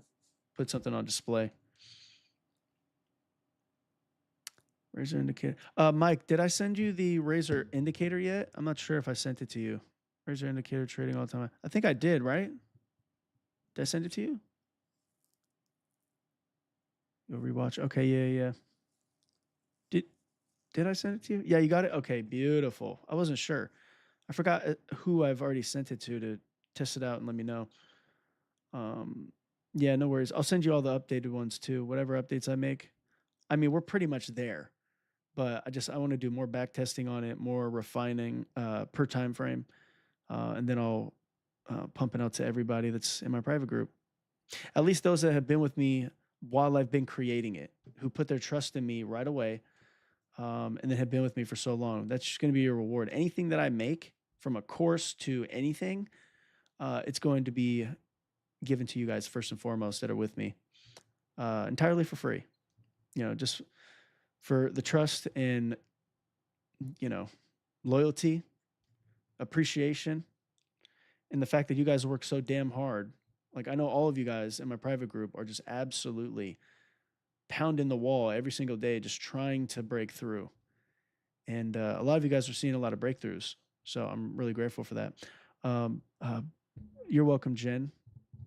put something on display. Razor indicator. Mike, did I send you the razor indicator yet? I'm not sure if I sent it to you. Razor indicator trading all the time. I think I did, right? Did I send it to you? You'll rewatch. Okay, yeah. Did I send it to you? Yeah, you got it? Okay, beautiful. I wasn't sure. I forgot who I've already sent it to test it out and let me know. Yeah, no worries. I'll send you all the updated ones too. Whatever updates I make. I mean, we're pretty much there. But I want to do more back testing on it, more refining per time frame, and then I'll pump it out to everybody that's in my private group. At least those that have been with me while I've been creating it, who put their trust in me right away, and then have been with me for so long. That's just going to be your reward. Anything that I make, from a course to anything, it's going to be given to you guys first and foremost that are with me, entirely for free. Just for the trust and, loyalty, appreciation, and the fact that you guys work so damn hard. Like, I know all of you guys in my private group are just absolutely pounding the wall every single day, just trying to break through. And a lot of you guys are seeing a lot of breakthroughs. So I'm really grateful for that. You're welcome, Jen.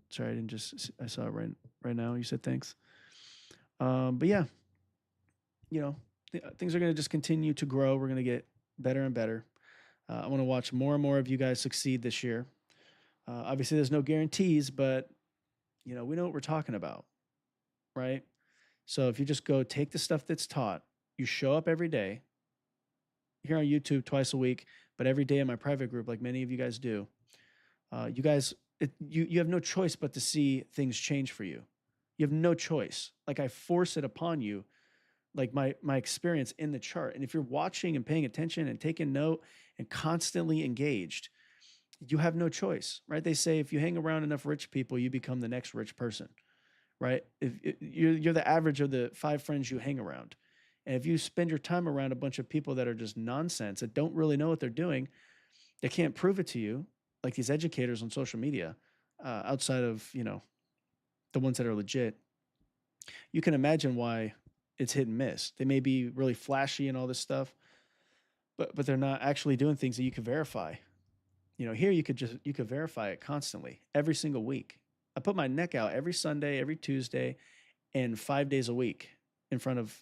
Sorry, I saw it right now. You said thanks. But yeah, things are going to just continue to grow. We're going to get better and better. I want to watch more and more of you guys succeed this year. Obviously, there's no guarantees, but, we know what we're talking about, right? So if you just go take the stuff that's taught, you show up every day, here on YouTube twice a week, but every day in my private group, like many of you guys do, you have no choice but to see things change for you. You have no choice. Like, I force it upon you, like my experience in the chart. And if you're watching and paying attention and taking note and constantly engaged, you have no choice, right? They say if you hang around enough rich people, you become the next rich person, right? You're the average of the 5 friends you hang around. And if you spend your time around a bunch of people that are just nonsense, that don't really know what they're doing, they can't prove it to you, like these educators on social media, outside of, the ones that are legit, you can imagine why it's hit and miss. They may be really flashy and all this stuff, but they're not actually doing things that you can verify, Here you could verify it constantly every single week. I put my neck out every Sunday, every Tuesday, and 5 days a week in front of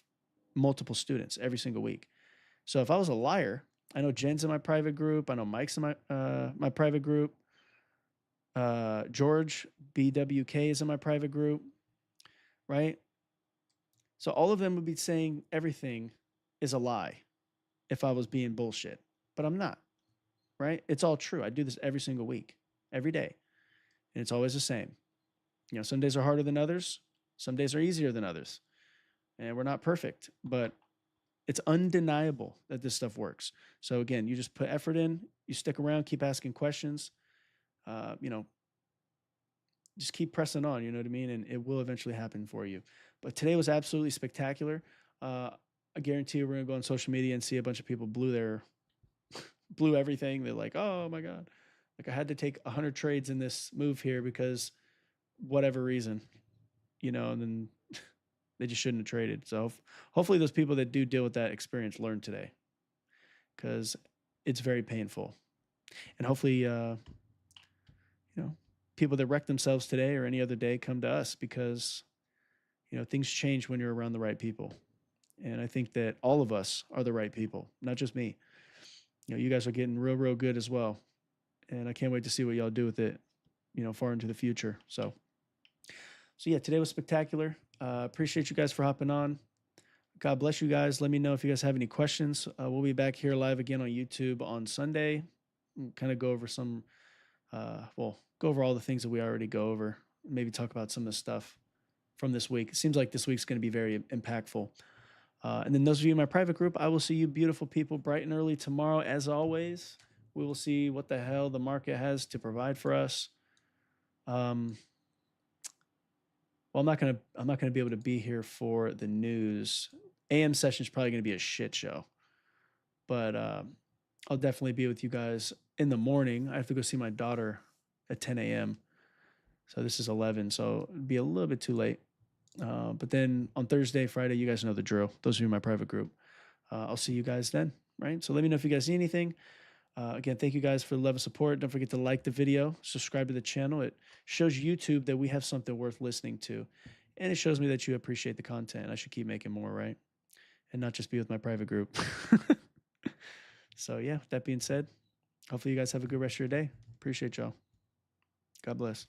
multiple students every single week. So if I was a liar, I know Jen's in my private group. I know Mike's in my private group. George BWK is in my private group, right? So all of them would be saying everything is a lie if I was being bullshit, but I'm not, right? It's all true. I do this every single week, every day, and it's always the same. Some days are harder than others. Some days are easier than others, and we're not perfect, but it's undeniable that this stuff works. So again, you just put effort in, you stick around, keep asking questions, just keep pressing on, you know what I mean? And it will eventually happen for you. But today was absolutely spectacular. I guarantee you we're going to go on social media and see a bunch of people blew everything. They're like, oh my God. Like I had to take 100 trades in this move here because whatever reason, and then they just shouldn't have traded. So hopefully those people that do deal with that experience learn today, because it's very painful. And hopefully, people that wreck themselves today or any other day come to us, because, things change when you're around the right people. And I think that all of us are the right people, not just me. You guys are getting real, real good as well. And I can't wait to see what y'all do with it, far into the future. So yeah, today was spectacular. Appreciate you guys for hopping on. God bless you guys. Let me know if you guys have any questions. We'll be back here live again on YouTube on Sunday. Kind of go over go over all the things that we already go over. Maybe talk about some of the stuff from this week. It seems like this week's going to be very impactful. And then those of you in my private group, I will see you beautiful people bright and early tomorrow. As always, we will see what the hell the market has to provide for us. Well, I'm not gonna be able to be here for the news. AM session is probably gonna be a shit show, but I'll definitely be with you guys in the morning. I have to go see my daughter at 10 a.m. So this is 11, so it'd be a little bit too late. But then on Thursday, Friday, you guys know the drill. Those of you in my private group, I'll see you guys then, right? So let me know if you guys need anything. Again, thank you guys for the love and support. Don't forget to like the video, subscribe to the channel. It shows YouTube that we have something worth listening to. And it shows me that you appreciate the content. I should keep making more, right? And not just be with my private group. So yeah, with that being said, hopefully you guys have a good rest of your day. Appreciate y'all. God bless.